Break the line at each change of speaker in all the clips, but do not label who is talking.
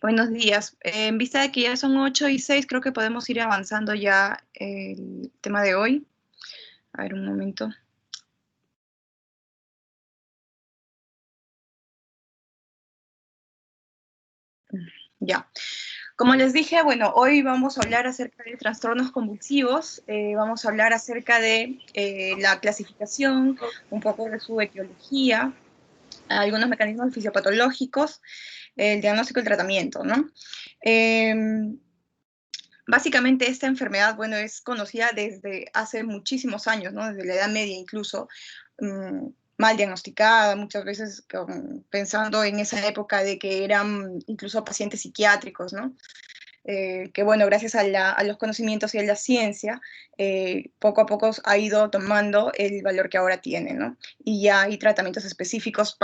Buenos días. En vista de que ya son 8 y 6, creo que podemos ir avanzando ya el tema de hoy. A ver, un momento. Ya. Como les dije, bueno, hoy vamos a hablar acerca de trastornos convulsivos, vamos a hablar acerca de la clasificación, un poco de su etiología, algunos mecanismos fisiopatológicos, el diagnóstico y el tratamiento, ¿no? Básicamente esta enfermedad, bueno, es conocida desde hace muchísimos años, ¿no? Desde la Edad Media incluso, mal diagnosticada, muchas veces pensando en esa época de que eran incluso pacientes psiquiátricos, ¿no? Que bueno, gracias a los conocimientos y a la ciencia, poco a poco ha ido tomando el valor que ahora tiene, ¿no? Y ya hay tratamientos específicos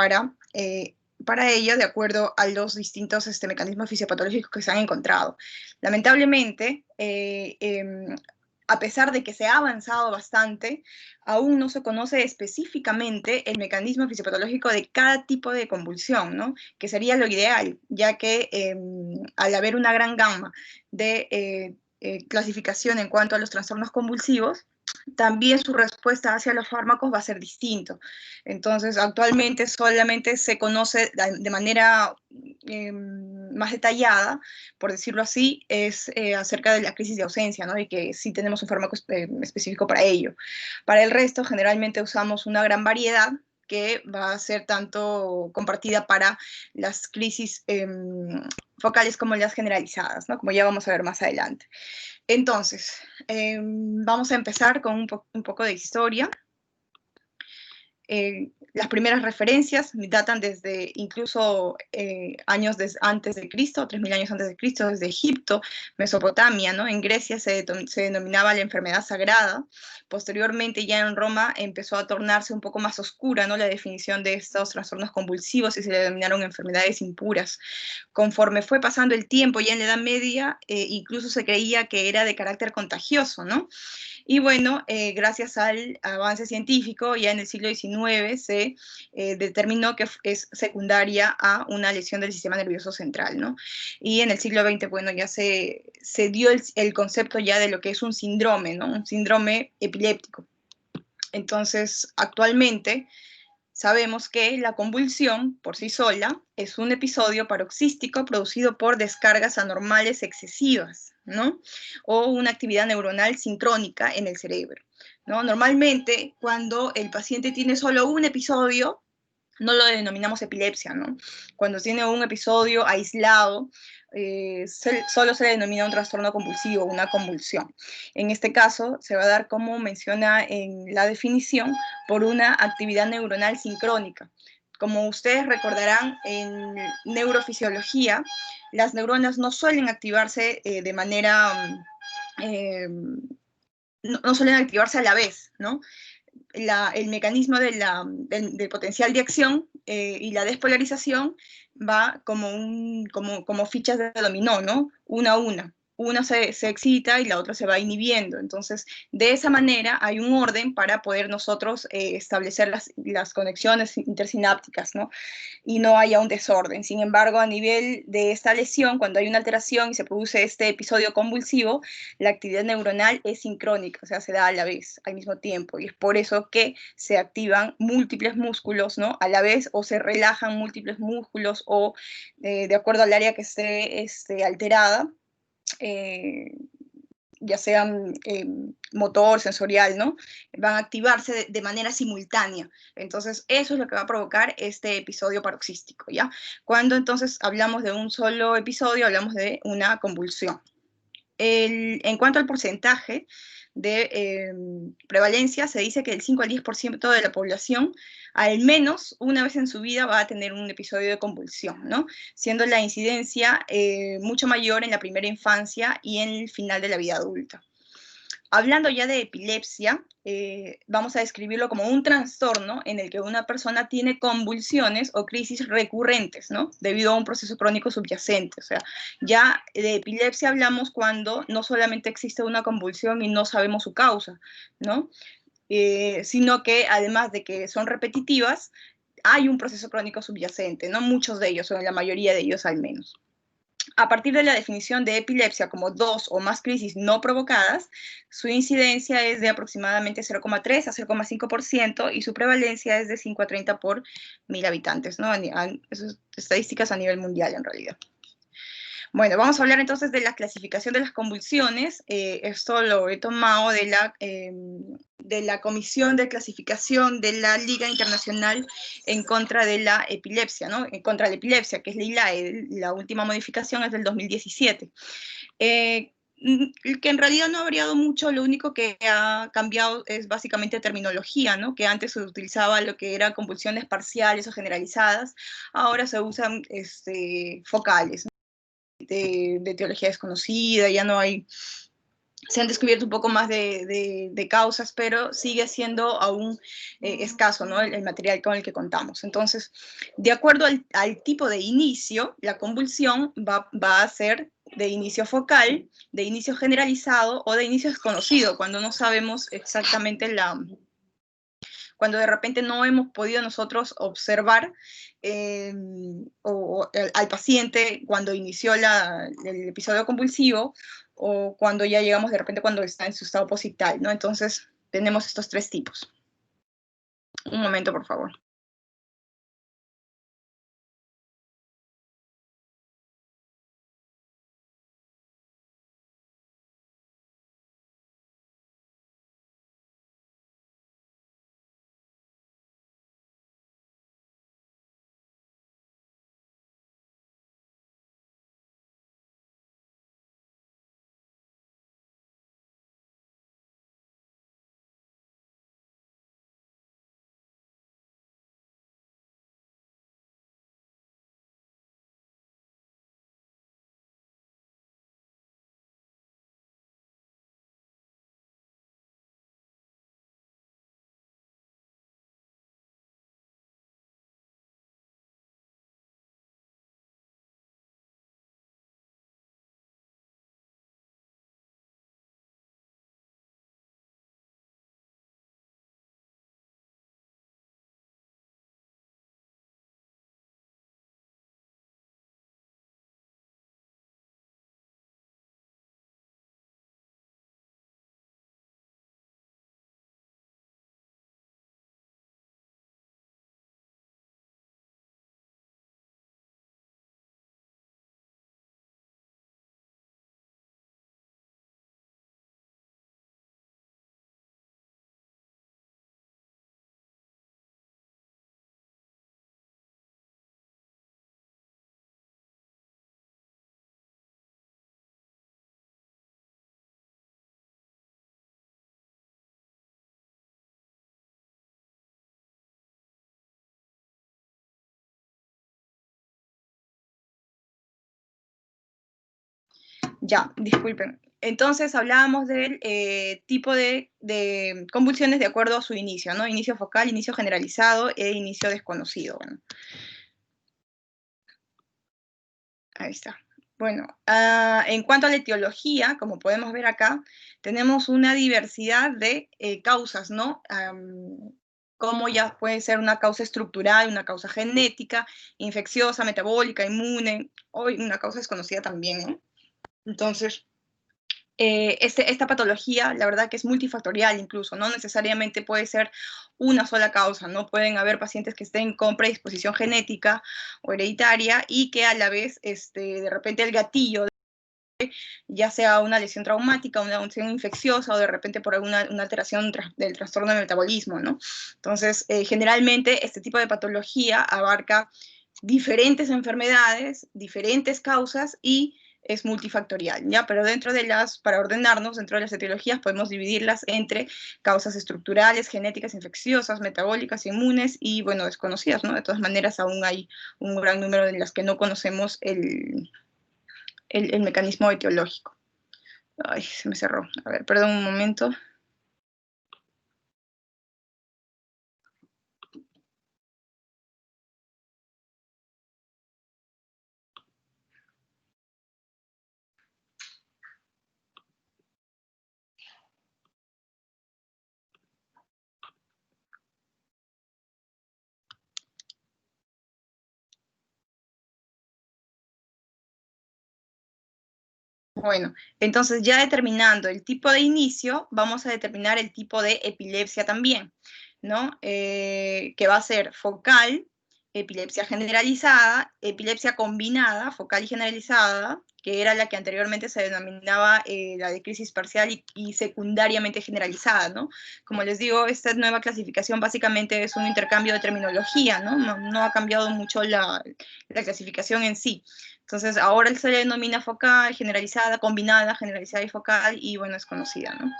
para ello, de acuerdo a los distintos mecanismos fisiopatológicos que se han encontrado. Lamentablemente, a pesar de que se ha avanzado bastante, aún no se conoce específicamente el mecanismo fisiopatológico de cada tipo de convulsión, ¿no? Que sería lo ideal, ya que al haber una gran gama de clasificación en cuanto a los trastornos convulsivos, también su respuesta hacia los fármacos va a ser distinto. Entonces, actualmente solamente se conoce de manera más detallada, por decirlo así, es acerca de la crisis de ausencia, ¿no? Y que sí tenemos un fármaco específico para ello. Para el resto, generalmente usamos una gran variedad que va a ser tanto compartida para las crisis focales como las generalizadas, ¿no? Como ya vamos a ver más adelante. Entonces, vamos a empezar con un poco de historia. Las primeras referencias datan desde incluso años antes de Cristo, 3000 años antes de Cristo, desde Egipto, Mesopotamia, ¿no? En Grecia se denominaba la enfermedad sagrada. Posteriormente, ya en Roma empezó a tornarse un poco más oscura, ¿no? La definición de estos trastornos convulsivos y se le denominaron enfermedades impuras. Conforme fue pasando el tiempo, ya en la Edad Media, incluso se creía que era de carácter contagioso, ¿no? Y bueno, gracias al avance científico, ya en el siglo XIX se determinó que es secundaria a una lesión del sistema nervioso central, ¿no? Y en el siglo XX, bueno, ya se dio el concepto ya de lo que es un síndrome, ¿no? Un síndrome epiléptico. Entonces, actualmente sabemos que la convulsión por sí sola es un episodio paroxístico producido por descargas anormales excesivas, ¿no? O una actividad neuronal sincrónica en el cerebro, ¿no? Normalmente, cuando el paciente tiene solo un episodio, no lo denominamos epilepsia, ¿no? Cuando tiene un episodio aislado, solo se le denomina un trastorno convulsivo, una convulsión. En este caso, se va a dar, como menciona en la definición, por una actividad neuronal sincrónica. Como ustedes recordarán, en neurofisiología, las neuronas no suelen activarse de manera... no suelen activarse a la vez, ¿no? El mecanismo del potencial de acción y la despolarización va como fichas de dominó, ¿no? Una a una. Una se excita y la otra se va inhibiendo. Entonces, de esa manera hay un orden para poder nosotros establecer las conexiones intersinápticas, ¿no? Y no haya un desorden. Sin embargo, a nivel de esta lesión, cuando hay una alteración y se produce este episodio convulsivo, la actividad neuronal es sincrónica, o sea, se da a la vez, al mismo tiempo, y es por eso que se activan múltiples músculos, ¿no? A la vez, o se relajan múltiples músculos, o de acuerdo al área que esté alterada, ya sean motor, sensorial, ¿no? Van a activarse de manera simultánea. Entonces, eso es lo que va a provocar este episodio paroxístico, ¿ya? Cuando entonces hablamos de un solo episodio, hablamos de una convulsión. En cuanto al porcentaje de prevalencia, se dice que el 5 al 10% de la población, al menos una vez en su vida, va a tener un episodio de convulsión, ¿no? Siendo la incidencia mucho mayor en la primera infancia y en el final de la vida adulta. Hablando ya de epilepsia, vamos a describirlo como un trastorno en el que una persona tiene convulsiones o crisis recurrentes, ¿no? Debido a un proceso crónico subyacente. O sea, ya de epilepsia hablamos cuando no solamente existe una convulsión y no sabemos su causa, ¿no? Sino que además de que son repetitivas, hay un proceso crónico subyacente, ¿no? Muchos de ellos, o la mayoría de ellos al menos. A partir de la definición de epilepsia como dos o más crisis no provocadas, su incidencia es de aproximadamente 0,3 a 0,5% y su prevalencia es de 5 a 30 por 1000 habitantes, ¿no? Esas estadísticas a nivel mundial en realidad. Bueno, vamos a hablar entonces de la clasificación de las convulsiones. Esto lo he tomado de la Comisión de Clasificación de la Liga Internacional en contra de la Epilepsia, ¿no? En contra de la epilepsia, que es la ILAE. La última modificación es del 2017. Que en realidad no ha variado mucho, lo único que ha cambiado es básicamente terminología, ¿no? Que antes se utilizaba lo que eran convulsiones parciales o generalizadas, ahora se usan focales, ¿no? De teología desconocida, ya no hay, se han descubierto un poco más de causas, pero sigue siendo aún escaso, ¿no? El material con el que contamos. Entonces, de acuerdo al tipo de inicio, la convulsión va a ser de inicio focal, de inicio generalizado o de inicio desconocido, cuando no sabemos exactamente cuando de repente no hemos podido nosotros observar al paciente cuando inició el episodio convulsivo o cuando ya llegamos de repente cuando está en su estado positral, ¿no? Entonces, tenemos estos tres tipos. Un momento, por favor. Ya, disculpen. Entonces hablábamos del tipo de convulsiones de acuerdo a su inicio, ¿no? Inicio focal, inicio generalizado e inicio desconocido. Bueno, ahí está. Bueno, en cuanto a la etiología, como podemos ver acá, tenemos una diversidad de causas, ¿no? Como ya puede ser una causa estructural, una causa genética, infecciosa, metabólica, inmune, o una causa desconocida también, ¿no? Entonces, esta patología, la verdad que es multifactorial incluso, no necesariamente puede ser una sola causa, ¿no? Pueden haber pacientes que estén con predisposición genética o hereditaria y que a la vez, de repente el gatillo, ya sea una lesión traumática, una lesión infecciosa o de repente por alguna una alteración del trastorno de metabolismo, ¿no? Entonces, generalmente este tipo de patología abarca diferentes enfermedades, diferentes causas y es multifactorial, ¿ya? Pero dentro de para ordenarnos, dentro de las etiologías, podemos dividirlas entre causas estructurales, genéticas, infecciosas, metabólicas, inmunes y, bueno, desconocidas, ¿no? De todas maneras, aún hay un gran número de las que no conocemos el mecanismo etiológico. Ay, se me cerró. A ver, perdón un momento. Bueno, entonces ya determinando el tipo de inicio, vamos a determinar el tipo de epilepsia también, ¿no? Que va a ser focal, epilepsia generalizada, epilepsia combinada, focal y generalizada, que era la que anteriormente se denominaba la de crisis parcial y secundariamente generalizada, ¿no? Como les digo, esta nueva clasificación básicamente es un intercambio de terminología, ¿no? No ha cambiado mucho la clasificación en sí. Entonces, ahora se le denomina focal, generalizada, combinada, generalizada y focal, y bueno, es conocida, ¿no?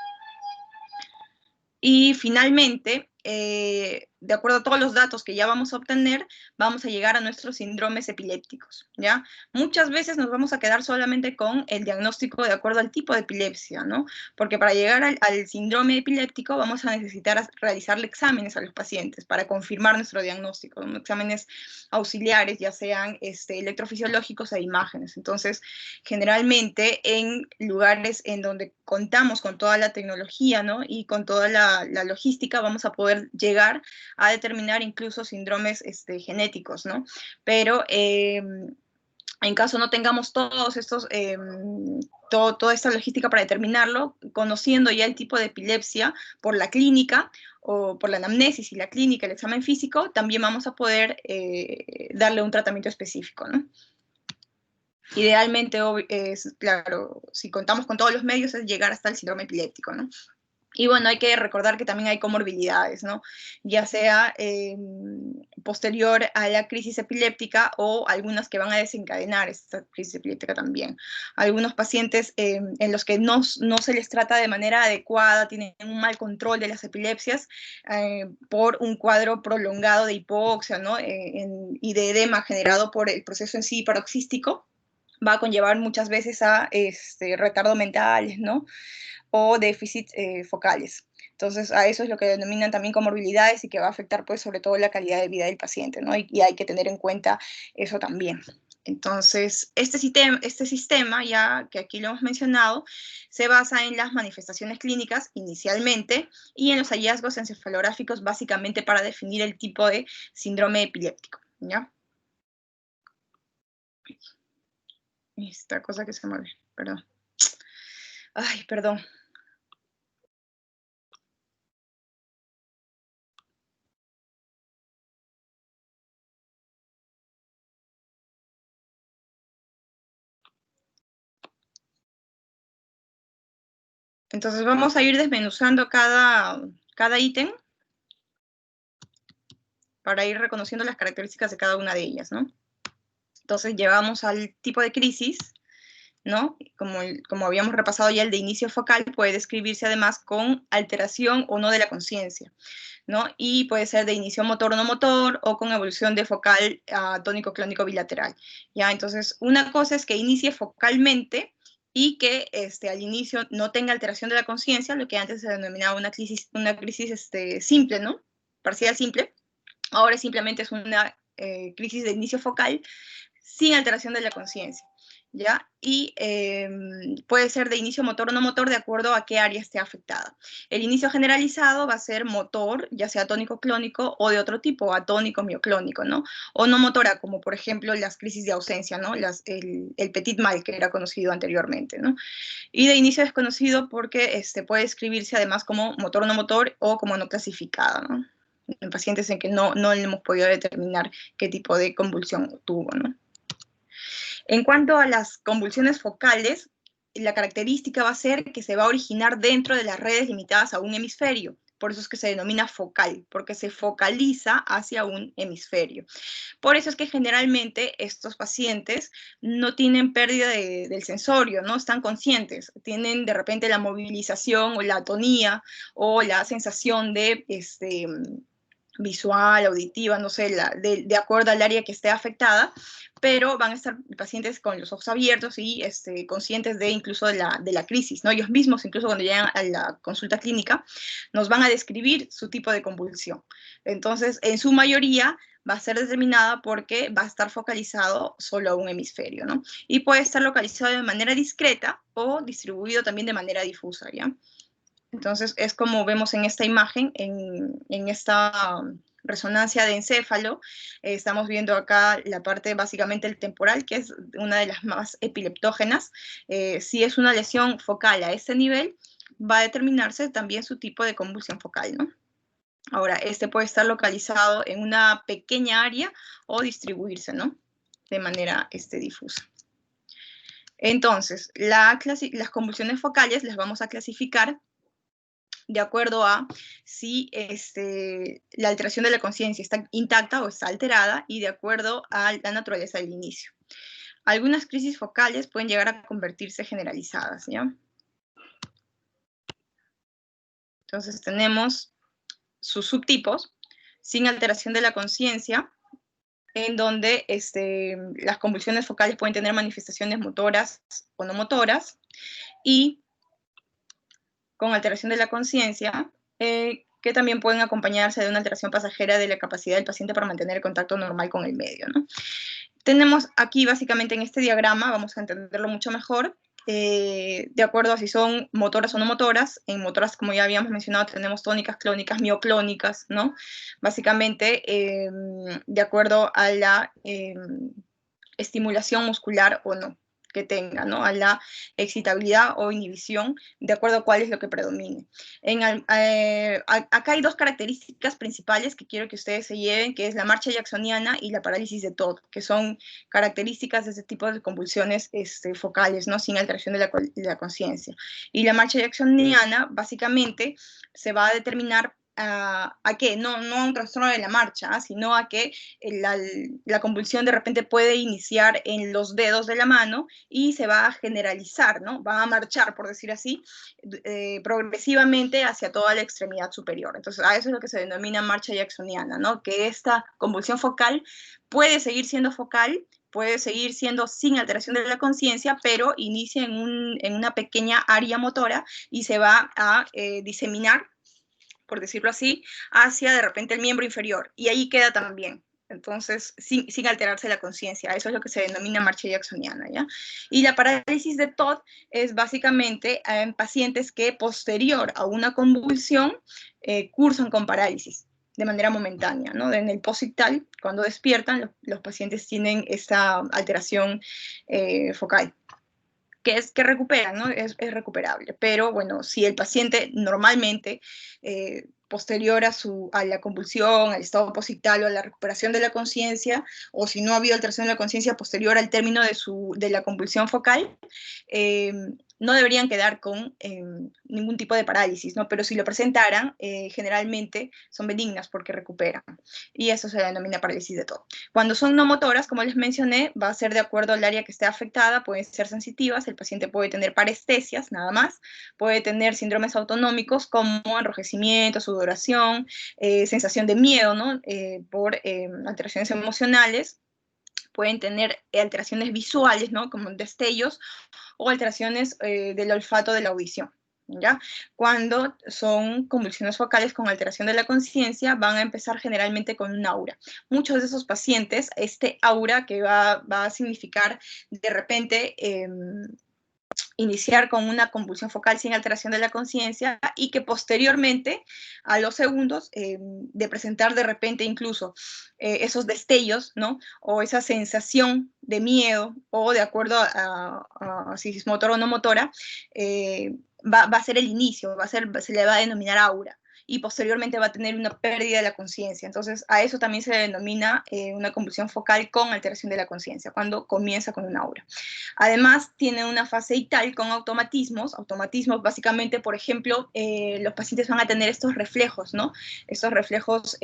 Y finalmente, de acuerdo a todos los datos que ya vamos a obtener, vamos a llegar a nuestros síndromes epilépticos, ¿ya? Muchas veces nos vamos a quedar solamente con el diagnóstico de acuerdo al tipo de epilepsia, ¿no? Porque para llegar al síndrome epiléptico vamos a necesitar realizarle exámenes a los pacientes para confirmar nuestro diagnóstico, ¿no? Exámenes auxiliares, ya sean electrofisiológicos e imágenes. Entonces, generalmente en lugares en donde contamos con toda la tecnología, ¿no? Y con toda la logística, vamos a poder llegar a determinar incluso síndromes genéticos, ¿no? Pero en caso no tengamos todos estos, toda esta logística para determinarlo, conociendo ya el tipo de epilepsia por la clínica o por la anamnesis y la clínica, el examen físico, también vamos a poder darle un tratamiento específico, ¿no? Idealmente, es, claro, si contamos con todos los medios, es llegar hasta el síndrome epiléptico, ¿no? Y bueno, hay que recordar que también hay comorbilidades, ¿no? Ya sea posterior a la crisis epiléptica o algunas que van a desencadenar esta crisis epiléptica también. Algunos pacientes en los que no se les trata de manera adecuada, tienen un mal control de las epilepsias por un cuadro prolongado de hipoxia, ¿no? Y de edema generado por el proceso en sí paroxístico, va a conllevar muchas veces a retardo mentales, ¿no? O déficits focales. Entonces, a eso es lo que denominan también comorbilidades y que va a afectar, pues, sobre todo la calidad de vida del paciente, ¿no? Y hay que tener en cuenta eso también. Entonces, este sistema, ya que aquí lo hemos mencionado, se basa en las manifestaciones clínicas inicialmente y en los hallazgos encefalográficos básicamente para definir el tipo de síndrome epiléptico, ¿ya? Esta cosa que se mueve, perdón. Ay, perdón. Entonces vamos a ir desmenuzando cada ítem para ir reconociendo las características de cada una de ellas, ¿no? Entonces llegamos al tipo de crisis, ¿no? Como habíamos repasado ya, el de inicio focal puede describirse además con alteración o no de la conciencia, ¿no? Y puede ser de inicio motor o no motor o con evolución de focal a tónico-clónico bilateral, ¿ya? Entonces, una cosa es que inicie focalmente y que al inicio no tenga alteración de la conciencia, lo que antes se denominaba una crisis simple, ¿no? Parcial simple. Ahora simplemente es una crisis de inicio focal sin alteración de la conciencia, ¿ya? Y puede ser de inicio motor o no motor de acuerdo a qué área esté afectada. El inicio generalizado va a ser motor, ya sea tónico-clónico o de otro tipo, atónico, mioclónico, ¿no? O no motora, como por ejemplo las crisis de ausencia, ¿no? El petit mal, que era conocido anteriormente, ¿no? Y de inicio desconocido porque puede escribirse además como motor o no motor o como no clasificada, ¿no? En pacientes en que no hemos podido determinar qué tipo de convulsión tuvo, ¿no? En cuanto a las convulsiones focales, la característica va a ser que se va a originar dentro de las redes limitadas a un hemisferio. Por eso es que se denomina focal, porque se focaliza hacia un hemisferio. Por eso es que generalmente estos pacientes no tienen pérdida del sensorio, no están conscientes, tienen de repente la movilización o la atonía o la sensación de visual, auditiva, no sé, de acuerdo al área que esté afectada, pero van a estar pacientes con los ojos abiertos y conscientes de incluso de la crisis, ¿no? Ellos mismos, incluso cuando llegan a la consulta clínica, nos van a describir su tipo de convulsión. Entonces, en su mayoría, va a ser determinada porque va a estar focalizado solo a un hemisferio, ¿no? Y puede estar localizado de manera discreta o distribuido también de manera difusa, ¿ya? Entonces, es como vemos en esta imagen, en esta resonancia de encéfalo, estamos viendo acá la parte básicamente el temporal, que es una de las más epileptógenas. Si es una lesión focal a este nivel, va a determinarse también su tipo de convulsión focal, ¿no? Ahora, este puede estar localizado en una pequeña área o distribuirse, ¿no? De manera difusa. Entonces, las convulsiones focales las vamos a clasificar de acuerdo a si la alteración de la conciencia está intacta o está alterada y de acuerdo a la naturaleza del inicio. Algunas crisis focales pueden llegar a convertirse generalizadas, ¿ya? Entonces tenemos sus subtipos, sin alteración de la conciencia, en donde las convulsiones focales pueden tener manifestaciones motoras o no motoras, y con alteración de la conciencia, que también pueden acompañarse de una alteración pasajera de la capacidad del paciente para mantener el contacto normal con el medio, ¿no? Tenemos aquí básicamente en este diagrama, vamos a entenderlo mucho mejor, de acuerdo a si son motoras o no motoras. En motoras, como ya habíamos mencionado, tenemos tónicas, clónicas, mioclónicas, ¿no? Básicamente, de acuerdo a la estimulación muscular o no que tenga, ¿no? A la excitabilidad o inhibición, de acuerdo a cuál es lo que predomine. Acá hay dos características principales que quiero que ustedes se lleven, que es la marcha jacksoniana y la parálisis de Todd, que son características de este tipo de convulsiones focales, ¿no? Sin alteración de la conciencia. Y la marcha jacksoniana, básicamente, se va a determinar ¿a qué? No a un trastorno de la marcha, sino a que la convulsión de repente puede iniciar en los dedos de la mano y se va a generalizar, ¿no? Va a marchar, por decir así, progresivamente hacia toda la extremidad superior. Entonces, a eso es lo que se denomina marcha jacksoniana, ¿no? Que esta convulsión focal puede seguir siendo focal, puede seguir siendo sin alteración de la conciencia, pero inicia en una pequeña área motora y se va a diseminar, por decirlo así, hacia de repente el miembro inferior, y ahí queda también. Entonces, sin alterarse la conciencia. Eso es lo que se denomina marcha jacksoniana, ¿ya? Y la parálisis de Todd es básicamente en pacientes que posterior a una convulsión cursan con parálisis de manera momentánea, ¿no? En el posictal, cuando despiertan, los pacientes tienen esta alteración focal, que recuperan, ¿no? Es recuperable. Pero bueno, si el paciente normalmente, posterior a la convulsión, al estado posictal o a la recuperación de la conciencia, o si no ha habido alteración de la conciencia posterior al término de la convulsión focal, no deberían quedar con ningún tipo de parálisis, ¿no? Pero si lo presentaran, generalmente son benignas porque recuperan. Y eso se denomina parálisis de Todd. Cuando son no motoras, como les mencioné, va a ser de acuerdo al área que esté afectada, pueden ser sensitivas, el paciente puede tener parestesias, nada más, puede tener síndromes autonómicos como enrojecimiento, sudoración, sensación de miedo, ¿no? Por alteraciones emocionales, pueden tener alteraciones visuales, ¿no? Como destellos, o alteraciones del olfato de la audición. ¿Ya? Cuando son convulsiones focales con alteración de la conciencia, van a empezar generalmente con un aura. Muchos de esos pacientes, este aura que va a significar de repente iniciar con una convulsión focal sin alteración de la conciencia y que posteriormente, a los segundos, de presentar de repente incluso esos destellos, ¿no? O esa sensación de miedo, o de acuerdo a si es motora o no motora, va a ser el inicio, se le va a denominar aura, y posteriormente va a tener una pérdida de la conciencia. Entonces, a eso también se le denomina una convulsión focal con alteración de la conciencia, cuando comienza con un aura. Además, tiene una fase ictal con automatismos. Automatismos, básicamente, por ejemplo, los pacientes van a tener estos reflejos, ¿no? Estos reflejos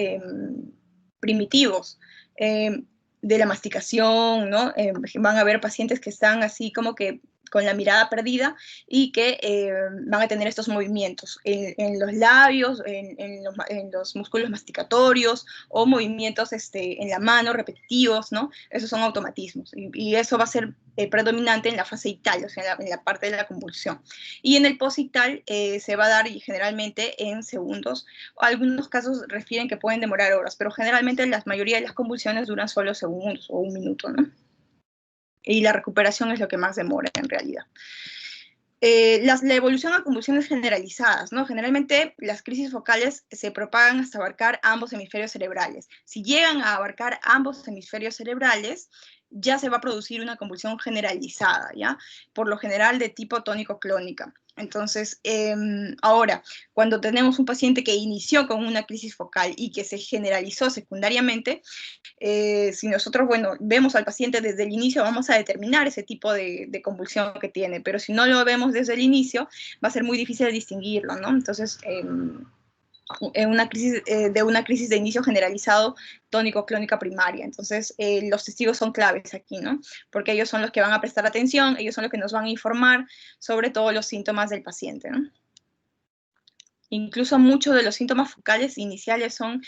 primitivos de la masticación, ¿no? Van a haber pacientes que están así como que con la mirada perdida y que van a tener estos movimientos en los labios, en los músculos masticatorios, o movimientos en la mano repetitivos, ¿no? Esos son automatismos, y eso va a ser predominante en la fase ictal, o sea, en la parte de la convulsión. Y en el posictal se va a dar generalmente en segundos. Algunos casos refieren que pueden demorar horas, pero generalmente la mayoría de las convulsiones duran solo segundos o un minuto, ¿no? Y la recuperación es lo que más demora en realidad. La evolución a convulsiones generalizadas, ¿no? Generalmente las crisis focales se propagan hasta abarcar ambos hemisferios cerebrales. Si llegan a abarcar ambos hemisferios cerebrales, ya se va a producir una convulsión generalizada, ¿ya? Por lo general de tipo tónico-clónica. Entonces, ahora, cuando tenemos un paciente que inició con una crisis focal y que se generalizó secundariamente, si nosotros, bueno, vemos al paciente desde el inicio, vamos a determinar ese tipo de convulsión que tiene, pero si no lo vemos desde el inicio, va a ser muy difícil distinguirlo, ¿no? Entonces, de una crisis de inicio generalizado tónico-clónica primaria. Entonces, los testigos son claves aquí, ¿no? Porque ellos son los que van a prestar atención, ellos son los que nos van a informar sobre todos los síntomas del paciente, ¿no? Incluso muchos de los síntomas focales iniciales son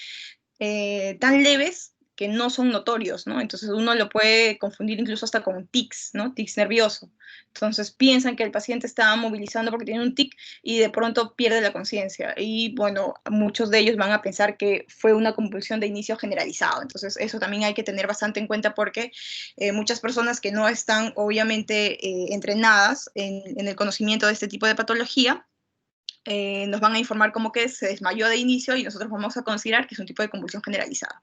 tan leves que no son notorios, ¿no? Entonces uno lo puede confundir incluso hasta con tics, ¿no? Tics nervioso. Entonces piensan que el paciente está movilizando porque tiene un tic y de pronto pierde la conciencia. Y bueno, muchos de ellos van a pensar que fue una convulsión de inicio generalizado. Entonces eso también hay que tener bastante en cuenta porque muchas personas que no están obviamente entrenadas en el conocimiento de este tipo de patología, nos van a informar como que se desmayó de inicio y nosotros vamos a considerar que es un tipo de convulsión generalizada.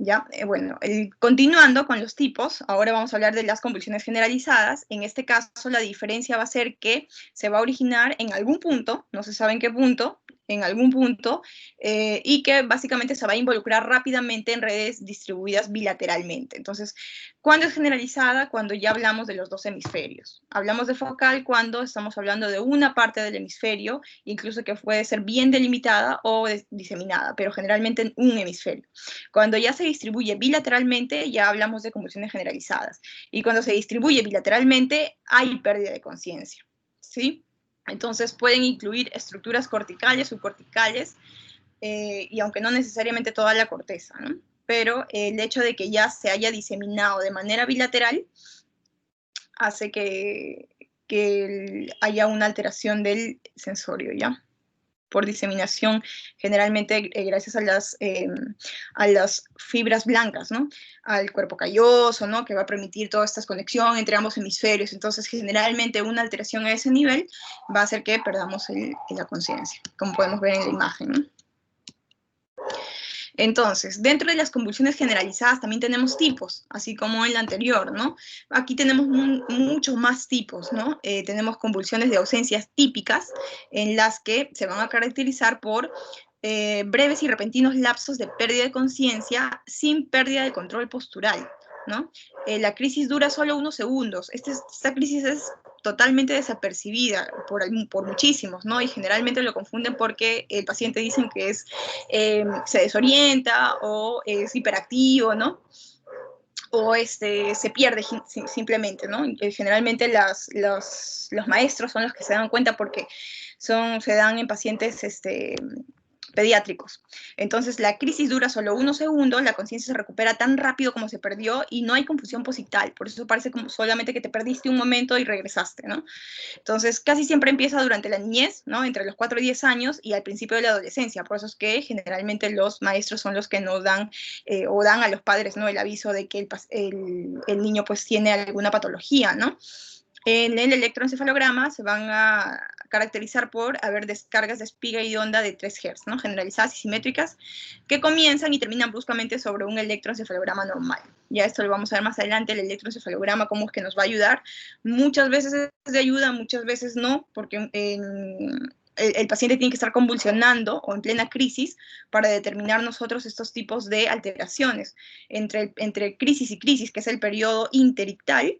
¿Ya? Bueno, continuando con los tipos, ahora vamos a hablar de las convulsiones generalizadas. En este caso, la diferencia va a ser que se va a originar en algún punto, no se sabe en qué punto, en algún punto, y que básicamente se va a involucrar rápidamente en redes distribuidas bilateralmente. Entonces, ¿cuándo es generalizada? Cuando ya hablamos de los dos hemisferios. Hablamos de focal cuando estamos hablando de una parte del hemisferio, incluso que puede ser bien delimitada o diseminada, pero generalmente en un hemisferio. Cuando ya se distribuye bilateralmente, ya hablamos de convulsiones generalizadas. Y cuando se distribuye bilateralmente, hay pérdida de conciencia, ¿sí? Entonces pueden incluir estructuras corticales, subcorticales, y aunque no necesariamente toda la corteza, ¿no? Pero el hecho de que ya se haya diseminado de manera bilateral hace que haya una alteración del sensorio, ¿ya? Por diseminación, generalmente gracias a las fibras blancas, ¿no? Al cuerpo calloso, ¿no? Que va a permitir toda esta conexión entre ambos hemisferios. Entonces, generalmente una alteración a ese nivel va a hacer que perdamos la conciencia, como podemos ver en la imagen, ¿no? Entonces, dentro de las convulsiones generalizadas también tenemos tipos, así como en la anterior, ¿no? Aquí tenemos muchos más tipos, ¿no? Tenemos convulsiones de ausencias típicas, en las que se van a caracterizar por breves y repentinos lapsos de pérdida de conciencia sin pérdida de control postural, ¿no? La crisis dura solo unos segundos. Esta crisis es totalmente desapercibida por muchísimos, ¿no? Y generalmente lo confunden porque el paciente dicen que se desorienta o es hiperactivo, ¿no? O se pierde simplemente, ¿no? Generalmente los maestros son los que se dan cuenta porque se dan en pacientes pediátricos. Entonces, la crisis dura solo unos segundos, la conciencia se recupera tan rápido como se perdió y no hay confusión posital. Por eso parece como solamente que te perdiste un momento y regresaste, ¿no? Entonces, casi siempre empieza durante la niñez, ¿no? Entre los 4 y 10 años y al principio de la adolescencia. Por eso es que generalmente los maestros son los que nos dan o dan a los padres, ¿no? El aviso de que el niño pues tiene alguna patología, ¿no? En el electroencefalograma se van a caracterizar por haber descargas de espiga y onda de 3 Hz, ¿no? Generalizadas y simétricas, que comienzan y terminan bruscamente sobre un electroencefalograma normal. Ya esto lo vamos a ver más adelante, el electroencefalograma, cómo es que nos va a ayudar. Muchas veces es de ayuda, muchas veces no, porque el paciente tiene que estar convulsionando o en plena crisis para determinar nosotros estos tipos de alteraciones. Entre crisis y crisis, que es el periodo interictal,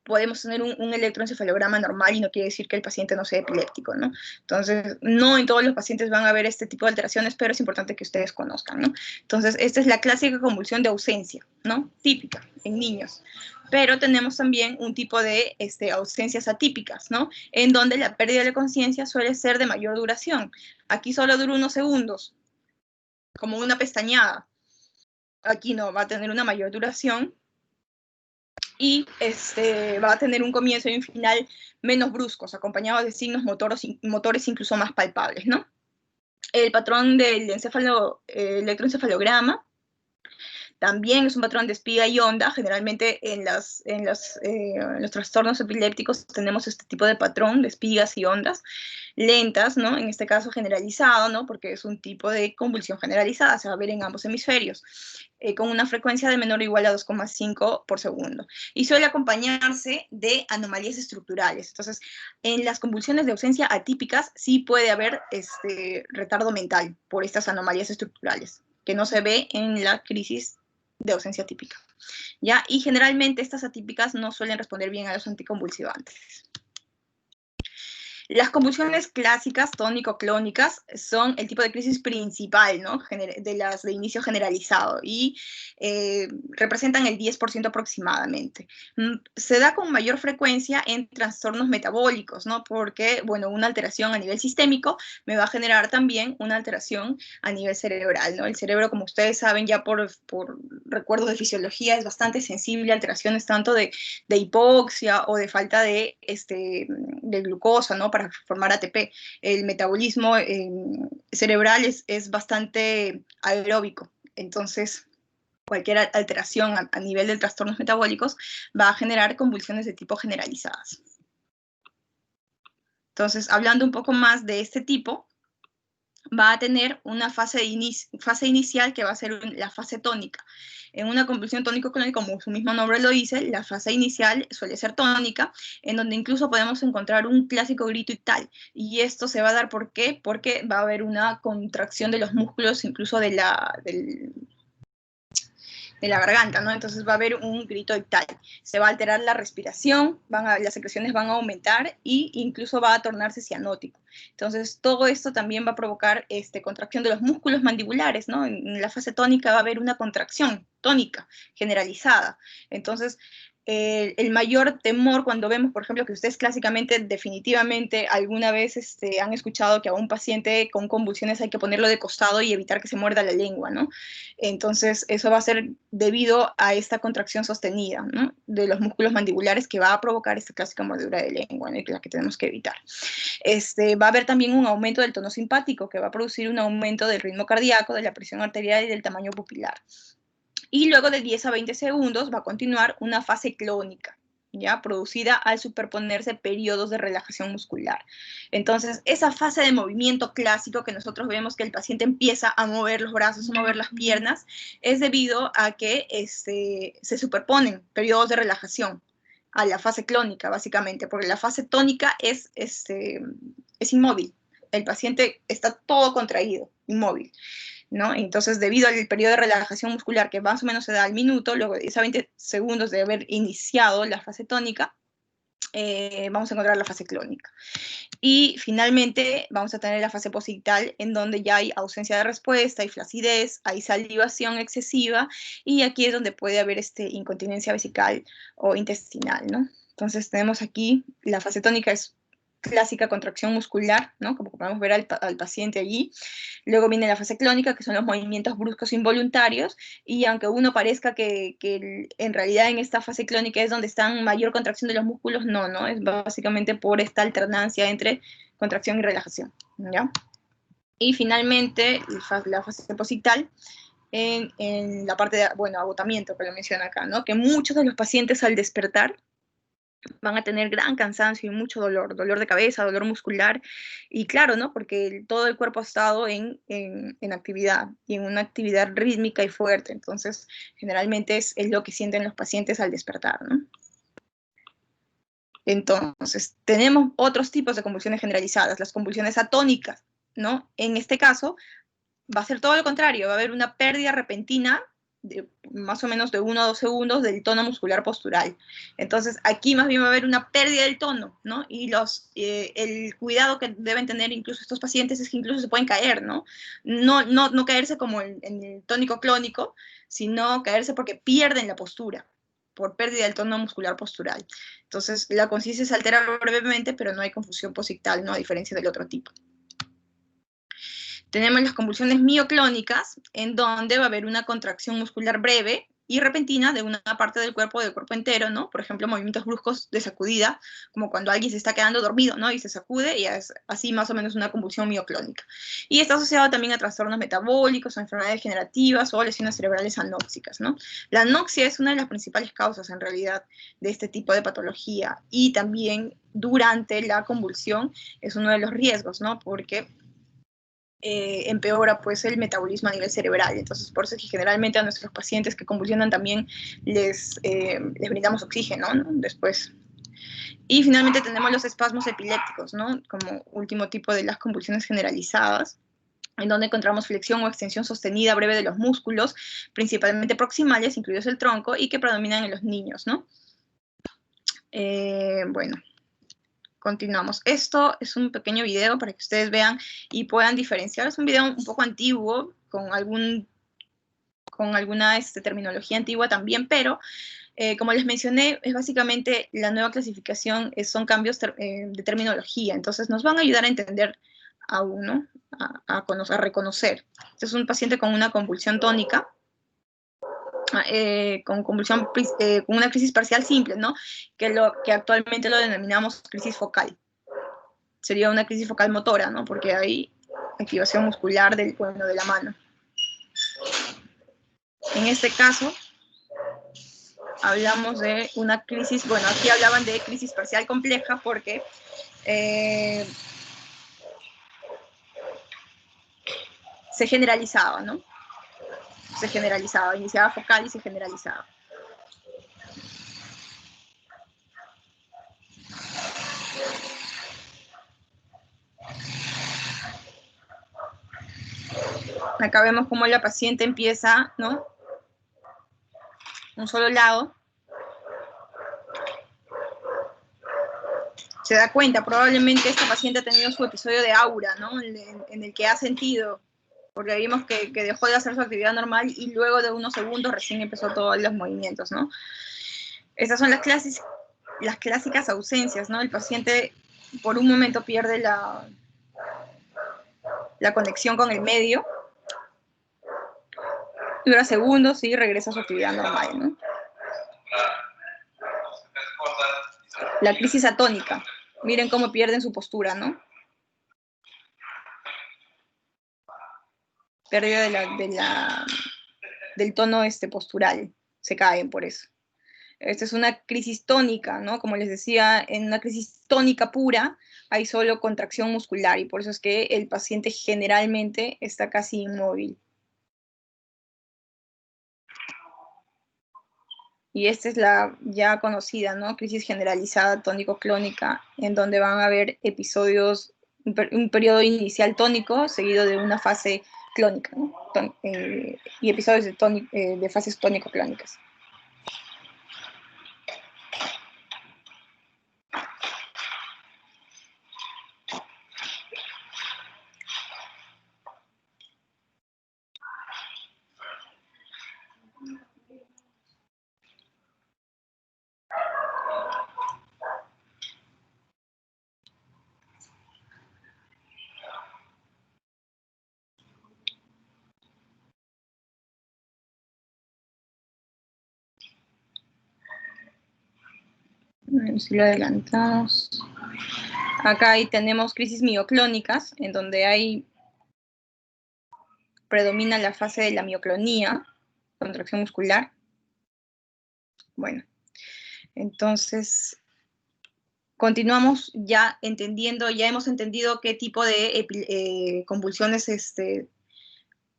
podemos tener un electroencefalograma normal y no quiere decir que el paciente no sea epiléptico, ¿no? Entonces, no en todos los pacientes van a haber este tipo de alteraciones, pero es importante que ustedes conozcan, ¿no? Entonces, esta es la clásica convulsión de ausencia, ¿no? Típica en niños. Pero tenemos también un tipo de ausencias atípicas, ¿no? En donde la pérdida de conciencia suele ser de mayor duración. Aquí solo dura unos segundos, como una pestañeada. Aquí no, va a tener una mayor duración y va a tener un comienzo y un final menos bruscos, acompañados de signos motores incluso más palpables, ¿no? El patrón del electroencefalograma También es un patrón de espiga y onda. Generalmente en los trastornos epilépticos tenemos este tipo de patrón de espigas y ondas lentas, ¿no? En este caso generalizado, ¿no? Porque es un tipo de convulsión generalizada, se va a ver en ambos hemisferios, con una frecuencia de menor o igual a 2,5 por segundo. Y suele acompañarse de anomalías estructurales. Entonces, en las convulsiones de ausencia atípicas sí puede haber retardo mental por estas anomalías estructurales, que no se ve en la crisis de ausencia atípica, ¿ya? Y generalmente estas atípicas no suelen responder bien a los anticonvulsivantes. Las convulsiones clásicas tónico-clónicas son el tipo de crisis principal, ¿no? De las de inicio generalizado y representan el 10% aproximadamente. Se da con mayor frecuencia en trastornos metabólicos, ¿no? Porque, bueno, una alteración a nivel sistémico me va a generar también una alteración a nivel cerebral, ¿no? El cerebro, como ustedes saben ya por recuerdos de fisiología, es bastante sensible a alteraciones tanto de hipoxia o de falta de glucosa, ¿no? Para formar ATP. El metabolismo cerebral es bastante aeróbico, entonces cualquier alteración a nivel de trastornos metabólicos va a generar convulsiones de tipo generalizadas. Entonces, hablando un poco más de este tipo, va a tener una fase inicial que va a ser la fase tónica. En una convulsión tónico-clónica, como su mismo nombre lo dice, la fase inicial suele ser tónica, en donde incluso podemos encontrar un clásico grito ictal. Y esto se va a dar, ¿por qué? Porque va a haber una contracción de los músculos, incluso de la garganta, ¿no? Entonces va a haber un grito ictal. Se va a alterar la respiración, las secreciones van a aumentar e incluso va a tornarse cianótico. Entonces todo esto también va a provocar contracción de los músculos mandibulares, ¿no? En la fase tónica va a haber una contracción tónica generalizada. Entonces el mayor temor cuando vemos, por ejemplo, que ustedes clásicamente, definitivamente, alguna vez han escuchado que a un paciente con convulsiones hay que ponerlo de costado y evitar que se muerda la lengua, ¿no? Entonces, eso va a ser debido a esta contracción sostenida, ¿no? De los músculos mandibulares que va a provocar esta clásica mordedura de lengua, ¿no? La que tenemos que evitar. Va a haber también un aumento del tono simpático, que va a producir un aumento del ritmo cardíaco, de la presión arterial y del tamaño pupilar. Y luego de 10 a 20 segundos va a continuar una fase clónica, ¿ya? Producida al superponerse periodos de relajación muscular. Entonces, esa fase de movimiento clásico que nosotros vemos que el paciente empieza a mover los brazos, a mover las piernas, es debido a que se superponen periodos de relajación a la fase clónica, básicamente, porque la fase tónica es inmóvil. El paciente está todo contraído, inmóvil, ¿no? Entonces, debido al periodo de relajación muscular que más o menos se da al minuto, luego de 10 a 20 segundos de haber iniciado la fase tónica, vamos a encontrar la fase clónica. Y finalmente vamos a tener la fase posictal, en donde ya hay ausencia de respuesta, hay flacidez, hay salivación excesiva, y aquí es donde puede haber incontinencia vesical o intestinal, ¿no? Entonces tenemos aquí, la fase tónica es clásica contracción muscular, ¿no? Como podemos ver al paciente allí. Luego viene la fase clónica, que son los movimientos bruscos involuntarios, y aunque uno parezca que en realidad en esta fase clónica es donde está mayor contracción de los músculos, no, es básicamente por esta alternancia entre contracción y relajación, ¿ya? Y finalmente, la fase posictal, en la parte de, agotamiento, que lo menciona acá, ¿no? Que muchos de los pacientes al despertar van a tener gran cansancio y mucho dolor de cabeza, dolor muscular, y claro, ¿no? Porque todo el cuerpo ha estado en actividad, y en una actividad rítmica y fuerte, entonces generalmente es lo que sienten los pacientes al despertar, ¿no? Entonces, tenemos otros tipos de convulsiones generalizadas, las convulsiones atónicas, ¿no? En este caso, va a ser todo lo contrario, va a haber una pérdida repentina de más o menos de 1 a 2 segundos del tono muscular postural. Entonces, aquí más bien va a haber una pérdida del tono, ¿no? Y el cuidado que deben tener incluso estos pacientes es que incluso se pueden caer, ¿no? No caerse como en el tónico clónico, sino caerse porque pierden la postura por pérdida del tono muscular postural. Entonces, la conciencia se altera brevemente, pero no hay confusión posictal, ¿no? A diferencia del otro tipo. Tenemos las convulsiones mioclónicas, en donde va a haber una contracción muscular breve, y repentina de una parte del cuerpo entero, ¿no? Por ejemplo, movimientos bruscos de sacudida, como cuando alguien se está quedando dormido, ¿no? Y se sacude, y es así más o menos una convulsión mioclónica. Y está asociado también a trastornos metabólicos, a enfermedades degenerativas o lesiones cerebrales anóxicas, ¿no? La anoxia es una de las principales causas, en realidad, de este tipo de patología, y también durante la convulsión es uno de los riesgos, ¿no? Porque empeora pues el metabolismo a nivel cerebral. Entonces, por eso es que generalmente a nuestros pacientes que convulsionan también les brindamos oxígeno, ¿no? Después. Y finalmente tenemos los espasmos epilépticos, ¿no? Como último tipo de las convulsiones generalizadas, en donde encontramos flexión o extensión sostenida breve de los músculos, principalmente proximales, incluidos el tronco, y que predominan en los niños, ¿no? Bueno. Continuamos. Esto es un pequeño video para que ustedes vean y puedan diferenciar. Es un video un poco antiguo, con alguna terminología antigua también, pero como les mencioné, es básicamente la nueva clasificación, son cambios de terminología, entonces nos van a ayudar a entender a uno, a reconocer. Este es un paciente con una convulsión tónica, con convulsión, con una crisis parcial simple, ¿no? Que actualmente lo denominamos crisis focal. Sería una crisis focal motora, ¿no? Porque hay activación muscular de la mano. En este caso, hablamos de una crisis, bueno, aquí hablaban de crisis parcial compleja porque se generalizaba, ¿no? Se generalizaba, iniciaba focal y se generalizaba. Acá vemos cómo la paciente empieza, ¿no? Un solo lado. Se da cuenta, probablemente esta paciente ha tenido su episodio de aura, ¿no? En el que ha sentido, porque vimos que dejó de hacer su actividad normal y luego de unos segundos recién empezó todos los movimientos, ¿no? Estas son las clásicas ausencias, ¿no? El paciente por un momento pierde la conexión con el medio, dura segundos y regresa a su actividad normal, ¿no? La crisis atónica. Miren cómo pierden su postura, ¿no? Pérdida del tono postural. Se caen por eso. Esta es una crisis tónica, ¿no? Como les decía, en una crisis tónica pura hay solo contracción muscular y por eso es que el paciente generalmente está casi inmóvil. Y esta es la ya conocida, ¿no? Crisis generalizada tónico-clónica, en donde van a haber episodios, un periodo inicial tónico seguido de una fase clónica, ¿no? Y episodios de fases tónico-clónicas. Si lo adelantamos. Acá ahí tenemos crisis mioclónicas, en donde predomina la fase de la mioclonía, contracción muscular. Bueno, entonces continuamos ya hemos entendido qué tipo de convulsiones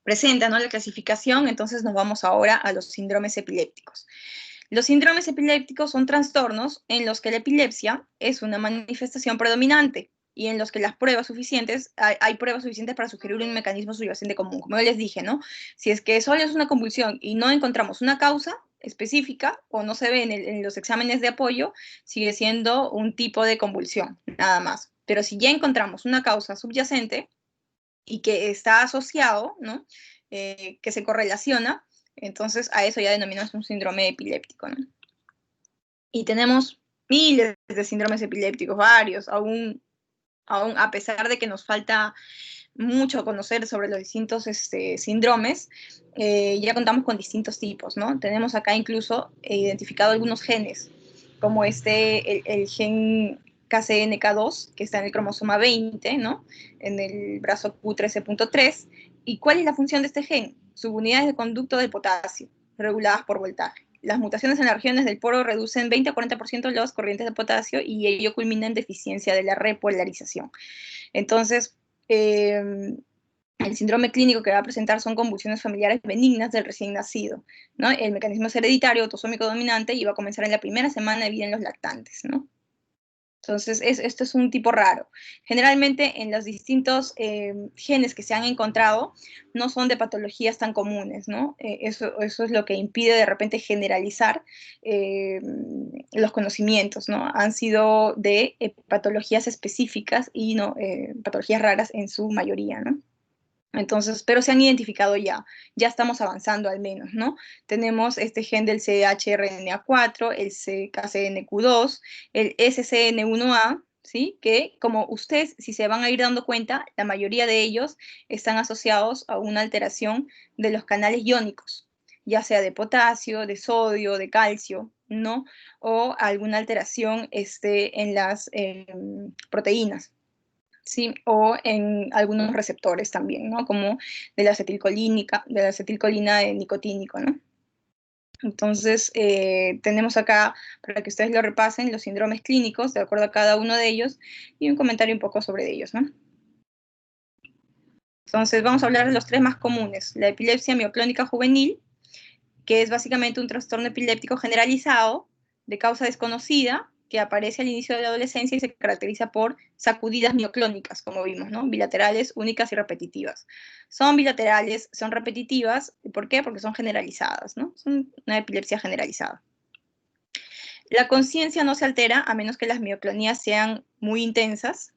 presenta, ¿no? La clasificación, entonces nos vamos ahora a los síndromes epilépticos. Los síndromes epilépticos son trastornos en los que la epilepsia es una manifestación predominante y en los que hay pruebas suficientes para sugerir un mecanismo subyacente común. Como yo les dije, ¿no? Si es que solo es una convulsión y no encontramos una causa específica o no se ve en los exámenes de apoyo, sigue siendo un tipo de convulsión, nada más. Pero si ya encontramos una causa subyacente y que está asociado, ¿no? Que se correlaciona, entonces a eso ya denominamos un síndrome epiléptico, ¿no? Y tenemos miles de síndromes epilépticos, varios, aún a pesar de que nos falta mucho conocer sobre los distintos síndromes, ya contamos con distintos tipos, ¿no? Tenemos acá incluso identificado algunos genes, como el gen KCNK2, que está en el cromosoma 20, ¿no? En el brazo Q13.3. ¿Y cuál es la función de este gen? Subunidades de conducto del potasio, reguladas por voltaje. Las mutaciones en las regiones del poro reducen 20 a 40% las corrientes de potasio y ello culmina en deficiencia de la repolarización. Entonces, el síndrome clínico que va a presentar son convulsiones familiares benignas del recién nacido, ¿no? El mecanismo es hereditario, autosómico dominante, y va a comenzar en la primera semana de vida en los lactantes, ¿no? Entonces, esto es un tipo raro. Generalmente, en los distintos genes que se han encontrado, no son de patologías tan comunes, ¿no? Eso es lo que impide de repente generalizar los conocimientos, ¿no? Han sido de patologías específicas y no patologías raras en su mayoría, ¿no? Entonces, pero se han identificado ya estamos avanzando al menos, ¿no? Tenemos este gen del CHRNA4, el CKCNQ2, el SCN1A, ¿sí? Que como ustedes, si se van a ir dando cuenta, la mayoría de ellos están asociados a una alteración de los canales iónicos, ya sea de potasio, de sodio, de calcio, ¿no? O alguna alteración en las proteínas. Sí, o en algunos receptores también, ¿no? Como de la acetilcolina de nicotínico, ¿no? Entonces, tenemos acá, para que ustedes lo repasen, los síndromes clínicos, de acuerdo a cada uno de ellos, y un comentario un poco sobre ellos, ¿no? Entonces, vamos a hablar de los tres más comunes. La epilepsia mioclónica juvenil, que es básicamente un trastorno epiléptico generalizado de causa desconocida, que aparece al inicio de la adolescencia y se caracteriza por sacudidas mioclónicas, como vimos, ¿no? Bilaterales, únicas y repetitivas. Son bilaterales, son repetitivas, ¿por qué? Porque son generalizadas, ¿no? Son una epilepsia generalizada. La conciencia no se altera a menos que las mioclonías sean muy intensas.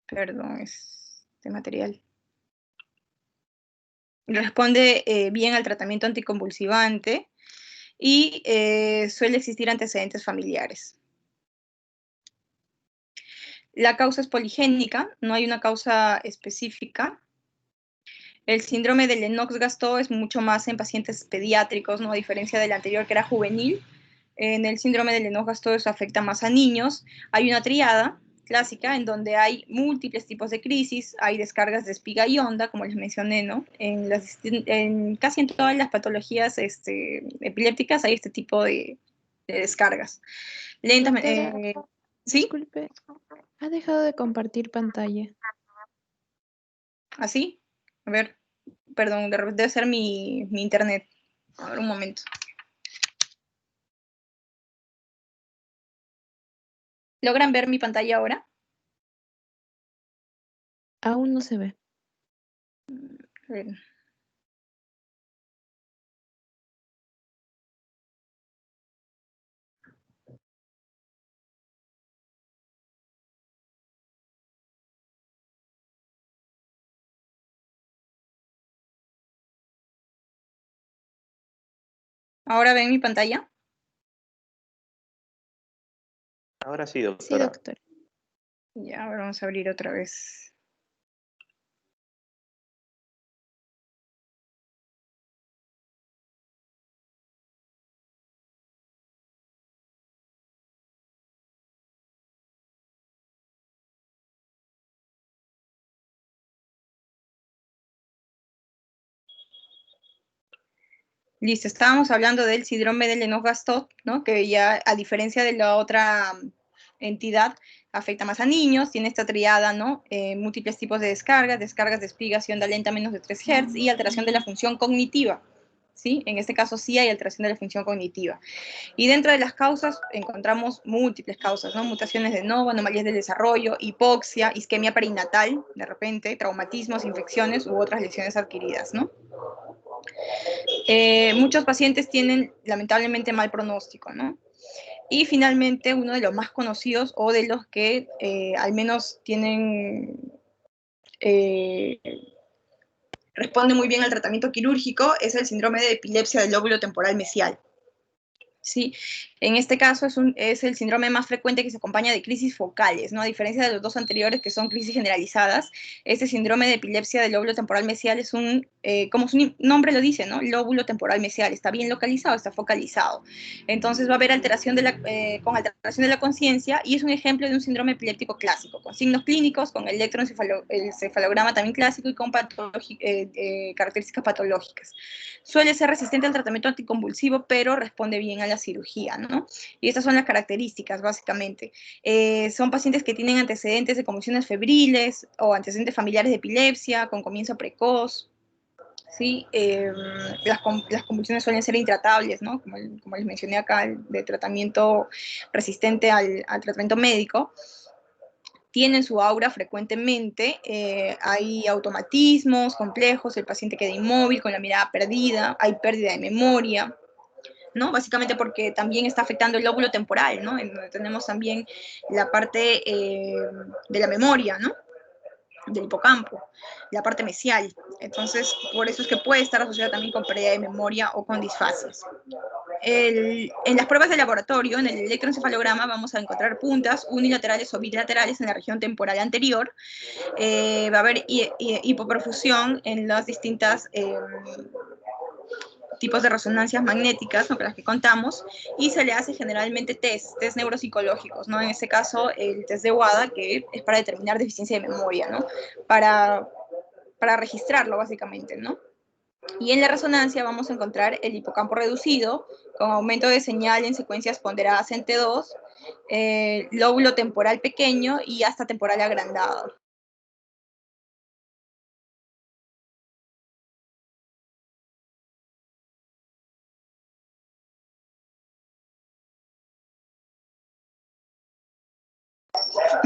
Perdón, este material. Responde bien al tratamiento anticonvulsivante y suele existir antecedentes familiares. La causa es poligénica, no hay una causa específica. El síndrome de Lennox-Gastaut es mucho más en pacientes pediátricos, ¿no? A diferencia del anterior que era juvenil. En el síndrome de Lennox-Gastaut eso afecta más a niños. Hay una triada clásica en donde hay múltiples tipos de crisis, hay descargas de espiga y onda, como les mencioné, ¿no? Casi en todas las patologías epilépticas hay este tipo de descargas. Lentas,
Doctora,
¿sí?
disculpe, ha dejado de compartir pantalla.
¿Así? A ver, perdón, debe ser mi internet. A ver, un momento. ¿Logran ver mi pantalla ahora?
Aún no se ve.
A ver. ¿Ahora ven mi pantalla?
Ahora sí,
Sí,
doctora.
doctora.
Ya, ahora vamos a abrir otra vez. Listo, estábamos hablando del síndrome de Lennox-Gastaut, ¿no? Que ya, a diferencia de la otra entidad, afecta más a niños, tiene esta triada, ¿no? Múltiples tipos de descargas de espigas y onda lenta menos de 3 Hz y alteración de la función cognitiva, ¿sí? En este caso sí hay alteración de la función cognitiva. Y dentro de las causas encontramos múltiples causas, ¿no? Mutaciones de novo, anomalías del desarrollo, hipoxia, isquemia perinatal, de repente, traumatismos, infecciones u otras lesiones adquiridas, ¿no? Muchos pacientes tienen lamentablemente mal pronóstico, ¿no? Y finalmente, uno de los más conocidos o de los que al menos tienen, responde muy bien al tratamiento quirúrgico es el síndrome de epilepsia del lóbulo temporal mesial. Sí, en este caso es el síndrome más frecuente que se acompaña de crisis focales, ¿no? A diferencia de los dos anteriores que son crisis generalizadas, este síndrome de epilepsia del lóbulo temporal mesial es como su nombre lo dice, ¿no? Lóbulo temporal mesial, está bien localizado, está focalizado. Entonces va a haber con alteración de la conciencia y es un ejemplo de un síndrome epiléptico clásico, con signos clínicos, con el electroencefalograma también clásico y con características patológicas. Suele ser resistente al tratamiento anticonvulsivo, pero responde bien a la cirugía, ¿no? Y estas son las características, básicamente. Son pacientes que tienen antecedentes de convulsiones febriles o antecedentes familiares de epilepsia con comienzo precoz, ¿sí? Las convulsiones suelen ser intratables, ¿no? Como les mencioné acá, de tratamiento resistente al tratamiento médico. Tienen su aura frecuentemente, hay automatismos complejos, el paciente queda inmóvil con la mirada perdida, hay pérdida de memoria, ¿no? Básicamente porque también está afectando el lóbulo temporal, ¿no? En donde tenemos también la parte de la memoria, ¿no? Del hipocampo, la parte mesial. Entonces, por eso es que puede estar asociada también con pérdida de memoria o con disfasias. En las pruebas de laboratorio, en el electroencefalograma, vamos a encontrar puntas unilaterales o bilaterales en la región temporal anterior. Va a haber hipoperfusión en las distintas tipos de resonancias magnéticas con las que contamos, y se le hace generalmente test neuropsicológicos, ¿no? En este caso, el test de WADA, que es para determinar deficiencia de memoria, ¿no? Para registrarlo, básicamente, ¿no? Y en la resonancia vamos a encontrar el hipocampo reducido, con aumento de señal en secuencias ponderadas en T2, lóbulo temporal pequeño y hasta temporal agrandado.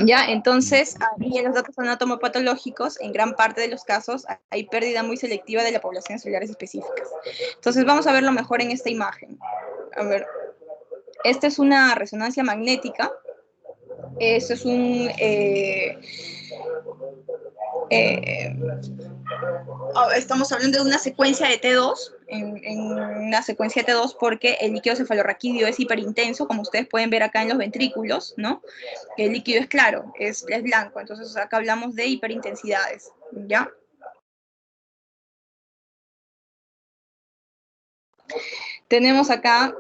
Ya, entonces, y en los datos anatomopatológicos, en gran parte de los casos, hay pérdida muy selectiva de las poblaciones celulares específicas. Entonces, vamos a verlo mejor en esta imagen. A ver, esta es una resonancia magnética. Esto es estamos hablando de una secuencia de T2, en una secuencia de T2 porque el líquido cefalorraquídeo es hiperintenso, como ustedes pueden ver acá en los ventrículos, ¿no? El líquido es claro, es blanco, entonces acá hablamos de hiperintensidades, ¿ya? Tenemos acá,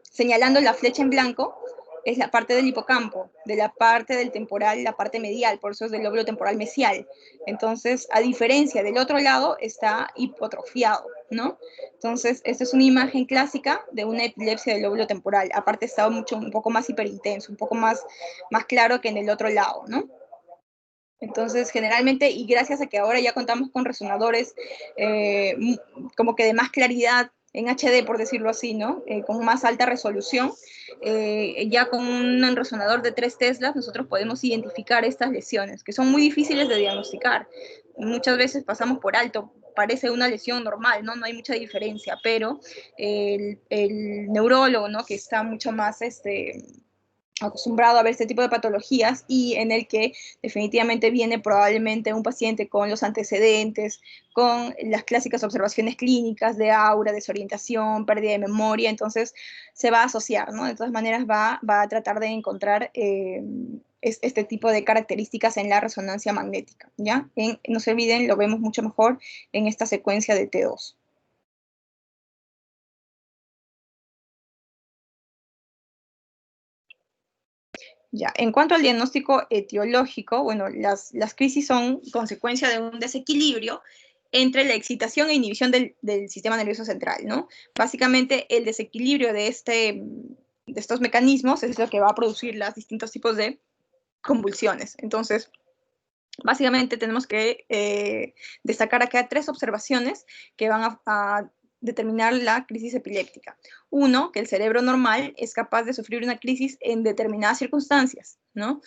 señalando la flecha en blanco, es la parte del hipocampo, de la parte del temporal, la parte medial, por eso es del lóbulo temporal mesial. Entonces, a diferencia del otro lado, está hipotrofiado, ¿no? Entonces, esta es una imagen clásica de una epilepsia del lóbulo temporal. Aparte, está un poco más hiperintenso, un poco más claro que en el otro lado, ¿no? Entonces, generalmente, y gracias a que ahora ya contamos con resonadores como que de más claridad, en HD, por decirlo así, ¿no? Con más alta resolución, ya con un resonador de 3 Teslas nosotros podemos identificar estas lesiones, que son muy difíciles de diagnosticar. Muchas veces pasamos por alto, parece una lesión normal, ¿no? No hay mucha diferencia, pero el neurólogo, ¿no? Que está mucho más acostumbrado a ver este tipo de patologías y en el que definitivamente viene probablemente un paciente con los antecedentes, con las clásicas observaciones clínicas de aura, desorientación, pérdida de memoria, entonces se va a asociar, ¿no? De todas maneras va a tratar de encontrar este tipo de características en la resonancia magnética, ¿ya? No se olviden, lo vemos mucho mejor en esta secuencia de T2. Ya, en cuanto al diagnóstico etiológico, bueno, las crisis son consecuencia de un desequilibrio entre la excitación e inhibición del sistema nervioso central, ¿no? Básicamente, el desequilibrio de estos mecanismos es lo que va a producir los distintos tipos de convulsiones. Entonces, básicamente tenemos que destacar acá 3 observaciones que van a determinar la crisis epiléptica. Uno, que el cerebro normal es capaz de sufrir una crisis en determinadas circunstancias, ¿no?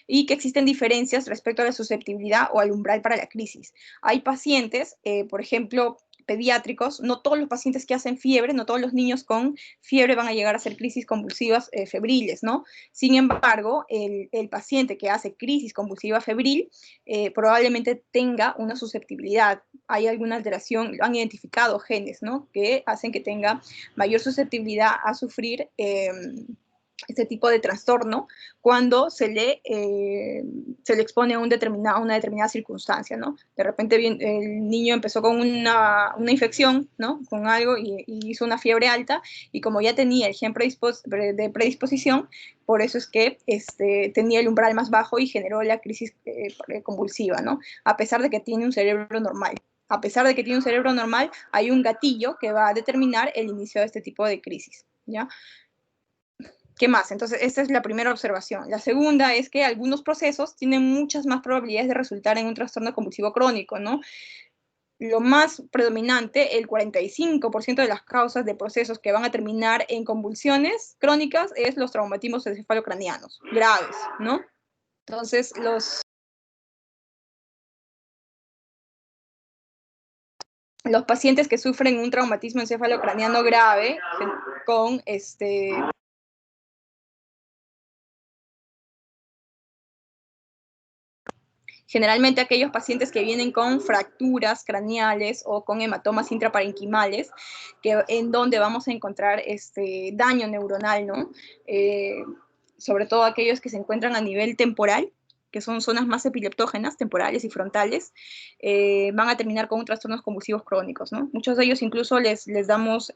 Y que existen diferencias respecto a la susceptibilidad o al umbral para la crisis. Hay pacientes, por ejemplo, pediátricos, no todos los pacientes que hacen fiebre, no todos los niños con fiebre van a llegar a hacer crisis convulsivas febriles, ¿no? Sin embargo, el paciente que hace crisis convulsiva febril probablemente tenga una susceptibilidad. Hay alguna alteración, han identificado genes, ¿no? Que hacen que tenga mayor susceptibilidad a sufrir este tipo de trastorno cuando se le expone a una determinada circunstancia, ¿no? De repente el niño empezó con una infección, ¿no? Con algo y hizo una fiebre alta y como ya tenía el gen de predisposición, por eso es que tenía el umbral más bajo y generó la crisis convulsiva, ¿no? A pesar de que tiene un cerebro normal. A pesar de que tiene un cerebro normal, hay un gatillo que va a determinar el inicio de este tipo de crisis, ¿ya? ¿Qué más? Entonces, esta es la primera observación. La segunda es que algunos procesos tienen muchas más probabilidades de resultar en un trastorno convulsivo crónico, ¿no? Lo más predominante, el 45% de las causas de procesos que van a terminar en convulsiones crónicas es los traumatismos encefalocranianos, graves, ¿no? Entonces, los pacientes que sufren un traumatismo encefalocraniano grave con generalmente aquellos pacientes que vienen con fracturas craneales o con hematomas intraparenquimales, en donde vamos a encontrar daño neuronal, ¿no? Sobre todo aquellos que se encuentran a nivel temporal, que son zonas más epileptógenas, temporales y frontales, van a terminar con trastornos convulsivos crónicos, ¿no? Muchos de ellos incluso les damos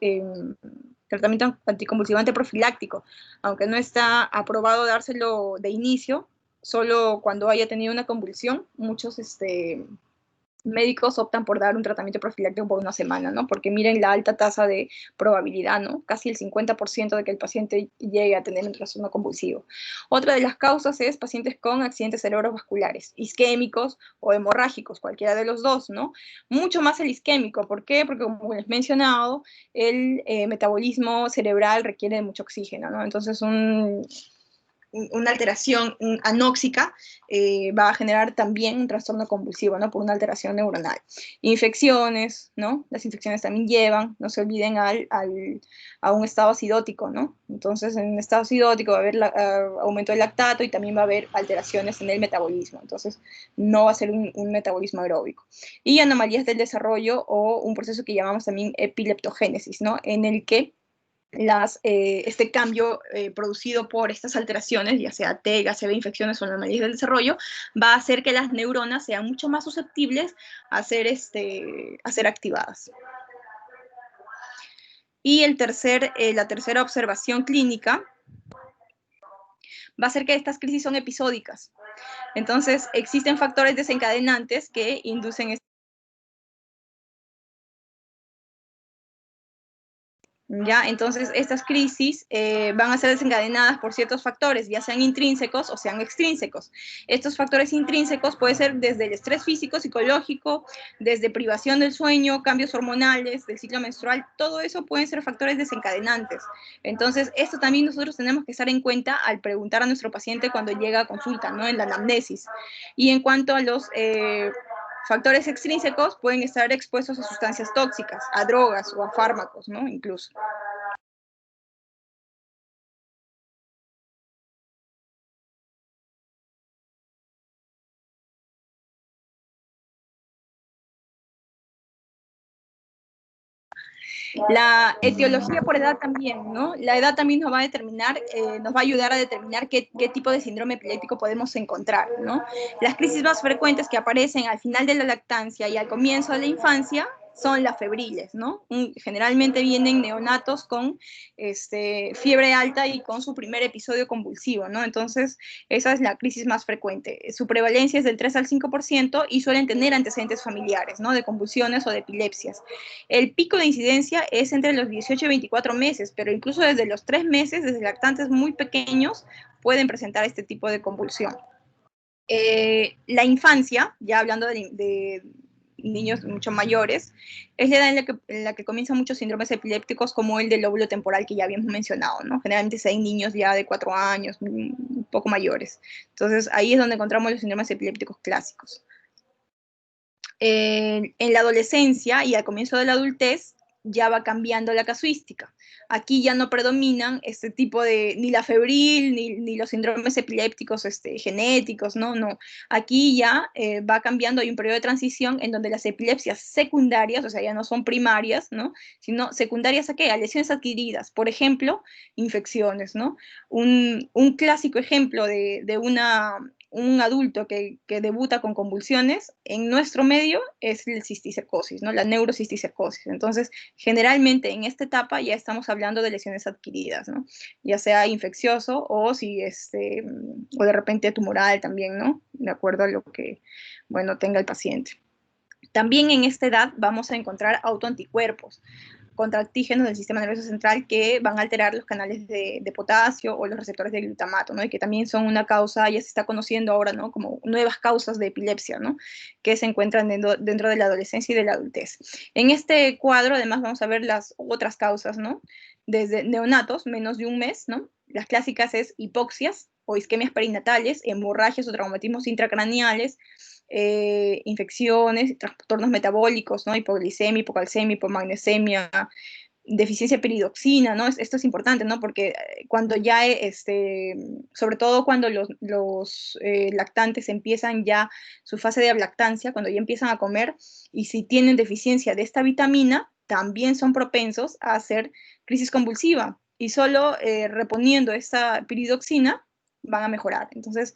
tratamiento anticonvulsivante profiláctico, aunque no está aprobado dárselo de inicio, solo cuando haya tenido una convulsión, muchos médicos optan por dar un tratamiento profiláctico por una semana, ¿no? Porque miren la alta tasa de probabilidad, ¿no? Casi el 50% de que el paciente llegue a tener un trastorno convulsivo. Otra de las causas es pacientes con accidentes cerebrovasculares, isquémicos o hemorrágicos, cualquiera de los dos, ¿no? Mucho más el isquémico, ¿por qué? Porque como les he mencionado, el metabolismo cerebral requiere de mucho oxígeno, ¿no? Entonces una alteración anóxica va a generar también un trastorno convulsivo, ¿no? Por una alteración neuronal. Infecciones, ¿no? Las infecciones también llevan, no se olviden, a un estado acidótico, ¿no? Entonces, en un estado acidótico va a haber aumento del lactato y también va a haber alteraciones en el metabolismo. Entonces, no va a ser un metabolismo aeróbico. Y anomalías del desarrollo o un proceso que llamamos también epileptogénesis, ¿no? En el que este cambio producido por estas alteraciones, ya sea TEG, ACV, infecciones o anomalías del desarrollo, va a hacer que las neuronas sean mucho más susceptibles a ser activadas. Y la tercera observación clínica va a ser que estas crisis son episódicas. Entonces, existen factores desencadenantes que inducen ¿ya? Entonces, estas crisis van a ser desencadenadas por ciertos factores, ya sean intrínsecos o sean extrínsecos. Estos factores intrínsecos pueden ser desde el estrés físico, psicológico, desde privación del sueño, cambios hormonales, del ciclo menstrual, todo eso pueden ser factores desencadenantes. Entonces, esto también nosotros tenemos que estar en cuenta al preguntar a nuestro paciente cuando llega a consulta, ¿no? En la anamnesis. Y en cuanto a los factores extrínsecos, pueden estar expuestos a sustancias tóxicas, a drogas o a fármacos, ¿no? Incluso. La etiología por edad también, ¿no? La edad también nos va a determinar, nos va a ayudar a determinar qué tipo de síndrome epiléptico podemos encontrar, ¿no? Las crisis más frecuentes que aparecen al final de la lactancia y al comienzo de la infancia son las febriles, ¿no? Generalmente vienen neonatos con fiebre alta y con su primer episodio convulsivo, ¿no? Entonces, esa es la crisis más frecuente. Su prevalencia es del 3 al 5% y suelen tener antecedentes familiares, ¿no? De convulsiones o de epilepsias. El pico de incidencia es entre los 18 y 24 meses, pero incluso desde los 3 meses, desde lactantes muy pequeños, pueden presentar este tipo de convulsión. La infancia, ya hablando de niños mucho mayores, es la edad en la que comienzan muchos síndromes epilépticos como el del lóbulo temporal que ya habíamos mencionado, ¿no? Generalmente se hay niños ya de 4 años, un poco mayores. Entonces ahí es donde encontramos los síndromes epilépticos clásicos. En la adolescencia y al comienzo de la adultez ya va cambiando la casuística. Aquí ya no predominan este tipo de, ni la febril, ni los síndromes epilépticos genéticos, ¿no? No. Aquí ya va cambiando, hay un periodo de transición en donde las epilepsias secundarias, o sea, ya no son primarias, ¿no? Sino secundarias a qué? A lesiones adquiridas, por ejemplo, infecciones, ¿no? Un clásico ejemplo de un adulto que debuta con convulsiones en nuestro medio es el cisticercosis, ¿no? La neurocisticercosis. Entonces, generalmente en esta etapa ya estamos hablando de lesiones adquiridas, ¿no? Ya sea infeccioso o si o de repente tumoral también, ¿no? De acuerdo a lo que, bueno, tenga el paciente. También en esta edad vamos a encontrar autoanticuerpos contra antígenos del sistema nervioso central que van a alterar los canales de potasio o los receptores de glutamato, ¿no? Y que también son una causa, ya se está conociendo ahora, ¿no? Como nuevas causas de epilepsia, ¿no? Que se encuentran dentro de la adolescencia y de la adultez. En este cuadro, además, vamos a ver las otras causas, ¿no? Desde neonatos, menos de un mes, ¿no? Las clásicas es hipoxias o isquemias perinatales, hemorragias o traumatismos intracraneales, infecciones, trastornos metabólicos, ¿no? Hipoglicemia, hipocalcemia, hipomagnesemia, deficiencia de peridoxina, ¿no? Esto es importante, ¿no? Porque cuando ya, sobre todo cuando los lactantes empiezan ya su fase de lactancia, cuando ya empiezan a comer, y si tienen deficiencia de esta vitamina, también son propensos a hacer crisis convulsiva. Y solo reponiendo esta peridoxina van a mejorar. Entonces,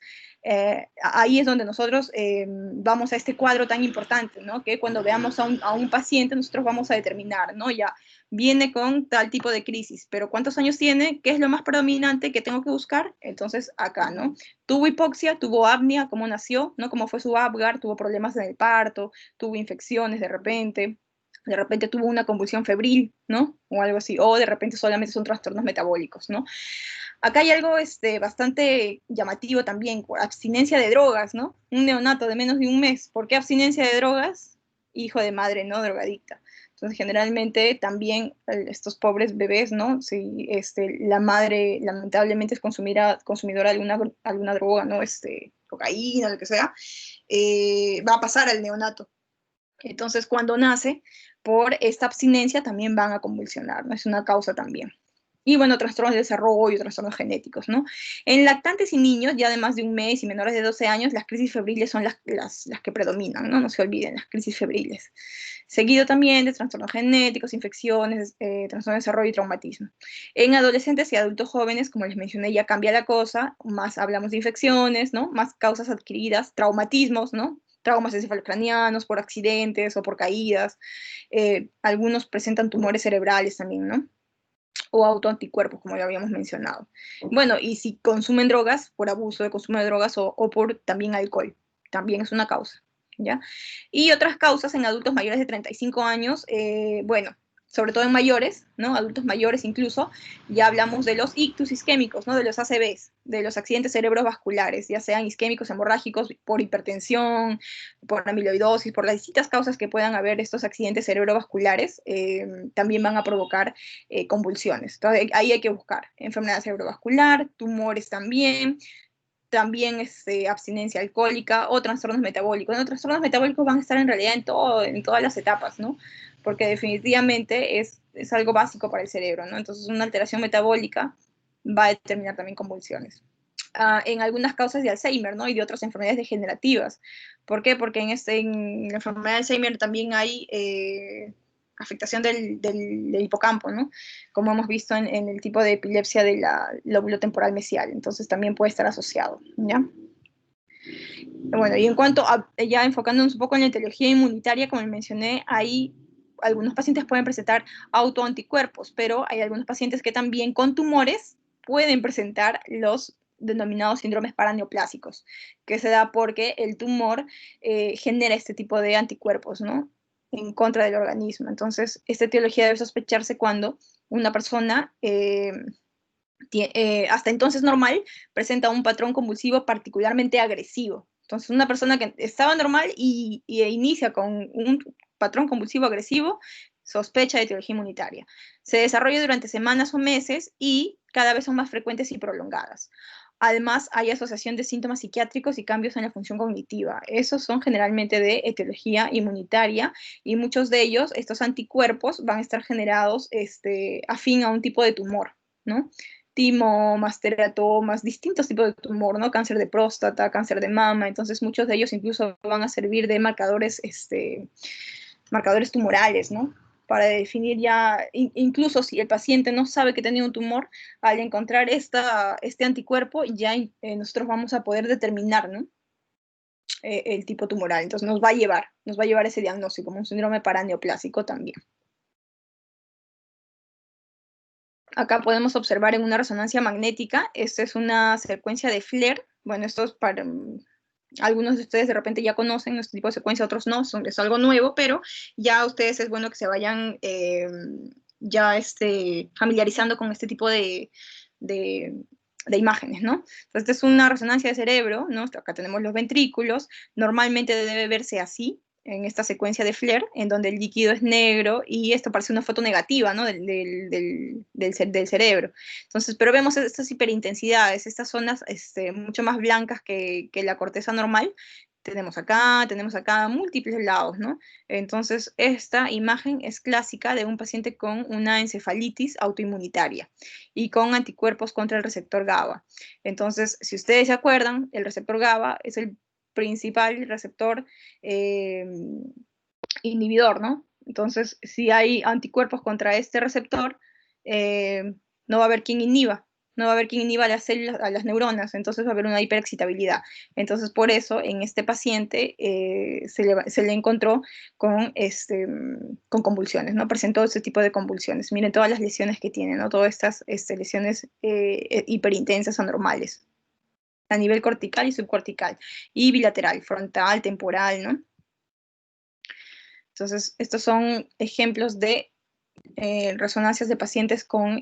ahí es donde nosotros vamos a este cuadro tan importante, ¿no? Que cuando veamos a un paciente, nosotros vamos a determinar, ¿no? Ya viene con tal tipo de crisis, pero ¿cuántos años tiene? ¿Qué es lo más predominante que tengo que buscar? Entonces, acá, ¿no? Tuvo hipoxia, tuvo apnea, ¿cómo nació? ¿No? ¿Cómo fue su Apgar? Tuvo problemas en el parto, tuvo infecciones de repente tuvo una convulsión febril, ¿no? O algo así, o de repente solamente son trastornos metabólicos, ¿no? Acá hay algo bastante llamativo también, abstinencia de drogas, ¿no? Un neonato de menos de un mes. ¿Por qué abstinencia de drogas? Hijo de madre, ¿no? Drogadicta. Entonces, generalmente también estos pobres bebés, ¿no? Si la madre lamentablemente es consumidora de alguna droga, ¿no? Cocaína, lo que sea, va a pasar al neonato. Entonces, cuando nace, por esta abstinencia también van a convulsionar, ¿no? Es una causa también. Y bueno, trastornos de desarrollo, trastornos genéticos, ¿no? En lactantes y niños, ya de más de un mes y menores de 12 años, las crisis febriles son las que predominan, ¿no? No se olviden, las crisis febriles. Seguido también de trastornos genéticos, infecciones, trastornos de desarrollo y traumatismo. En adolescentes y adultos jóvenes, como les mencioné, ya cambia la cosa, más hablamos de infecciones, ¿no? Más causas adquiridas, traumatismos, ¿no? Traumas encefalocranianos por accidentes o por caídas. Algunos presentan tumores cerebrales también, ¿no? O autoanticuerpos, como ya habíamos mencionado. Bueno, y si consumen drogas, por abuso de consumo de drogas o por también alcohol, también es una causa, ¿ya? Y otras causas en adultos mayores de 35 años, bueno, sobre todo en mayores, ¿no? Adultos mayores incluso, ya hablamos de los ictus isquémicos, ¿no? De los ACVs, de los accidentes cerebrovasculares, ya sean isquémicos, hemorrágicos, por hipertensión, por amiloidosis, por las distintas causas que puedan haber estos accidentes cerebrovasculares, también van a provocar convulsiones. Entonces, ahí hay que buscar enfermedad cerebrovascular, tumores también abstinencia alcohólica o trastornos metabólicos. Los trastornos metabólicos van a estar en realidad en todas las etapas, ¿no? Porque definitivamente es algo básico para el cerebro, ¿no? Entonces, una alteración metabólica va a determinar también convulsiones. En algunas causas de Alzheimer, ¿no? Y de otras enfermedades degenerativas. ¿Por qué? Porque en la enfermedad de Alzheimer también hay afectación del hipocampo, ¿no? Como hemos visto en el tipo de epilepsia del lóbulo temporal mesial. Entonces también puede estar asociado, ¿ya? Bueno, y en cuanto a, ya enfocándonos un poco en la etiología inmunitaria, como mencioné, hay algunos pacientes pueden presentar autoanticuerpos, pero hay algunos pacientes que también con tumores pueden presentar los denominados síndromes paraneoplásicos, que se da porque el tumor genera este tipo de anticuerpos, ¿no? En contra del organismo. Entonces, esta etiología debe sospecharse cuando una persona hasta entonces normal presenta un patrón convulsivo particularmente agresivo. Entonces, una persona que estaba normal y inicia con un patrón convulsivo agresivo, sospecha de etiología inmunitaria. Se desarrolla durante semanas o meses y cada vez son más frecuentes y prolongadas. Además, hay asociación de síntomas psiquiátricos y cambios en la función cognitiva. Esos son generalmente de etiología inmunitaria y muchos de ellos, estos anticuerpos, van a estar generados afín a un tipo de tumor, ¿no? Timomas, teratomas, distintos tipos de tumor, ¿no? Cáncer de próstata, cáncer de mama. Entonces, muchos de ellos incluso van a servir de marcadores, marcadores tumorales, ¿no? Para definir ya, incluso si el paciente no sabe que tenía un tumor, al encontrar este anticuerpo, ya nosotros vamos a poder determinar, ¿no? El tipo tumoral. Entonces nos va a llevar ese diagnóstico, como un síndrome paraneoplásico también. Acá podemos observar en una resonancia magnética, esta es una secuencia de FLIR. Bueno, esto es para... algunos de ustedes de repente ya conocen este tipo de secuencia, otros no, es algo nuevo, pero ya ustedes es bueno que se vayan familiarizando con este tipo de imágenes, ¿no? Entonces, esta es una resonancia de cerebro, ¿no? Acá tenemos los ventrículos, normalmente debe verse así, en esta secuencia de FLIR, en donde el líquido es negro, y esto parece una foto negativa, ¿no? del cerebro. Entonces, pero vemos estas hiperintensidades, estas zonas mucho más blancas que la corteza normal. Tenemos acá múltiples lados, ¿no? Entonces, esta imagen es clásica de un paciente con una encefalitis autoinmunitaria y con anticuerpos contra el receptor GABA. Entonces, si ustedes se acuerdan, el receptor GABA es el principal receptor inhibidor, ¿no? Entonces, si hay anticuerpos contra este receptor, no va a haber quien inhiba, no va a haber quien inhiba a las células, a las neuronas, entonces va a haber una hiperexcitabilidad. Entonces, por eso, en este paciente se le encontró con convulsiones, ¿no? Presentó ese tipo de convulsiones. Miren todas las lesiones que tiene, ¿no? Todas estas lesiones hiperintensas anormales, a nivel cortical y subcortical, y bilateral, frontal, temporal, ¿no? Entonces, estos son ejemplos de resonancias de pacientes con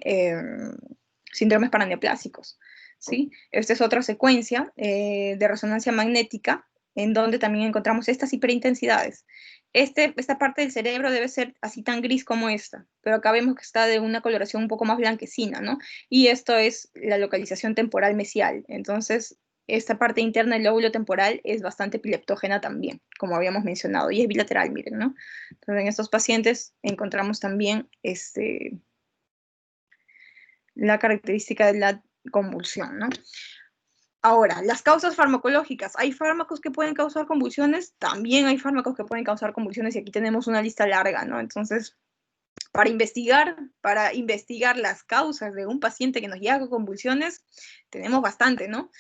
síndromes paraneoplásicos, ¿sí? Esta es otra secuencia de resonancia magnética en donde también encontramos estas hiperintensidades. Esta parte del cerebro debe ser así tan gris como esta, pero acá vemos que está de una coloración un poco más blanquecina, ¿no? Y esto es la localización temporal mesial. Entonces, esta parte interna del lóbulo temporal es bastante epileptógena también, como habíamos mencionado, y es bilateral, miren, ¿no? Entonces, en estos pacientes encontramos también la característica de la convulsión, ¿no? Ahora, las causas farmacológicas. ¿Hay fármacos que pueden causar convulsiones? También hay fármacos que pueden causar convulsiones y aquí tenemos una lista larga, ¿no? Entonces, para investigar las causas de un paciente que nos llega con convulsiones, tenemos bastante, ¿no?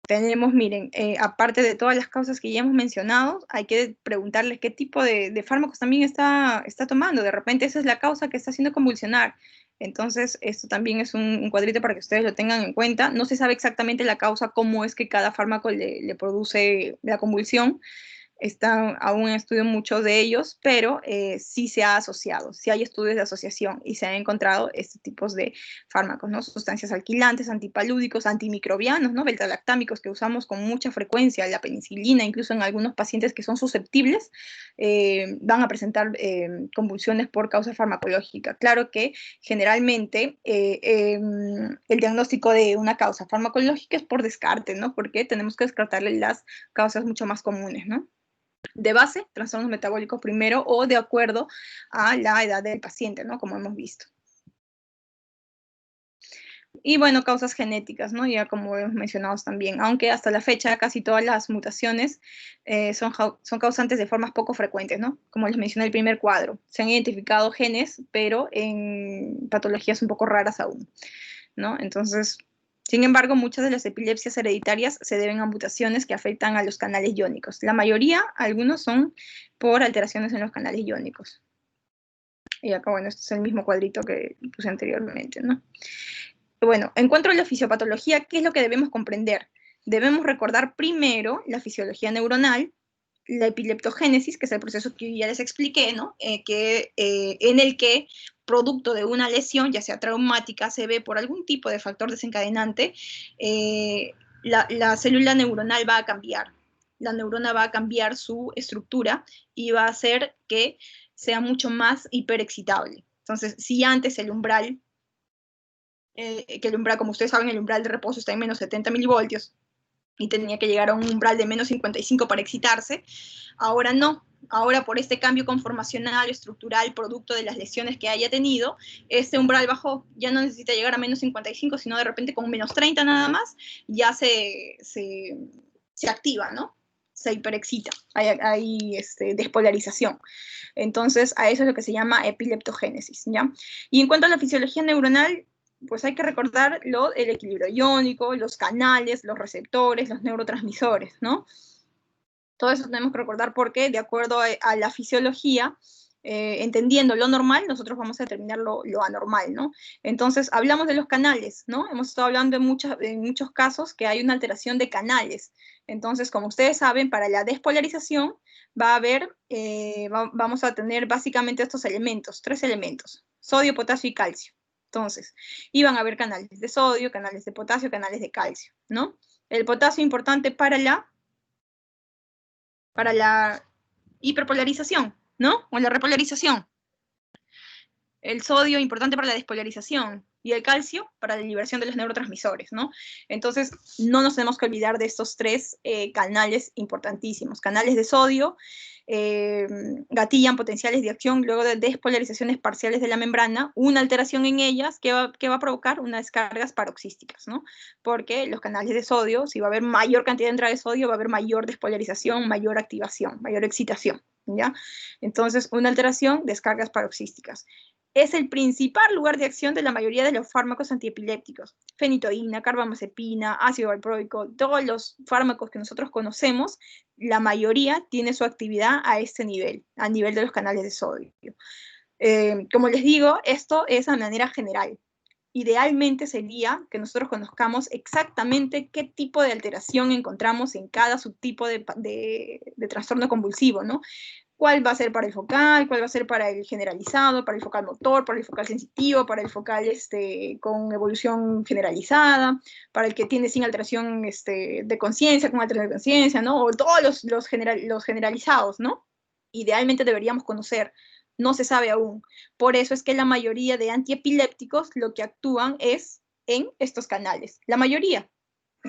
Tenemos, miren, aparte de todas las causas que ya hemos mencionado, hay que preguntarles qué tipo de fármacos también está tomando. De repente esa es la causa que está haciendo convulsionar. Entonces, esto también es un cuadrito para que ustedes lo tengan en cuenta. No se sabe exactamente la causa, cómo es que cada fármaco le produce la convulsión. Están aún en estudio muchos de ellos, pero sí se ha asociado, sí hay estudios de asociación y se han encontrado estos tipos de fármacos, ¿no? Sustancias alquilantes, antipalúdicos, antimicrobianos, ¿no? Beta-lactámicos que usamos con mucha frecuencia, la penicilina, incluso en algunos pacientes que son susceptibles, van a presentar convulsiones por causa farmacológica. Claro que generalmente el diagnóstico de una causa farmacológica es por descarte, ¿no? Porque tenemos que descartarle las causas mucho más comunes, ¿no? De base, trastornos metabólicos primero o de acuerdo a la edad del paciente, ¿no? Como hemos visto. Y bueno, causas genéticas, ¿no? Ya como hemos mencionado también, aunque hasta la fecha casi todas las mutaciones son causantes de formas poco frecuentes, ¿no? Como les mencioné en el primer cuadro. Se han identificado genes, pero en patologías un poco raras aún, ¿no? Entonces, sin embargo, muchas de las epilepsias hereditarias se deben a mutaciones que afectan a los canales iónicos. La mayoría, algunos son por alteraciones en los canales iónicos. Y acá, bueno, este es el mismo cuadrito que puse anteriormente, ¿no? Bueno, en cuanto a la fisiopatología, ¿qué es lo que debemos comprender? Debemos recordar primero la fisiología neuronal, la epileptogénesis, que es el proceso que ya les expliqué, ¿no? En el que, producto de una lesión, ya sea traumática, se ve por algún tipo de factor desencadenante, la célula neuronal va a cambiar. La neurona va a cambiar su estructura y va a hacer que sea mucho más hiperexcitable. Entonces, si antes el umbral que el umbral, como ustedes saben, el umbral de reposo está en menos 70 milivoltios, y tenía que llegar a un umbral de menos 55 para excitarse. Ahora no. Ahora, por este cambio conformacional, estructural, producto de las lesiones que haya tenido, este umbral bajó. Ya no necesita llegar a menos 55, sino de repente con menos 30 nada más, ya se activa, ¿no? Se hiperexcita. Hay despolarización. Entonces, a eso es lo que se llama epileptogénesis, ¿ya? Y en cuanto a la fisiología neuronal, pues hay que recordar el equilibrio iónico, los canales, los receptores, los neurotransmisores, ¿no? Todo eso tenemos que recordar porque, de acuerdo a la fisiología, entendiendo lo normal, nosotros vamos a determinar lo anormal, ¿no? Entonces, hablamos de los canales, ¿no? Hemos estado hablando en muchos casos que hay una alteración de canales. Entonces, como ustedes saben, para la despolarización va a haber, vamos a tener básicamente estos elementos, 3 elementos, sodio, potasio y calcio. Entonces, iban a haber canales de sodio, canales de potasio, canales de calcio, ¿no? El potasio importante para la hiperpolarización, ¿no? O la repolarización. El sodio importante para la despolarización y el calcio para la liberación de los neurotransmisores, ¿no? Entonces, no nos tenemos que olvidar de estos 3 canales importantísimos. Canales de sodio gatillan potenciales de acción luego de despolarizaciones parciales de la membrana, una alteración en ellas que va a provocar unas descargas paroxísticas, ¿no? Porque los canales de sodio, si va a haber mayor cantidad de entrada de sodio, va a haber mayor despolarización, mayor activación, mayor excitación, ¿ya? Entonces, una alteración, descargas paroxísticas. Es el principal lugar de acción de la mayoría de los fármacos antiepilépticos. Fenitoína, carbamazepina, ácido valproico, todos los fármacos que nosotros conocemos, la mayoría tiene su actividad a este nivel, a nivel de los canales de sodio. Como les digo, esto es a manera general. Idealmente sería que nosotros conozcamos exactamente qué tipo de alteración encontramos en cada subtipo de trastorno convulsivo, ¿no? ¿Cuál va a ser para el focal? ¿Cuál va a ser para el generalizado? ¿Para el focal motor? ¿Para el focal sensitivo? ¿Para el focal con evolución generalizada? ¿Para el que tiene sin alteración de conciencia, con alteración de conciencia, ¿no? O todos los generalizados, ¿no? Idealmente deberíamos conocer. No se sabe aún. Por eso es que la mayoría de antiepilépticos lo que actúan es en estos canales. La mayoría.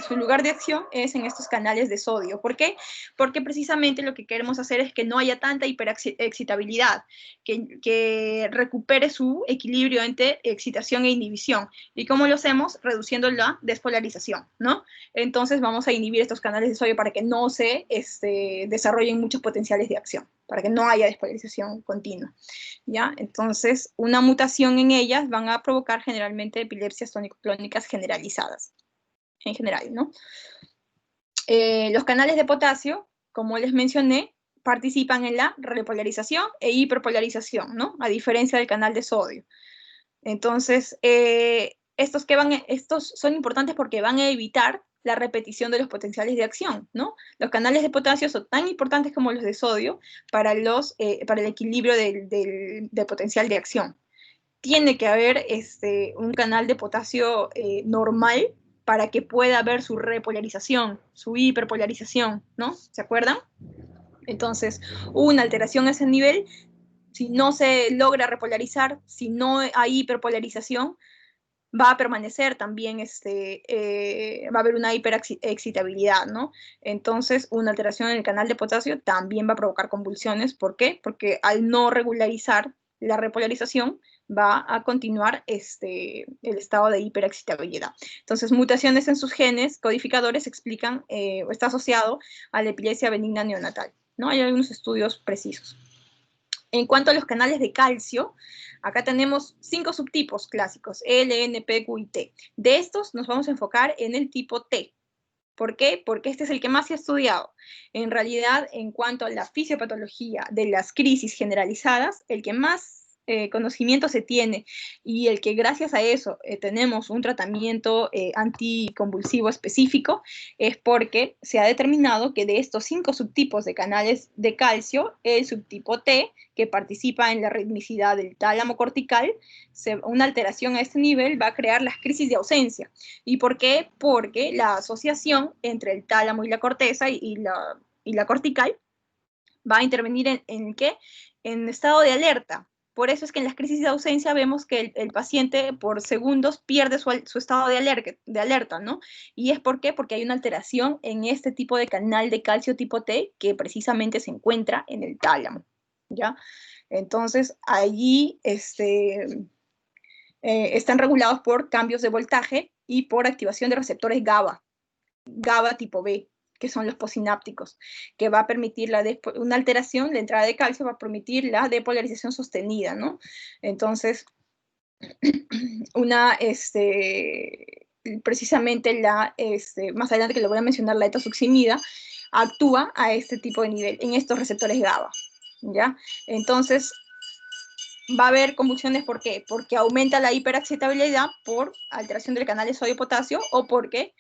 Su lugar de acción es en estos canales de sodio. ¿Por qué? Porque precisamente lo que queremos hacer es que no haya tanta hiperexcitabilidad, que recupere su equilibrio entre excitación e inhibición. ¿Y cómo lo hacemos? Reduciendo la despolarización, ¿no? Entonces vamos a inhibir estos canales de sodio para que no se desarrollen muchos potenciales de acción, para que no haya despolarización continua, ¿ya? Entonces, una mutación en ellas van a provocar generalmente epilepsias tónico-clónicas generalizadas. En general, ¿no? Los canales de potasio, como les mencioné, participan en la repolarización e hiperpolarización, ¿no? A diferencia del canal de sodio. Entonces, estos son importantes porque van a evitar la repetición de los potenciales de acción, ¿no? Los canales de potasio son tan importantes como los de sodio para el equilibrio del potencial de acción. Tiene que haber un canal de potasio normal para que pueda haber su repolarización, su hiperpolarización, ¿no? ¿Se acuerdan? Entonces, una alteración a ese nivel, si no se logra repolarizar, si no hay hiperpolarización, va a permanecer también, va a haber una hiperexcitabilidad, ¿no? Entonces, una alteración en el canal de potasio también va a provocar convulsiones. ¿Por qué? Porque al no regularizar la repolarización, va a continuar el estado de hiperexcitabilidad. Entonces, mutaciones en sus genes codificadores explican o está asociado a la epilepsia benigna neonatal, ¿no? Hay algunos estudios precisos. En cuanto a los canales de calcio, acá tenemos 5 subtipos clásicos, L, N, P, Q y T. De estos nos vamos a enfocar en el tipo T. ¿Por qué? Porque este es el que más se ha estudiado. En realidad, en cuanto a la fisiopatología de las crisis generalizadas, el que más conocimiento se tiene y el que gracias a eso tenemos un tratamiento anticonvulsivo específico es porque se ha determinado que de estos 5 subtipos de canales de calcio, el subtipo T, que participa en la ritmicidad del tálamo cortical, una alteración a este nivel va a crear las crisis de ausencia. ¿Y por qué? Porque la asociación entre el tálamo y la corteza y la cortical va a intervenir en ¿qué? En estado de alerta. Por eso es que en las crisis de ausencia vemos que el paciente por segundos pierde su estado de alerta, ¿no? ¿Y es por qué? Porque hay una alteración en este tipo de canal de calcio tipo T que precisamente se encuentra en el tálamo, ¿ya? Entonces, allí están regulados por cambios de voltaje y por activación de receptores GABA tipo B, que son los postsinápticos, que va a permitir una alteración, la entrada de calcio va a permitir la depolarización sostenida, ¿no? Entonces, precisamente más adelante que lo voy a mencionar, la etosuximida, actúa a este tipo de nivel, en estos receptores GABA, ¿ya? Entonces, va a haber convulsiones, ¿por qué? Porque aumenta la hiperexcitabilidad por alteración del canal de sodio-potasio o porque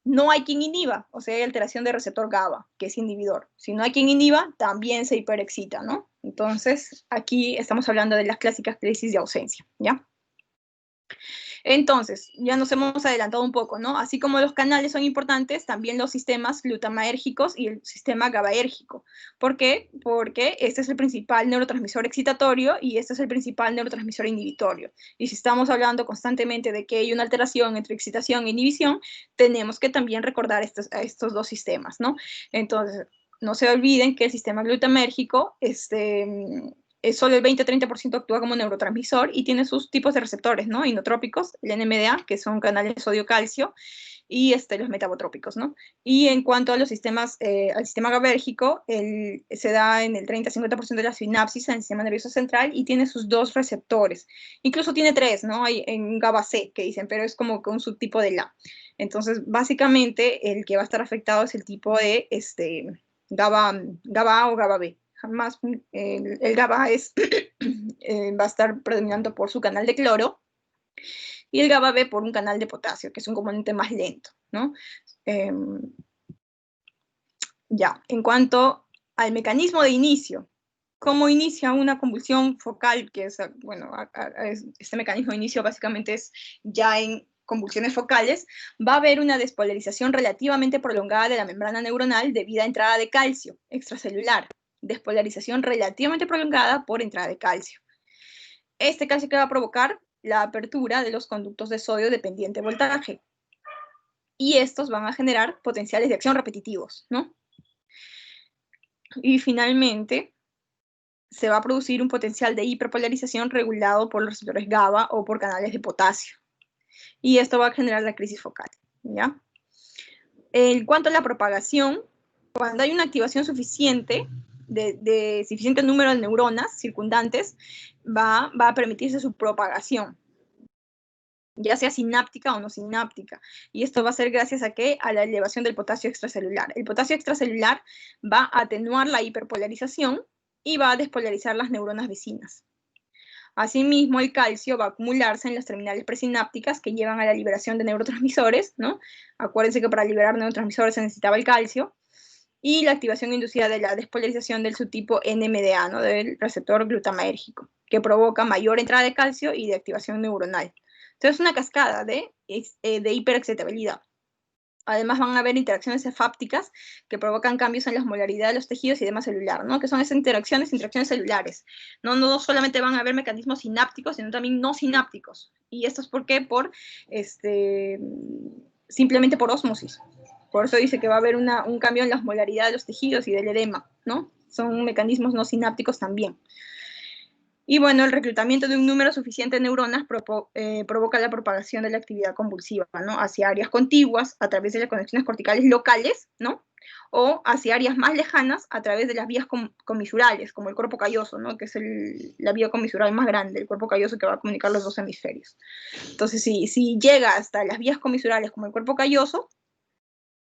no hay quien inhiba, o sea, hay alteración del receptor GABA, que es inhibidor. Si no hay quien inhiba, también se hiperexcita, ¿no? Entonces, aquí estamos hablando de las clásicas crisis de ausencia, ¿ya? Entonces, ya nos hemos adelantado un poco, ¿no? Así como los canales son importantes, también los sistemas glutamaérgicos y el sistema GABAérgico. ¿Por qué? Porque este es el principal neurotransmisor excitatorio y este es el principal neurotransmisor inhibitorio. Y si estamos hablando constantemente de que hay una alteración entre excitación e inhibición, tenemos que también recordar estos dos sistemas, ¿no? Entonces, no se olviden que el sistema glutamaérgico, solo el 20-30% actúa como neurotransmisor y tiene sus tipos de receptores, ¿no? Inotrópicos, el NMDA, que son canales de sodio-calcio, y los metabotrópicos, ¿no? Y en cuanto a los sistemas, al sistema GABAérgico, se da en el 30-50% de la sinapsis en el sistema nervioso central y tiene sus dos receptores. Incluso tiene tres, ¿no? Hay en GABA-C, que dicen, pero es como que un subtipo de la. Entonces, básicamente, el que va a estar afectado es el tipo de GABA-A o GABA-B. Jamás el GABA va a estar predominando por su canal de cloro y el GABA-B por un canal de potasio, que es un componente más lento, ¿no? Ya, en cuanto al mecanismo de inicio, ¿cómo inicia una convulsión focal? Que es, bueno, este mecanismo de inicio básicamente es ya en convulsiones focales, va a haber una despolarización relativamente prolongada de la membrana neuronal debido a entrada de calcio extracelular. Despolarización relativamente prolongada por entrada de calcio. Este calcio que va a provocar la apertura de los conductos de sodio dependiente voltaje. Y estos van a generar potenciales de acción repetitivos, ¿no? Y finalmente, se va a producir un potencial de hiperpolarización regulado por los receptores GABA o por canales de potasio. Y esto va a generar la crisis focal, ¿ya? En cuanto a la propagación, cuando hay una activación suficiente, de suficiente número de neuronas circundantes, va a permitirse su propagación, ya sea sináptica o no sináptica. Y esto va a ser gracias a ¿qué? A la elevación del potasio extracelular. El potasio extracelular va a atenuar la hiperpolarización y va a despolarizar las neuronas vecinas. Asimismo, el calcio va a acumularse en las terminales presinápticas que llevan a la liberación de neurotransmisores, ¿no? Acuérdense que para liberar neurotransmisores se necesitaba el calcio. Y la activación inducida de la despolarización del subtipo NMDA, ¿no? Del receptor glutamaérgico, que provoca mayor entrada de calcio y de activación neuronal. Entonces, es una cascada de hiperexcitabilidad. Además, van a haber interacciones cefápticas que provocan cambios en la osmolaridad de los tejidos y demás celular, ¿no? Que son esas interacciones celulares. No solamente van a haber mecanismos sinápticos, sino también no sinápticos. ¿Y esto es por qué? Simplemente por ósmosis. Por eso dice que va a haber un cambio en la osmolaridad de los tejidos y del edema, ¿no? Son mecanismos no sinápticos también. Y bueno, el reclutamiento de un número suficiente de neuronas provoca la propagación de la actividad convulsiva, ¿no? Hacia áreas contiguas a través de las conexiones corticales locales, ¿no? O hacia áreas más lejanas a través de las vías comisurales, como el cuerpo calloso, ¿no? Que es la vía comisural más grande, el cuerpo calloso que va a comunicar los dos hemisferios. Entonces, si llega hasta las vías comisurales como el cuerpo calloso,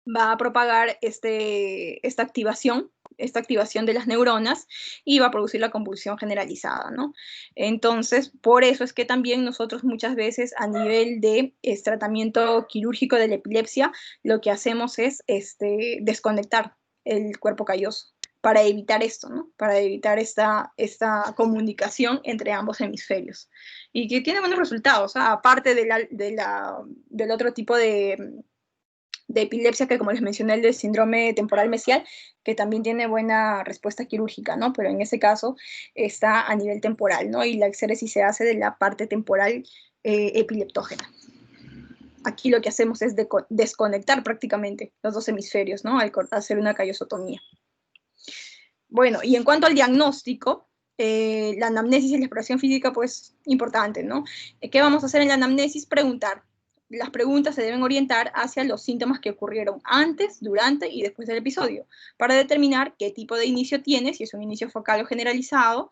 va a propagar esta activación de las neuronas y va a producir la convulsión generalizada, ¿no? Entonces, por eso es que también nosotros muchas veces a nivel de tratamiento quirúrgico de la epilepsia, lo que hacemos es desconectar el cuerpo calloso para evitar esto, ¿no? Para evitar esta comunicación entre ambos hemisferios. Y que tiene buenos resultados, ¿eh? Aparte del otro tipo de de epilepsia, que como les mencioné, el del síndrome temporal mesial, que también tiene buena respuesta quirúrgica, ¿no? Pero en ese caso está a nivel temporal, ¿no? Y la exéresis se hace de la parte temporal epileptógena. Aquí lo que hacemos es desconectar prácticamente los dos hemisferios, ¿no? Al hacer una callosotomía. Bueno, y en cuanto al diagnóstico, la anamnesis y la exploración física, pues, importante, ¿no? ¿Qué vamos a hacer en la anamnesis? Preguntar. Las preguntas se deben orientar hacia los síntomas que ocurrieron antes, durante y después del episodio, para determinar qué tipo de inicio tiene, si es un inicio focal o generalizado,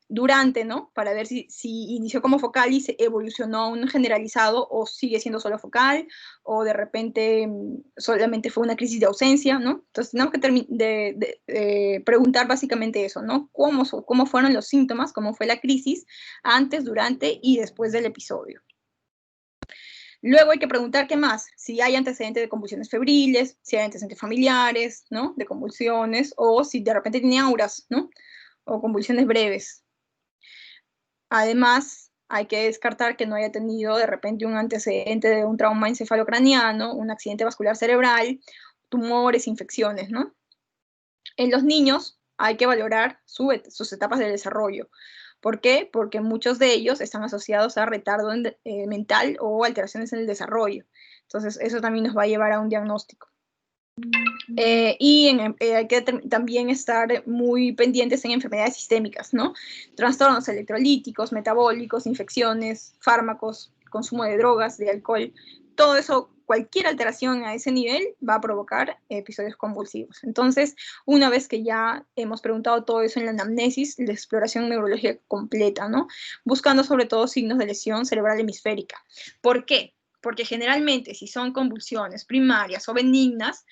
durante, ¿no? Para ver si inició como focal y se evolucionó a un generalizado o sigue siendo solo focal, o de repente solamente fue una crisis de ausencia, ¿no? Entonces tenemos que preguntar básicamente eso, ¿no? ¿Cómo fueron los síntomas? ¿Cómo fue la crisis antes, durante y después del episodio? Luego hay que preguntar qué más, si hay antecedentes de convulsiones febriles, si hay antecedentes familiares, ¿no? De convulsiones, o si de repente tiene auras, ¿no? O convulsiones breves. Además, hay que descartar que no haya tenido de repente un antecedente de un trauma encefalocraniano, un accidente vascular cerebral, tumores, infecciones, ¿no? En los niños hay que valorar sus etapas de desarrollo. ¿Por qué? Porque muchos de ellos están asociados a retardo mental o alteraciones en el desarrollo. Entonces, eso también nos va a llevar a un diagnóstico. Hay que también estar muy pendientes en enfermedades sistémicas, ¿no? Trastornos electrolíticos, metabólicos, infecciones, fármacos, consumo de drogas, de alcohol, todo eso, cualquier alteración a ese nivel va a provocar episodios convulsivos. Entonces, una vez que ya hemos preguntado todo eso en la anamnesis, la exploración neurológica completa, ¿no? Buscando sobre todo signos de lesión cerebral hemisférica. ¿Por qué? Porque generalmente si son convulsiones primarias o benignas,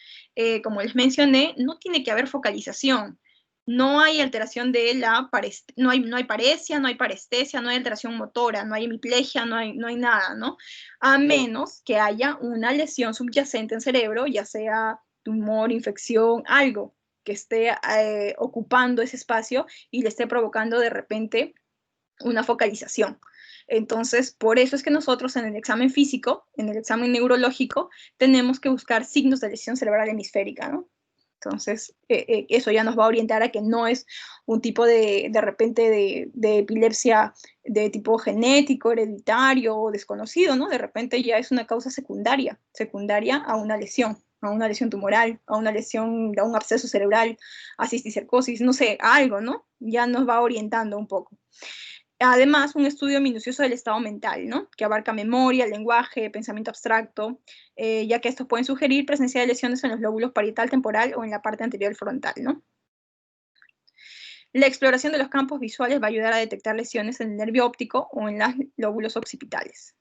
como les mencioné, no tiene que haber focalización. No hay alteración de no hay paresia, no hay parestesia, no hay alteración motora, no hay hemiplegia, no hay nada, ¿no? A menos que haya una lesión subyacente en cerebro, ya sea tumor, infección, algo que esté ocupando ese espacio y le esté provocando de repente una focalización. Entonces, por eso es que nosotros en el examen físico, en el examen neurológico, tenemos que buscar signos de lesión cerebral hemisférica, ¿no? Entonces, eso ya nos va a orientar a que no es un tipo de repente, de epilepsia de tipo genético, hereditario o desconocido, ¿no? De repente ya es una causa secundaria a una lesión tumoral, a una lesión, a un absceso cerebral, a cisticercosis, no sé, a algo, ¿no? Ya nos va orientando un poco. Además, un estudio minucioso del estado mental, ¿no? Que abarca memoria, lenguaje, pensamiento abstracto, ya que estos pueden sugerir presencia de lesiones en los lóbulos parietal, temporal o en la parte anterior frontal, ¿no? La exploración de los campos visuales va a ayudar a detectar lesiones en el nervio óptico o en los lóbulos occipitales.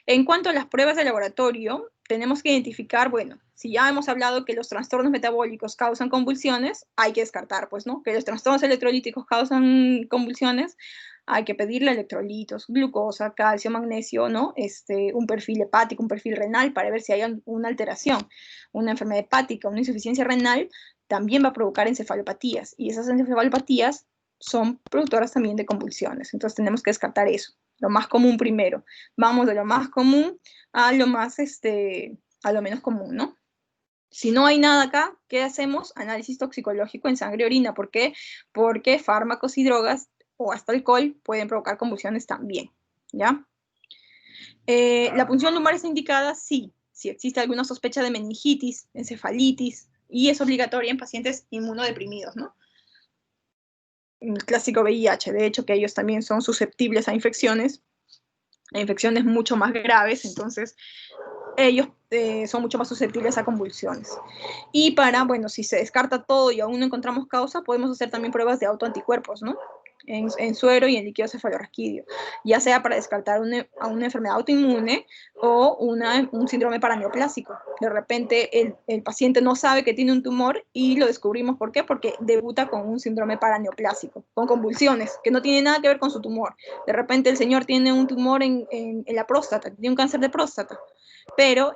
En cuanto a las pruebas de laboratorio, tenemos que identificar, bueno, si ya hemos hablado que los trastornos metabólicos causan convulsiones, hay que descartar, pues, ¿no? Que los trastornos electrolíticos causan convulsiones, hay que pedirle electrolitos, glucosa, calcio, magnesio, ¿no? Un perfil hepático, un perfil renal, para ver si hay una alteración. Una enfermedad hepática, una insuficiencia renal, también va a provocar encefalopatías, y esas encefalopatías son productoras también de convulsiones, entonces tenemos que descartar eso. Lo más común primero. Vamos de lo más común a lo más, a lo menos común, ¿no? Si no hay nada acá, ¿qué hacemos? Análisis toxicológico en sangre y orina. ¿Por qué? Porque fármacos y drogas o hasta alcohol pueden provocar convulsiones también, ¿ya? ¿La punción lumbar está indicada? Sí. Si existe alguna sospecha de meningitis, encefalitis, y es obligatoria en pacientes inmunodeprimidos, ¿no? El clásico VIH, de hecho, que ellos también son susceptibles a infecciones mucho más graves, entonces ellos son mucho más susceptibles a convulsiones. Y bueno, si se descarta todo y aún no encontramos causa, podemos hacer también pruebas de autoanticuerpos, ¿no? En suero y en líquido cefalorraquídeo, ya sea para descartar a una enfermedad autoinmune o un síndrome paraneoplásico. De repente el paciente no sabe que tiene un tumor y lo descubrimos. ¿Por qué? Porque debuta con un síndrome paraneoplásico, con convulsiones, que no tiene nada que ver con su tumor. De repente el señor tiene un tumor en la próstata, tiene un cáncer de próstata, pero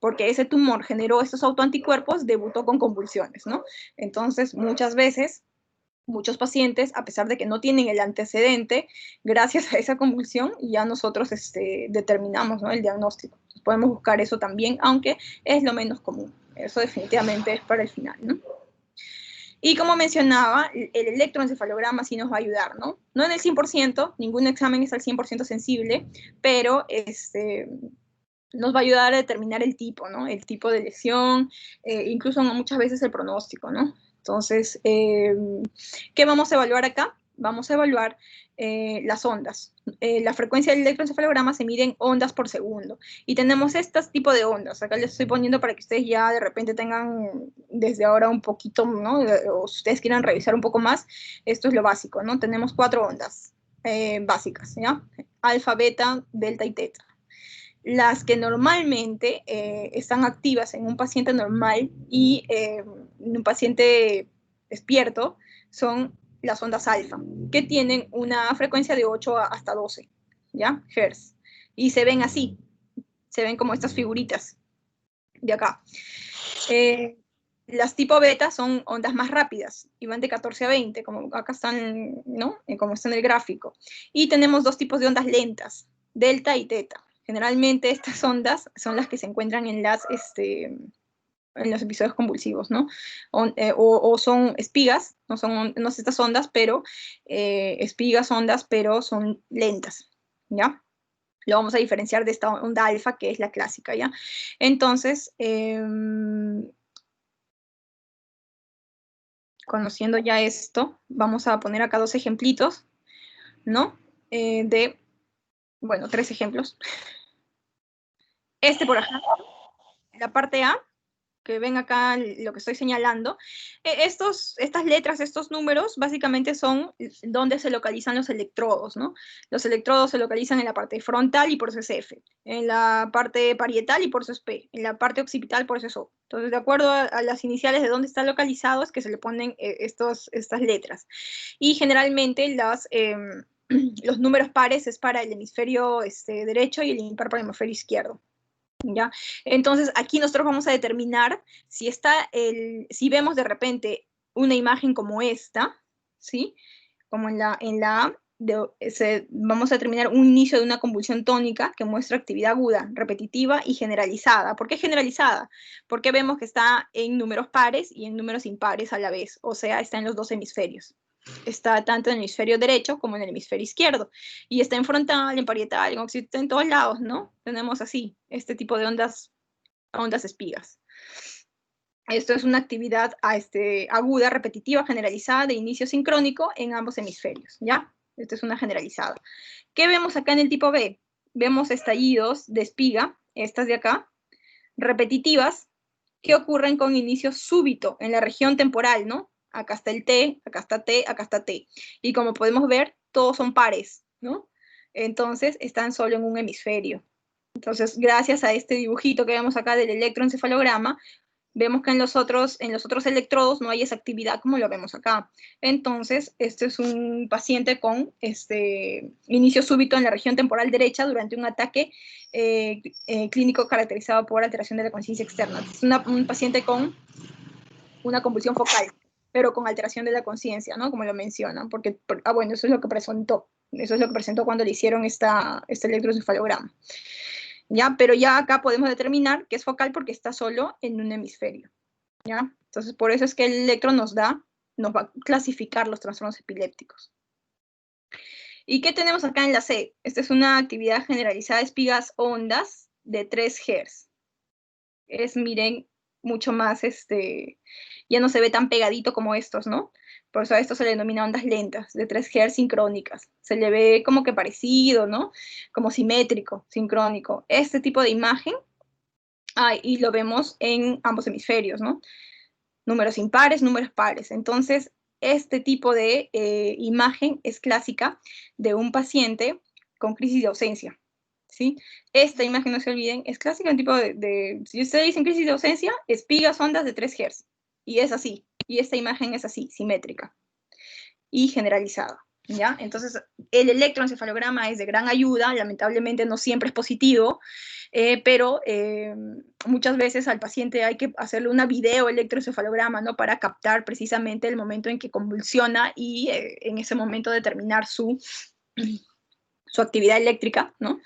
porque ese tumor generó estos autoanticuerpos, debutó con convulsiones, ¿no? Entonces, muchas veces Muchos pacientes, a pesar de que no tienen el antecedente, gracias a esa convulsión ya nosotros determinamos, ¿no?, el diagnóstico. Podemos buscar eso también, aunque es lo menos común. Eso definitivamente es para el final, ¿no? Y como mencionaba, el electroencefalograma sí nos va a ayudar, ¿no? No en el 100%, ningún examen es al 100% sensible, pero nos va a ayudar a determinar el tipo, ¿no? El tipo de lesión, incluso muchas veces el pronóstico, ¿no? Entonces, ¿qué vamos a evaluar acá? Vamos a evaluar las ondas. La frecuencia del electroencefalograma se mide en ondas por segundo. Y tenemos estos tipos de ondas. Acá les estoy poniendo para que ustedes ya de repente tengan desde ahora un poquito, ¿no? O si ustedes quieran revisar un poco más, esto es lo básico, ¿no? Tenemos 4 ondas básicas, ¿ya? Alfa, beta, delta y teta. Las que normalmente están activas en un paciente normal y en un paciente despierto son las ondas alfa, que tienen una frecuencia de 8 hasta 12, ¿ya? Hertz. Y se ven así, se ven como estas figuritas de acá. Las tipo beta son ondas más rápidas y van de 14 a 20, como acá están, ¿no? Como está en el gráfico. Y tenemos 2 tipos de ondas lentas, delta y teta. Generalmente estas ondas son las que se encuentran en los episodios convulsivos, ¿no? O son espigas, no son estas ondas, pero espigas, ondas, pero son lentas, ¿ya? Lo vamos a diferenciar de esta onda alfa, que es la clásica, ¿ya? Entonces, conociendo ya esto, vamos a poner acá 2 ejemplitos, ¿no? Bueno, 3 ejemplos. Por ejemplo, la parte A, que ven acá lo que estoy señalando, estas letras, estos números, básicamente son donde se localizan los electrodos, ¿no? Los electrodos se localizan en la parte frontal y por eso es F, en la parte parietal y por eso es P, en la parte occipital por eso es O. Entonces, de acuerdo a las iniciales de dónde está localizado, es que se le ponen estas letras. Y generalmente los números pares es para el hemisferio derecho y el impar para el hemisferio izquierdo. ¿Ya? Entonces, aquí nosotros vamos a determinar si vemos de repente una imagen como esta, ¿sí? Como en la A, vamos a determinar un inicio de una convulsión tónica que muestra actividad aguda, repetitiva y generalizada. ¿Por qué generalizada? Porque vemos que está en números pares y en números impares a la vez, o sea, está en los 2 hemisferios. Está tanto en el hemisferio derecho como en el hemisferio izquierdo. Y está en frontal, en parietal, en occipital, en todos lados, ¿no? Tenemos así, este tipo de ondas espigas. Esto es una actividad aguda, repetitiva, generalizada, de inicio sincrónico en ambos hemisferios, ¿ya? Esta es una generalizada. ¿Qué vemos acá en el tipo B? Vemos estallidos de espiga, estas de acá, repetitivas, que ocurren con inicio súbito en la región temporal, ¿no? Acá está el T, acá está T, acá está T. Y como podemos ver, todos son pares, ¿no? Entonces, están solo en un hemisferio. Entonces, gracias a este dibujito que vemos acá del electroencefalograma, vemos que en los otros electrodos no hay esa actividad como lo vemos acá. Entonces, este es un paciente con inicio súbito en la región temporal derecha durante un ataque clínico caracterizado por alteración de la conciencia externa. Es un paciente con una convulsión focal, pero con alteración de la conciencia, ¿no? Como lo mencionan, porque, bueno, eso es lo que presentó. Eso es lo que presentó cuando le hicieron este electroencefalograma. ¿Ya? Pero ya acá podemos determinar que es focal porque está solo en un hemisferio, ¿ya? Entonces, por eso es que el electro nos va a clasificar los trastornos epilépticos. ¿Y qué tenemos acá en la C? Esta es una actividad generalizada de espigas ondas de 3 Hz. Miren, mucho más, ya no se ve tan pegadito como estos, ¿no? Por eso a esto se le denomina ondas lentas, de 3 Hz sincrónicas. Se le ve como que parecido, ¿no? Como simétrico, sincrónico. Este tipo de imagen, y lo vemos en ambos hemisferios, ¿no? Números impares, números pares. Entonces, este tipo de imagen es clásica de un paciente con crisis de ausencia, ¿sí? Esta imagen, no se olviden, es clásica en tipo si ustedes dicen crisis de ausencia, espigas ondas de 3 Hz. Y es así. Y esta imagen es así, simétrica y generalizada. ¿ya? Entonces, el electroencefalograma es de gran ayuda, lamentablemente no siempre es positivo, pero muchas veces al paciente hay que hacerle una video electroencefalograma, ¿no? Para captar precisamente el momento en que convulsiona y en ese momento determinar su actividad eléctrica, ¿no?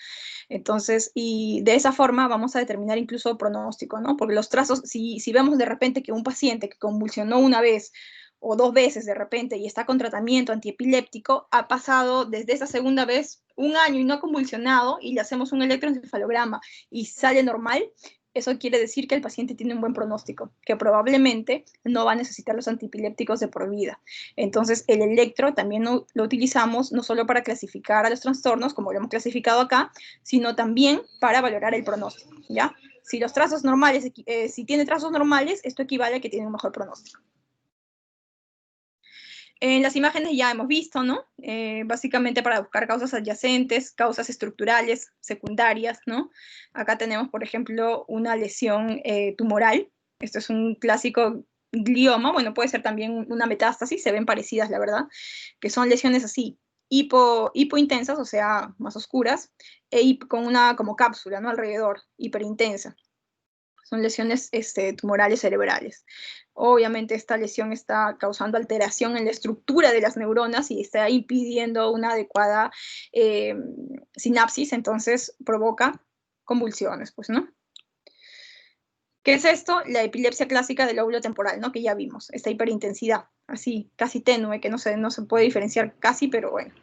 Entonces, y de esa forma vamos a determinar incluso pronóstico, ¿no? Porque los trazos, si vemos de repente que un paciente que convulsionó una vez o 2 veces de repente y está con tratamiento antiepiléptico, ha pasado desde esa segunda vez 1 año y no ha convulsionado y le hacemos un electroencefalograma y sale normal, eso quiere decir que el paciente tiene un buen pronóstico, que probablemente no va a necesitar los antiepilépticos de por vida. Entonces, el electro también lo utilizamos no solo para clasificar a los trastornos, como lo hemos clasificado acá, sino también para valorar el pronóstico, ¿ya? Si los trazos normales, si tiene trazos normales, esto equivale a que tiene un mejor pronóstico. En las imágenes ya hemos visto, ¿no? Básicamente para buscar causas adyacentes, causas estructurales, secundarias, ¿no? Acá tenemos, por ejemplo, una lesión tumoral. Esto es un clásico glioma, bueno, puede ser también una metástasis, se ven parecidas, la verdad, que son lesiones así, hipointensas, o sea, más oscuras, con una como cápsula, ¿no? Alrededor, hiperintensa. Son lesiones tumorales cerebrales. Obviamente esta lesión está causando alteración en la estructura de las neuronas y está impidiendo una adecuada sinapsis, entonces provoca convulsiones, pues, ¿no? ¿Qué es esto? La epilepsia clásica del lóbulo temporal, ¿no? Que ya vimos, esta hiperintensidad, así, casi tenue, que no se puede diferenciar casi, pero bueno.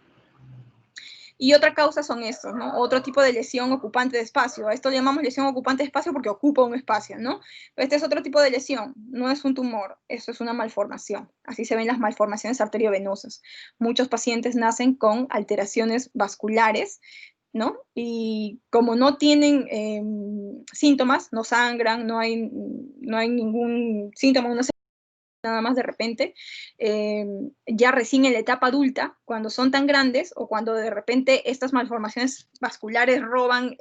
Y otra causa son estos, ¿no? Otro tipo de lesión ocupante de espacio. A esto le llamamos lesión ocupante de espacio porque ocupa un espacio, ¿no? Pero este es otro tipo de lesión, no es un tumor, eso es una malformación. Así se ven las malformaciones arteriovenosas. Muchos pacientes nacen con alteraciones vasculares, ¿no? Y como no tienen síntomas, no sangran, no hay ningún síntoma, una nada más de repente, ya recién en la etapa adulta, cuando son tan grandes o cuando de repente estas malformaciones vasculares roban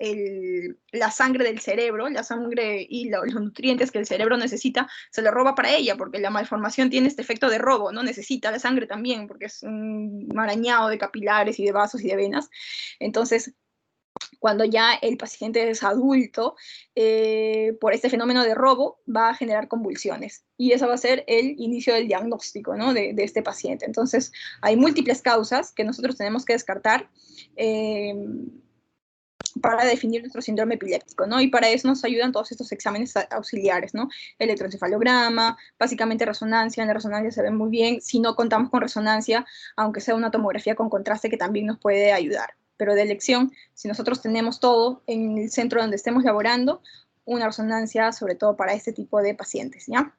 la sangre del cerebro, la sangre y los nutrientes que el cerebro necesita, se lo roba para ella, porque la malformación tiene este efecto de robo, ¿no? Necesita la sangre también, porque es un marañado de capilares y de vasos y de venas. Entonces, cuando ya el paciente es adulto, por este fenómeno de robo, va a generar convulsiones. Y eso va a ser el inicio del diagnóstico, ¿no? de este paciente. Entonces, hay múltiples causas que nosotros tenemos que descartar para definir nuestro síndrome epiléptico, ¿no? Y para eso nos ayudan todos estos exámenes auxiliares, ¿no? Electroencefalograma, básicamente resonancia. En la resonancia se ve muy bien. Si no contamos con resonancia, aunque sea una tomografía con contraste, que también nos puede ayudar. Pero de elección, si nosotros tenemos todo en el centro donde estemos laborando, una resonancia, sobre todo para este tipo de pacientes, ¿ya?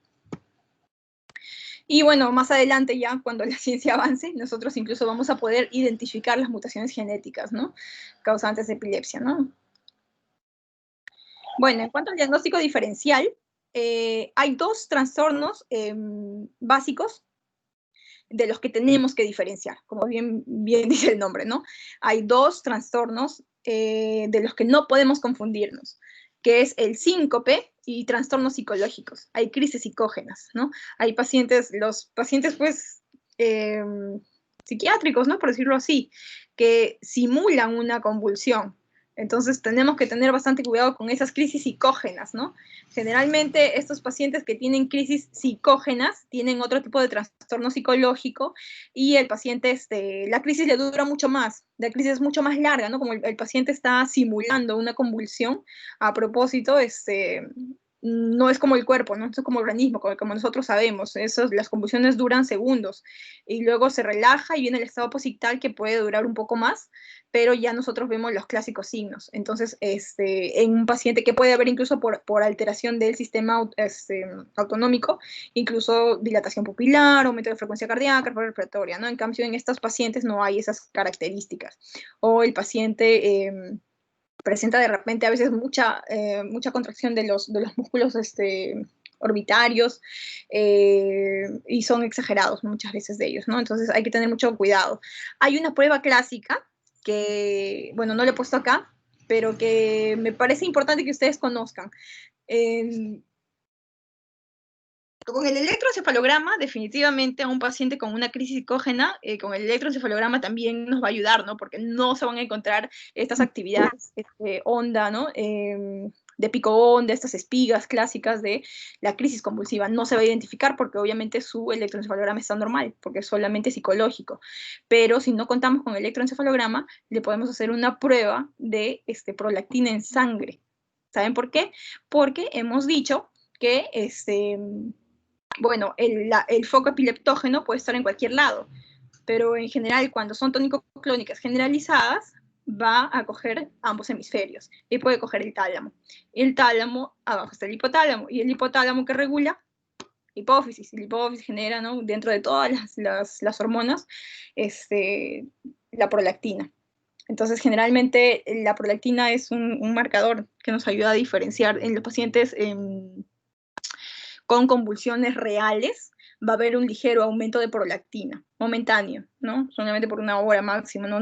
Y bueno, más adelante ya, cuando la ciencia avance, nosotros incluso vamos a poder identificar las mutaciones genéticas, ¿no? Causantes de epilepsia, ¿no? Bueno, en cuanto al diagnóstico diferencial, hay 2 trastornos básicos de los que tenemos que diferenciar, como bien dice el nombre, ¿no? Hay 2 trastornos de los que no podemos confundirnos, que es el síncope y trastornos psicológicos. Hay crisis psicógenas, ¿no? Hay pacientes, los pacientes, pues, psiquiátricos, ¿no? Por decirlo así, que simulan una convulsión. Entonces tenemos que tener bastante cuidado con esas crisis psicógenas, ¿no? Generalmente estos pacientes que tienen crisis psicógenas tienen otro tipo de trastorno psicológico y el paciente, la crisis le dura mucho más, la crisis es mucho más larga, ¿no? Como el paciente está simulando una convulsión, a propósito, no es como el cuerpo, no es como el organismo, como nosotros sabemos, las convulsiones duran segundos y luego se relaja y viene el estado posictal que puede durar un poco más, pero ya nosotros vemos los clásicos signos. Entonces, en un paciente que puede haber incluso por alteración del sistema autonómico, incluso dilatación pupilar, aumento de frecuencia cardíaca, respiratoria, ¿no? En cambio, en estos pacientes no hay esas características. O el paciente presenta de repente a veces mucha contracción de los músculos orbitarios y son exagerados muchas veces de ellos, ¿no? Entonces hay que tener mucho cuidado. Hay una prueba clásica que, bueno, no le he puesto acá, pero que me parece importante que ustedes conozcan. Con el electroencefalograma, definitivamente a un paciente con una crisis psicógena, con el electroencefalograma también nos va a ayudar, ¿no? Porque no se van a encontrar estas actividades onda, ¿no? De pico onda, estas espigas clásicas de la crisis convulsiva. No se va a identificar porque obviamente su electroencefalograma está normal, porque es solamente psicológico. Pero si no contamos con el electroencefalograma, le podemos hacer una prueba de prolactina en sangre. ¿Saben por qué? Porque hemos dicho que bueno, el foco epileptógeno puede estar en cualquier lado, pero en general cuando son tónico-clónicas generalizadas, va a coger ambos hemisferios y puede coger el tálamo. El tálamo, abajo está el hipotálamo, y el hipotálamo que regula hipófisis. La hipófisis genera, ¿no?, dentro de todas las hormonas, la prolactina. Entonces, generalmente la prolactina es un marcador que nos ayuda a diferenciar en los pacientes con convulsiones reales, va a haber un ligero aumento de prolactina, momentáneo, ¿no? Solamente por una hora máximo, no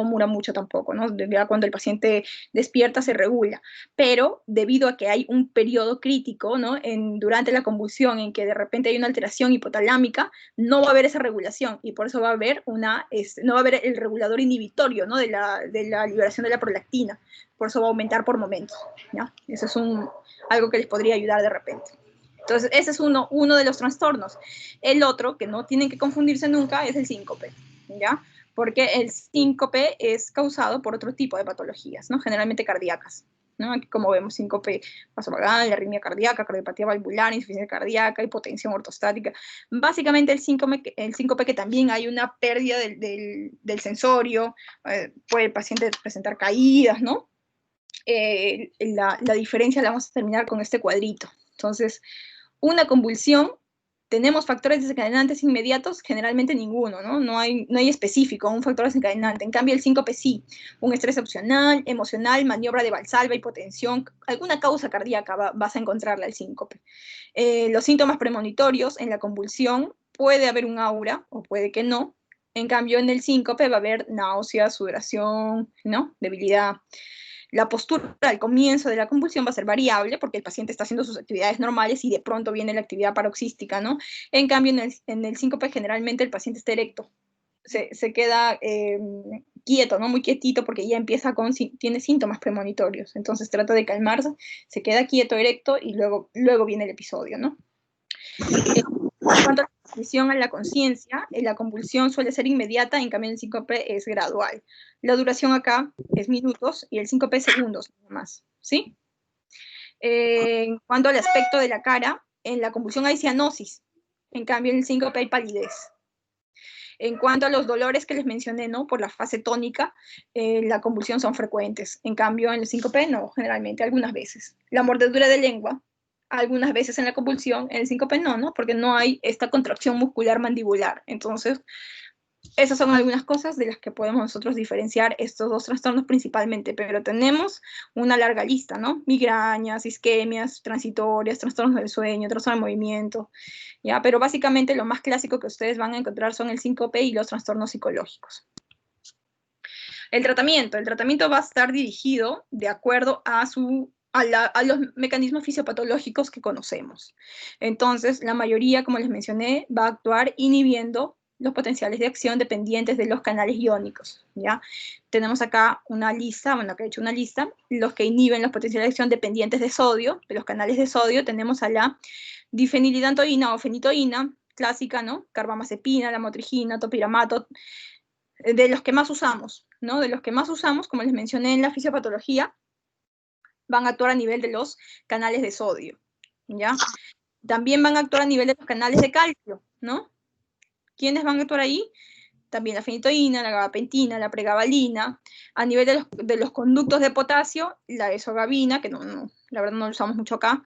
dura mucho tampoco, ¿no? Ya cuando el paciente despierta se regula, pero debido a que hay un periodo crítico, ¿no?, durante la convulsión en que de repente hay una alteración hipotalámica, no va a haber esa regulación y por eso va a haber no va a haber el regulador inhibitorio, ¿no?, de la liberación de la prolactina, por eso va a aumentar por momentos, ¿no? Eso es algo que les podría ayudar de repente. Entonces, ese es uno de los trastornos. El otro, que no tienen que confundirse nunca, es el síncope, ¿ya? Porque el síncope es causado por otro tipo de patologías, ¿no? Generalmente cardíacas, ¿no? Aquí, como vemos, síncope vasovagal, arritmia cardíaca, cardiopatía valvular, insuficiencia cardíaca, hipotensión ortostática. Básicamente, el síncope que también hay una pérdida del sensorio, puede el paciente presentar caídas, ¿no? La diferencia la vamos a terminar con este cuadrito. Entonces, una convulsión, ¿tenemos factores desencadenantes inmediatos? Generalmente ninguno, ¿no? No hay específico un factor desencadenante. En cambio, el síncope sí. Un estrés opcional, emocional, maniobra de Valsalva, hipotensión, alguna causa cardíaca vas a encontrarla al síncope. Los síntomas premonitorios en la convulsión, puede haber un aura o puede que no. En cambio, en el síncope va a haber náusea, sudoración, ¿no?, debilidad. La postura al comienzo de la convulsión va a ser variable porque el paciente está haciendo sus actividades normales y de pronto viene la actividad paroxística, ¿no? En cambio, en el síncope generalmente el paciente está erecto, se queda quieto, ¿no? Muy quietito porque ya tiene síntomas premonitorios. Entonces trata de calmarse, se queda quieto, erecto y luego viene el episodio, ¿no? En cuanto a la transmisión a la conciencia, la convulsión suele ser inmediata, en cambio el síncope es gradual. La duración acá es minutos y el síncope es segundos, nada más, ¿sí? En cuanto al aspecto de la cara, en la convulsión hay cianosis, en cambio en el síncope hay palidez. En cuanto a los dolores que les mencioné, ¿no?, por la fase tónica, la convulsión son frecuentes, en cambio en el síncope no, generalmente, algunas veces. La mordedura de lengua, algunas veces en la convulsión, en el síncope no, ¿no?, porque no hay esta contracción muscular mandibular. Entonces, esas son algunas cosas de las que podemos nosotros diferenciar estos dos trastornos principalmente, pero tenemos una larga lista, ¿no? Migrañas, isquemias transitorias, trastornos del sueño, trastornos de movimiento, ¿ya? Pero básicamente lo más clásico que ustedes van a encontrar son el síncope y los trastornos psicológicos. El tratamiento va a estar dirigido de acuerdo a los mecanismos fisiopatológicos que conocemos. Entonces, la mayoría, como les mencioné, va a actuar inhibiendo los potenciales de acción dependientes de los canales iónicos, ¿ya? Tenemos acá una lista, bueno, acá he hecho una lista, los que inhiben los potenciales de acción dependientes de sodio, de los canales de sodio, tenemos a la difenilidantoína o fenitoína, clásica, ¿no? Carbamazepina, lamotrigina, topiramato, de los que más usamos, ¿no? De los que más usamos, como les mencioné en la fisiopatología, van a actuar a nivel de los canales de sodio, ¿ya? También van a actuar a nivel de los canales de calcio, ¿no? ¿Quiénes van a actuar ahí? También la fenitoína, la gabapentina, la pregabalina. A nivel de los conductos de potasio, la esogabina, que la verdad no lo usamos mucho acá.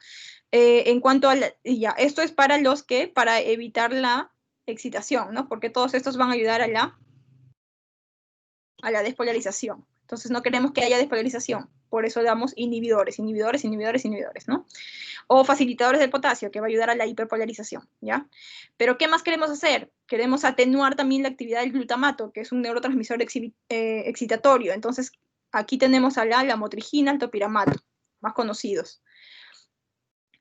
En cuanto a esto es para evitar la excitación, ¿no? Porque todos estos van a ayudar a la despolarización. Entonces no queremos que haya despolarización, por eso damos inhibidores, ¿no? O facilitadores del potasio, que va a ayudar a la hiperpolarización, ¿ya? Pero ¿qué más queremos hacer? Queremos atenuar también la actividad del glutamato, que es un neurotransmisor excitatorio. Entonces, aquí tenemos a la lamotrigina, al topiramato, más conocidos.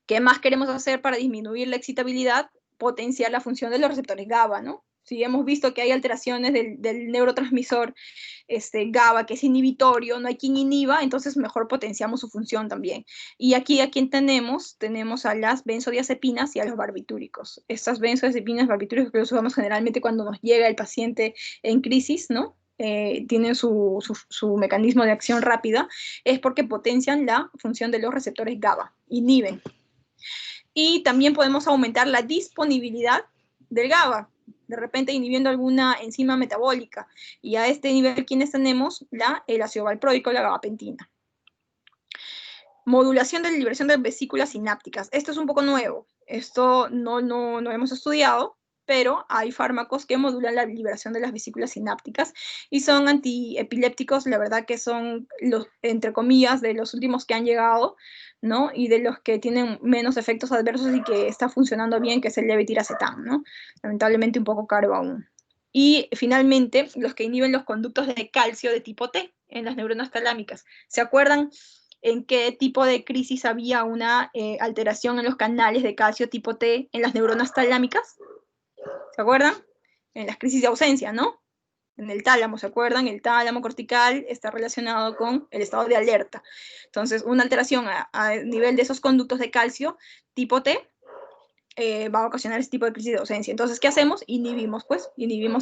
¿Qué más queremos hacer para disminuir la excitabilidad? Potenciar la función de los receptores GABA, ¿no? Si hemos visto que hay alteraciones del neurotransmisor GABA, que es inhibitorio, no hay quien inhiba, entonces mejor potenciamos su función también. Y aquí a quien tenemos a las benzodiazepinas y a los barbitúricos. Estas benzodiazepinas, barbitúricos, que los usamos generalmente cuando nos llega el paciente en crisis, ¿no? Tienen su mecanismo de acción rápida, es porque potencian la función de los receptores GABA, inhiben. Y también podemos aumentar la disponibilidad del GABA, de repente inhibiendo alguna enzima metabólica. Y a este nivel, ¿quiénes tenemos? El ácido valproico, la gabapentina. Modulación de la liberación de vesículas sinápticas. Esto es un poco nuevo. Esto no hemos estudiado, pero hay fármacos que modulan la liberación de las vesículas sinápticas y son antiepilépticos, la verdad que son los, entre comillas, de los últimos que han llegado, ¿no? Y de los que tienen menos efectos adversos y que está funcionando bien, que es el levetiracetam, ¿no? Lamentablemente un poco caro aún. Y finalmente, los que inhiben los conductos de calcio de tipo T en las neuronas talámicas. ¿Se acuerdan en qué tipo de crisis había una alteración en los canales de calcio tipo T en las neuronas talámicas? ¿Se acuerdan? En las crisis de ausencia, ¿no? En el tálamo, ¿se acuerdan? El tálamo cortical está relacionado con el estado de alerta. Entonces, una alteración a nivel de esos conductos de calcio tipo T va a ocasionar este tipo de crisis de ausencia. Entonces, ¿qué hacemos? Inhibimos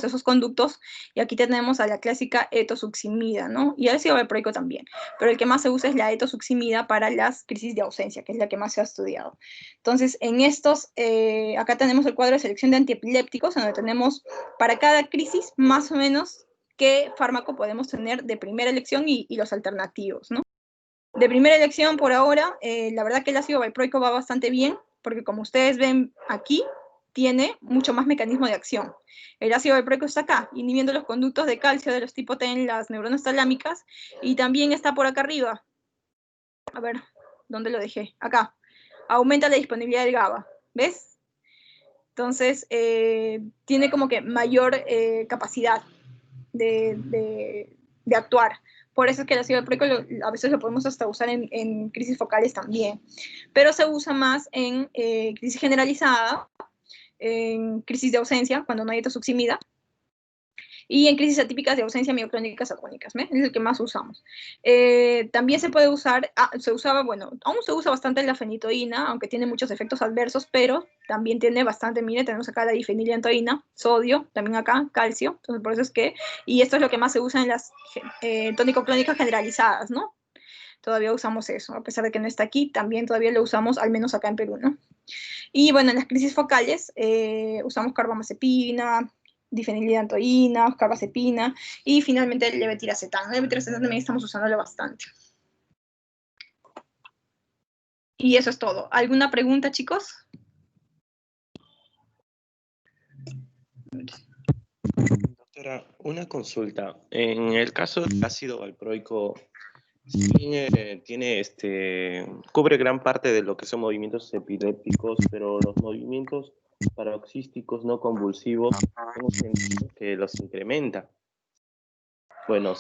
esos conductos, y aquí tenemos a la clásica etosuximida, ¿no? Y el ácido valproico también, pero el que más se usa es la etosuximida para las crisis de ausencia, que es la que más se ha estudiado. Entonces, en estos, acá tenemos el cuadro de selección de antiepilépticos, donde tenemos para cada crisis más o menos qué fármaco podemos tener de primera elección y los alternativos, ¿no? De primera elección, por ahora, la verdad que el ácido valproico va bastante bien, porque como ustedes ven aquí, tiene mucho más mecanismo de acción. El ácido valproico está acá, inhibiendo los conductos de calcio de los tipo T en las neuronas talámicas, y también está por acá arriba. A ver, ¿dónde lo dejé? Acá. Aumenta la disponibilidad del GABA, ¿ves? Entonces, tiene como que mayor capacidad de actuar. Por eso es que el ácido valproico a veces lo podemos hasta usar en crisis focales también, pero se usa más en crisis generalizada, en crisis de ausencia, cuando no hay etosuximida, y en crisis atípicas de ausencia mioclónicas acónicas, ¿ves? Es el que más usamos. También se puede usar, aún se usa bastante la fenitoína, aunque tiene muchos efectos adversos, pero también tiene bastante, mire, tenemos acá la difeniliantoína, sodio, también acá, calcio, entonces por eso es que, y esto es lo que más se usa en las tónico-clónicas generalizadas, ¿no? Todavía usamos eso, a pesar de que no está aquí, también todavía lo usamos, al menos acá en Perú, ¿no? Y bueno, en las crisis focales usamos carbamazepina, difenilidantoína, carbazepina, y finalmente el levetiracetam. El levetiracetam también estamos usándolo bastante. Y eso es todo. ¿Alguna pregunta, chicos?
Doctora, una consulta. En el caso del ácido valproico, sí, cubre gran parte de lo que son movimientos epilépticos, pero los movimientos paroxísticos no convulsivos, tengo entendido que los incrementa. Bueno,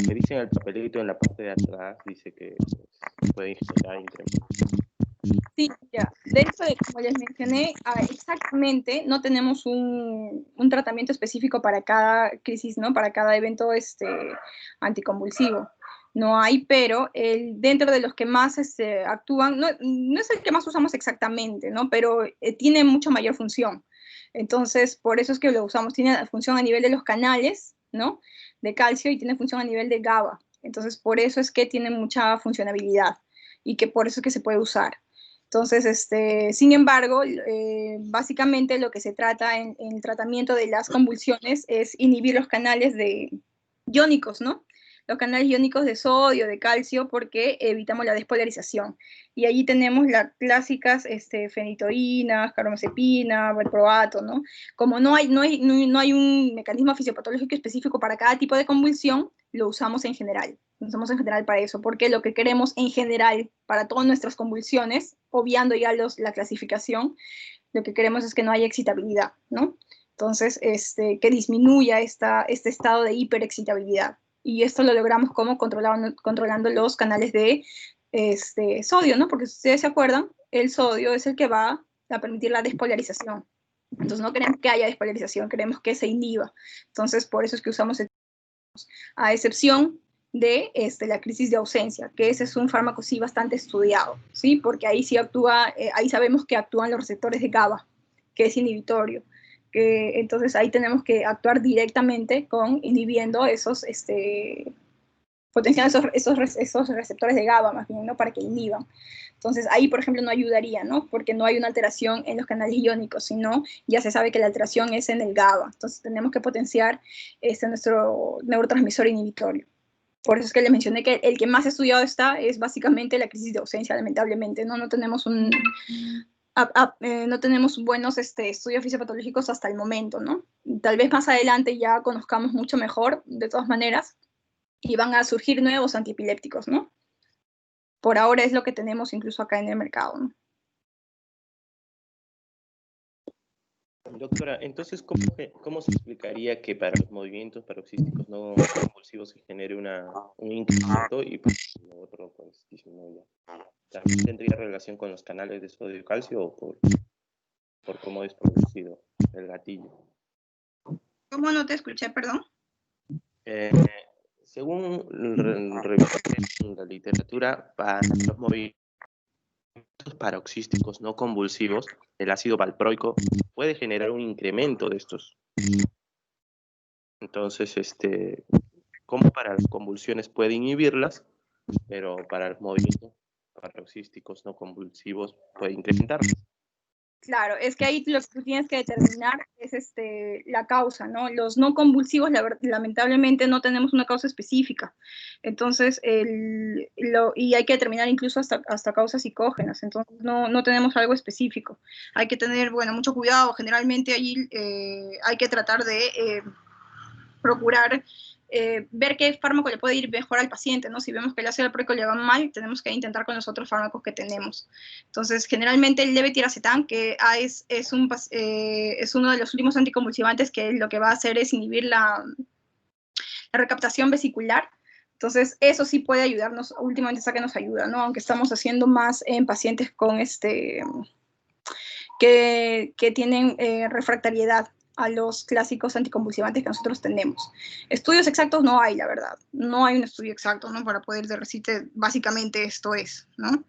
me dicen el papelito en la parte de atrás, dice que puede generar incremento.
Sí, ya. De hecho, como les mencioné, exactamente no tenemos un tratamiento específico para cada crisis, ¿no? Para cada evento anticonvulsivo. No hay, pero dentro de los que más actúan, no es el que más usamos exactamente, ¿no? Pero tiene mucho mayor función. Entonces, por eso es que lo usamos. Tiene función a nivel de los canales, ¿no? De calcio, y tiene función a nivel de GABA. Entonces, por eso es que tiene mucha funcionabilidad y que por eso es que se puede usar. Entonces, sin embargo, básicamente lo que se trata en el tratamiento de las convulsiones es inhibir los canales iónicos, ¿no? Los canales iónicos de sodio, de calcio, porque evitamos la despolarización. Y allí tenemos las clásicas fenitoínas, carbamazepina, valproato, ¿no? Como no hay un mecanismo fisiopatológico específico para cada tipo de convulsión, lo usamos en general. Lo usamos en general para eso, porque lo que queremos en general para todas nuestras convulsiones, obviando ya la clasificación, lo que queremos es que no haya excitabilidad, ¿no? Entonces, que disminuya este estado de hiperexcitabilidad. Y esto lo logramos como controlando los canales de sodio, ¿no? Porque si ustedes se acuerdan, el sodio es el que va a permitir la despolarización. Entonces no queremos que haya despolarización, queremos que se inhiba. Entonces por eso es que usamos el, a excepción de la crisis de ausencia, que ese es un fármaco sí bastante estudiado, ¿sí? Porque ahí sí actúa, ahí sabemos que actúan los receptores de GABA, que es inhibitorio. Entonces ahí tenemos que actuar directamente con inhibiendo esos, potenciando esos receptores de GABA más bien, ¿no? Para que inhiban. Entonces ahí, por ejemplo, no ayudaría, ¿no? Porque no hay una alteración en los canales iónicos, sino ya se sabe que la alteración es en el GABA. Entonces tenemos que potenciar nuestro neurotransmisor inhibitorio. Por eso es que les mencioné que el que más estudiado está es básicamente la crisis de ausencia, lamentablemente, ¿no? No tenemos no tenemos buenos estudios fisiopatológicos hasta el momento, ¿no? Tal vez más adelante ya conozcamos mucho mejor, de todas maneras, y van a surgir nuevos antiepilépticos, ¿no? Por ahora es lo que tenemos incluso acá en el mercado, ¿no?
Doctora, entonces, ¿cómo se explicaría que para los movimientos paroxísticos no convulsivos se genere un incremento y para lo otro pues disminuya? ¿También tendría relación con los canales de sodio y calcio o por cómo es producido el gatillo?
¿Cómo no te escuché, perdón?
Según la literatura, para los movimientos paroxísticos no convulsivos, el ácido valproico puede generar un incremento de estos. Entonces, como para las convulsiones puede inhibirlas, pero para los movimientos paroxísticos no convulsivos puede incrementarlas.
Claro, es que ahí lo que tú tienes que determinar es la causa, ¿no? Los no convulsivos, lamentablemente, no tenemos una causa específica. Entonces, y hay que determinar incluso hasta causas psicógenas. Entonces, no tenemos algo específico. Hay que tener, bueno, mucho cuidado. Generalmente allí hay que tratar de procurar ver qué fármaco le puede ir mejor al paciente, ¿no? Si vemos que el ácido valproico le va mal, tenemos que intentar con los otros fármacos que tenemos. Entonces, generalmente el levetiracetam, que es uno de los últimos anticonvulsivantes, que lo que va a hacer es inhibir la recaptación vesicular. Entonces, eso sí puede ayudarnos, últimamente está que nos ayuda, ¿no? Aunque estamos haciendo más en pacientes con que tienen refractariedad a los clásicos anticonvulsivantes que nosotros tenemos. Estudios exactos no hay, la verdad. No hay un estudio exacto, ¿no? Para poder decirte básicamente esto es, ¿no?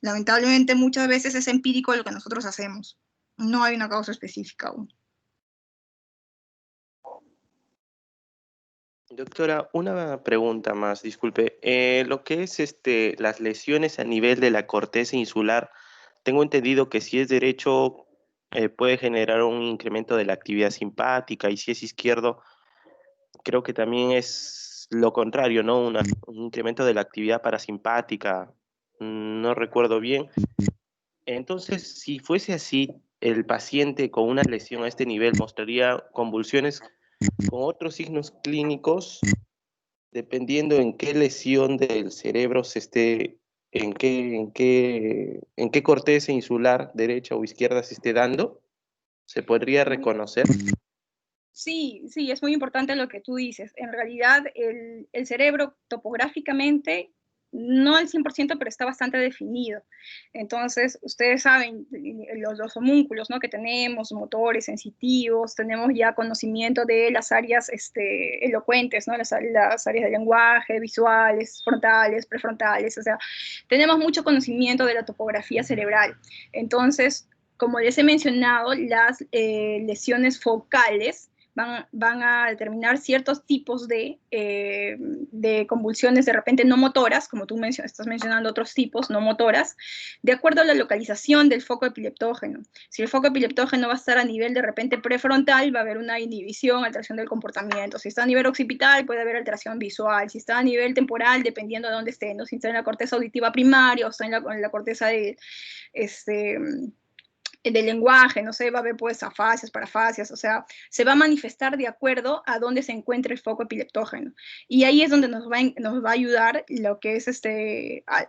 Lamentablemente muchas veces es empírico lo que nosotros hacemos. No hay una causa específica aún.
Doctora, una pregunta más, disculpe. Lo que es las lesiones a nivel de la corteza insular, tengo entendido que si es derecho puede generar un incremento de la actividad simpática y si es izquierdo, creo que también es lo contrario, ¿no? Un incremento de la actividad parasimpática, no recuerdo bien. Entonces, si fuese así, el paciente con una lesión a este nivel mostraría convulsiones con otros signos clínicos, dependiendo en qué lesión del cerebro se esté, en qué corteza insular, derecha o izquierda se esté dando, se podría reconocer.
Sí, es muy importante lo que tú dices. En realidad, el cerebro topográficamente, no al 100%, pero está bastante definido. Entonces, ustedes saben, los homúnculos, ¿no? Que tenemos, motores, sensitivos, tenemos ya conocimiento de las áreas elocuentes, ¿no? Las áreas de lenguaje, visuales, frontales, prefrontales, o sea, tenemos mucho conocimiento de la topografía cerebral. Entonces, como les he mencionado, las lesiones focales van a determinar ciertos tipos de convulsiones de repente no motoras, como tú estás mencionando otros tipos no motoras, de acuerdo a la localización del foco epileptógeno. Si el foco epileptógeno va a estar a nivel de repente prefrontal, va a haber una inhibición, alteración del comportamiento. Si está a nivel occipital, puede haber alteración visual. Si está a nivel temporal, dependiendo de dónde esté, ¿no? Si está en la corteza auditiva primaria o está en la corteza de del lenguaje, no sé, va a haber pues afasias, parafasias, o sea, se va a manifestar de acuerdo a dónde se encuentra el foco epileptógeno. Y ahí es donde nos va a ayudar lo que es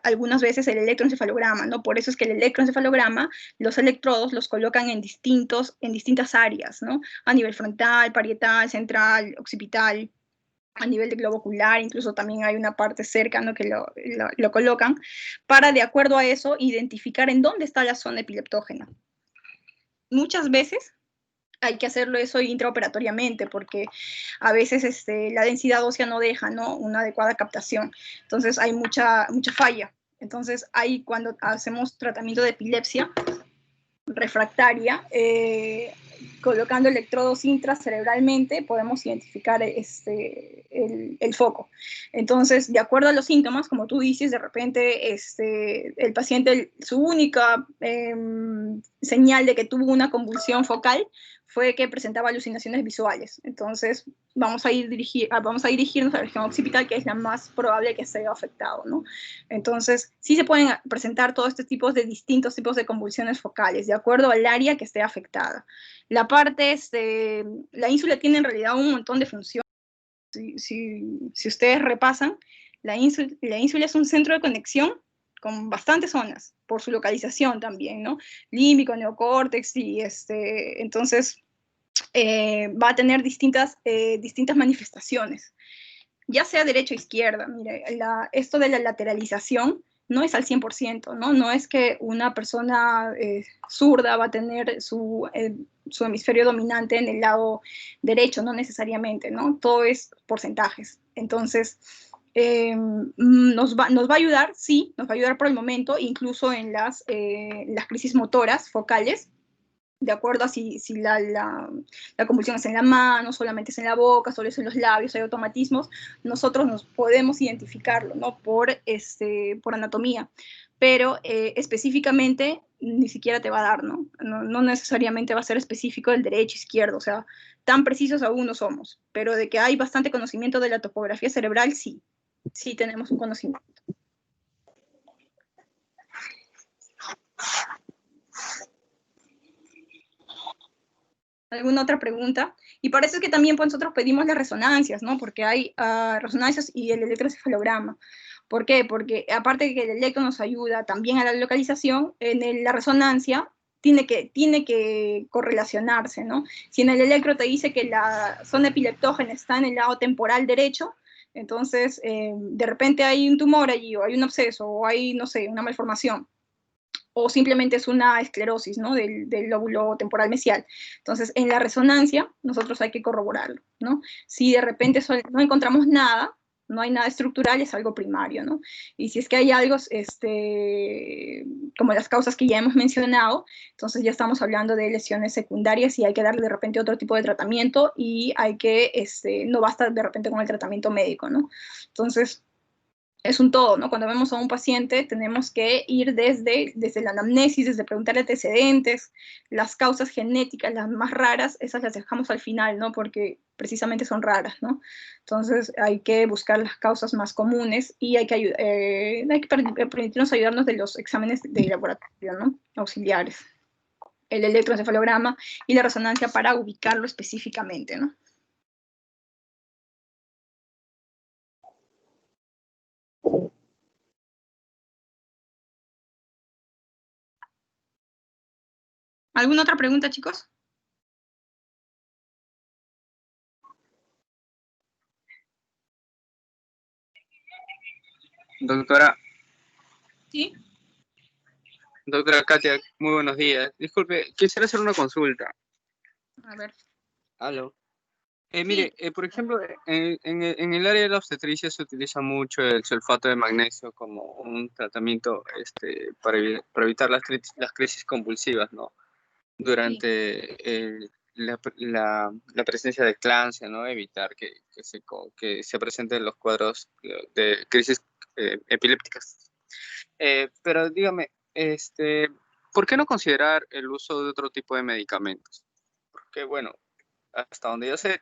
algunas veces el electroencefalograma, ¿no? Por eso es que el electroencefalograma, los electrodos los colocan en distintas áreas, ¿no? A nivel frontal, parietal, central, occipital. a nivel de globo ocular, incluso también hay una parte cerca, ¿no?, que lo colocan, para, de acuerdo a eso, identificar en dónde está la zona epileptógena. Muchas veces hay que hacerlo eso intraoperatoriamente, porque a veces la densidad ósea no deja, ¿no?, una adecuada captación. Entonces hay mucha falla. Entonces ahí, cuando hacemos tratamiento de epilepsia refractaria, colocando electrodos intracerebralmente, podemos identificar el foco. Entonces, de acuerdo a los síntomas, como tú dices, de repente el paciente, su única señal de que tuvo una convulsión focal fue que presentaba alucinaciones visuales. Entonces, vamos a dirigirnos a la región occipital, que es la más probable que se haya afectado, ¿no? Entonces, sí se pueden presentar todos estos tipos de distintos tipos de convulsiones focales, de acuerdo al área que esté afectada. La ínsula tiene en realidad un montón de funciones. Si ustedes repasan, la ínsula es un centro de conexión con bastantes zonas, por su localización también, ¿no? Límbico, neocórtex, y entonces va a tener distintas manifestaciones, ya sea derecha o izquierda. Mire, esto de la lateralización no es al 100%, ¿no? No es que una persona zurda va a tener su hemisferio dominante en el lado derecho, no necesariamente, ¿no? Todo es porcentajes. Entonces, nos va a ayudar, sí, nos va a ayudar por el momento, incluso en las crisis motoras focales, de acuerdo a si la convulsión es en la mano, solamente es en la boca, solo es en los labios, hay automatismos, nosotros nos podemos identificarlo, ¿no?, por anatomía, pero específicamente ni siquiera te va a dar, ¿no? No necesariamente va a ser específico del derecho, izquierdo, o sea, tan precisos aún no somos, pero de que hay bastante conocimiento de la topografía cerebral, sí tenemos un conocimiento. ¿Alguna otra pregunta? Y por eso es que también pues, nosotros pedimos las resonancias, ¿no? Porque hay resonancias y el electroencefalograma. ¿Por qué? Porque aparte de que el electro nos ayuda también a la localización, la resonancia tiene que correlacionarse, ¿no? Si en el electro te dice que la zona epileptógena está en el lado temporal derecho, entonces de repente hay un tumor allí, o hay un absceso, o hay, no sé, una malformación, o simplemente es una esclerosis, ¿no?, del lóbulo temporal mesial. Entonces, en la resonancia, nosotros hay que corroborarlo, ¿no? Si de repente no encontramos nada, no hay nada estructural, es algo primario, ¿no? Y si es que hay algo, como las causas que ya hemos mencionado, entonces ya estamos hablando de lesiones secundarias y hay que darle de repente otro tipo de tratamiento y no basta de repente con el tratamiento médico, ¿no? Entonces, es un todo, ¿no? Cuando vemos a un paciente tenemos que ir desde la anamnesis, desde preguntarle antecedentes, las causas genéticas, las más raras, esas las dejamos al final, ¿no? Porque precisamente son raras, ¿no? Entonces hay que buscar las causas más comunes y hay que permitirnos ayudarnos de los exámenes de laboratorio, ¿no?, auxiliares, el electroencefalograma y la resonancia para ubicarlo específicamente, ¿no? ¿Alguna otra pregunta, chicos?
Doctora.
Sí.
Doctora Katia, muy buenos días. Disculpe, quisiera hacer una consulta.
A ver.
Aló. Mire, por ejemplo, en el área de la obstetricia se utiliza mucho el sulfato de magnesio como un tratamiento para evitar las crisis convulsivas, ¿no? Durante la presencia de eclampsia, ¿no? Evitar que se presenten los cuadros de crisis epilépticas. Pero dígame, ¿por qué no considerar el uso de otro tipo de medicamentos? Porque, bueno, hasta donde yo sé,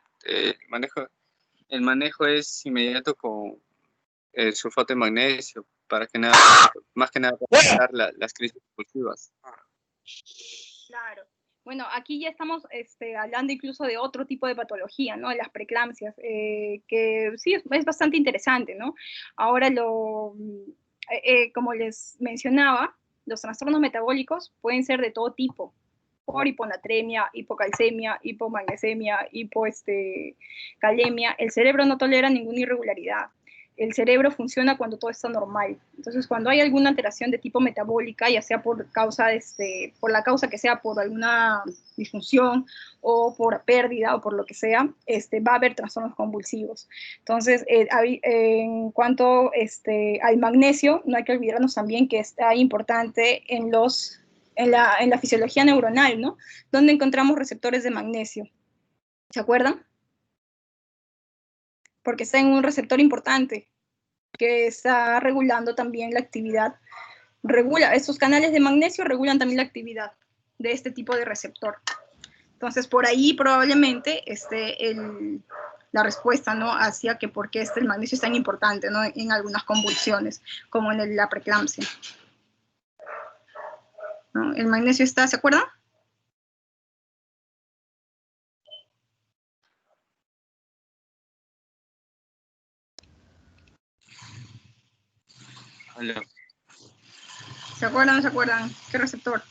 el manejo es inmediato con el sulfato de magnesio, más que nada para evitar las crisis compulsivas.
Claro. Bueno, aquí ya estamos hablando incluso de otro tipo de patología, ¿no? Las preeclampsias, que sí es bastante interesante, ¿no? Ahora como les mencionaba, los trastornos metabólicos pueden ser de todo tipo, por hiponatremia, hipocalcemia, hipomagnesemia, calemia, el cerebro no tolera ninguna irregularidad. El cerebro funciona cuando todo está normal. Entonces, cuando hay alguna alteración de tipo metabólica, ya sea por por la causa que sea, por alguna disfunción o por pérdida o por lo que sea, va a haber trastornos convulsivos. Entonces, en cuanto al magnesio, no hay que olvidarnos también que está importante en la fisiología neuronal, ¿no? Donde encontramos receptores de magnesio. ¿Se acuerdan? Porque está en un receptor importante que está regulando también la actividad. Estos canales de magnesio regulan también la actividad de este tipo de receptor. Entonces, por ahí probablemente la respuesta, ¿no? Hacia que por qué el magnesio es tan importante, ¿no? En algunas convulsiones, como en la preeclampsia, ¿no? El magnesio está, ¿se acuerdan?
Hola.
¿Se acuerdan o no se acuerdan? ¿Qué receptor?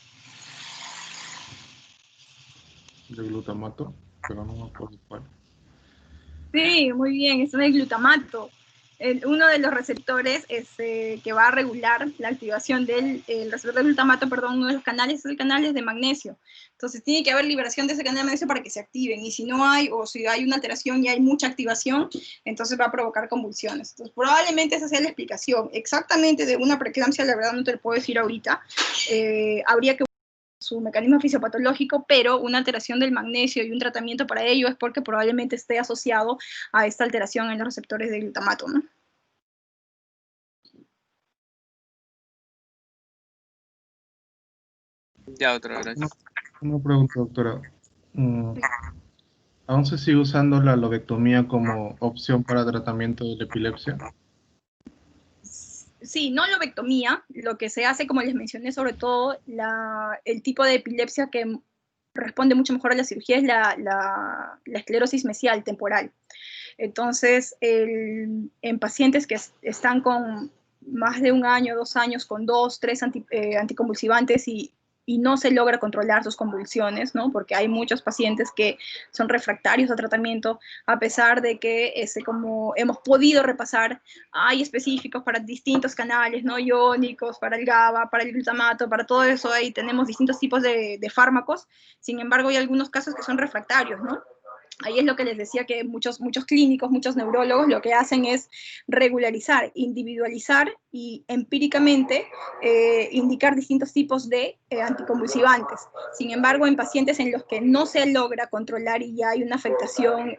De glutamato, pero no me acuerdo cuál.
Sí, muy bien, es el glutamato. Uno de los receptores que va a regular la activación del receptor de glutamato, perdón, uno de los canales es el canal de magnesio. Entonces tiene que haber liberación de ese canal de magnesio para que se activen, y si no hay, o si hay una alteración y hay mucha activación, entonces va a provocar convulsiones. Entonces probablemente esa sea la explicación. Exactamente de una preeclampsia, la verdad no te lo puedo decir ahorita. Habría que su mecanismo fisiopatológico, pero una alteración del magnesio y un tratamiento para ello es porque probablemente esté asociado a esta alteración en los receptores de glutamato, ¿no?
Ya, otra, gracias.
Una pregunta, doctora. ¿Aún se sigue usando la lobectomía como opción para tratamiento de la epilepsia?
Sí, no lobectomía, lo que se hace, como les mencioné, sobre todo el tipo de epilepsia que responde mucho mejor a la cirugía es la esclerosis mesial temporal. Entonces, en pacientes que están con más de 1 año, 2 años, con 2, 3 anticonvulsivantes y no se logra controlar sus convulsiones, ¿no? Porque hay muchos pacientes que son refractarios a tratamiento, a pesar de que, como hemos podido repasar, hay específicos para distintos canales, ¿no? Iónicos, para el GABA, para el glutamato, para todo eso, ahí tenemos distintos tipos de fármacos. Sin embargo, hay algunos casos que son refractarios, ¿no? Ahí es lo que les decía, que muchos clínicos, muchos neurólogos lo que hacen es regularizar, individualizar y empíricamente indicar distintos tipos de anticonvulsivantes. Sin embargo, en pacientes en los que no se logra controlar y ya hay una afectación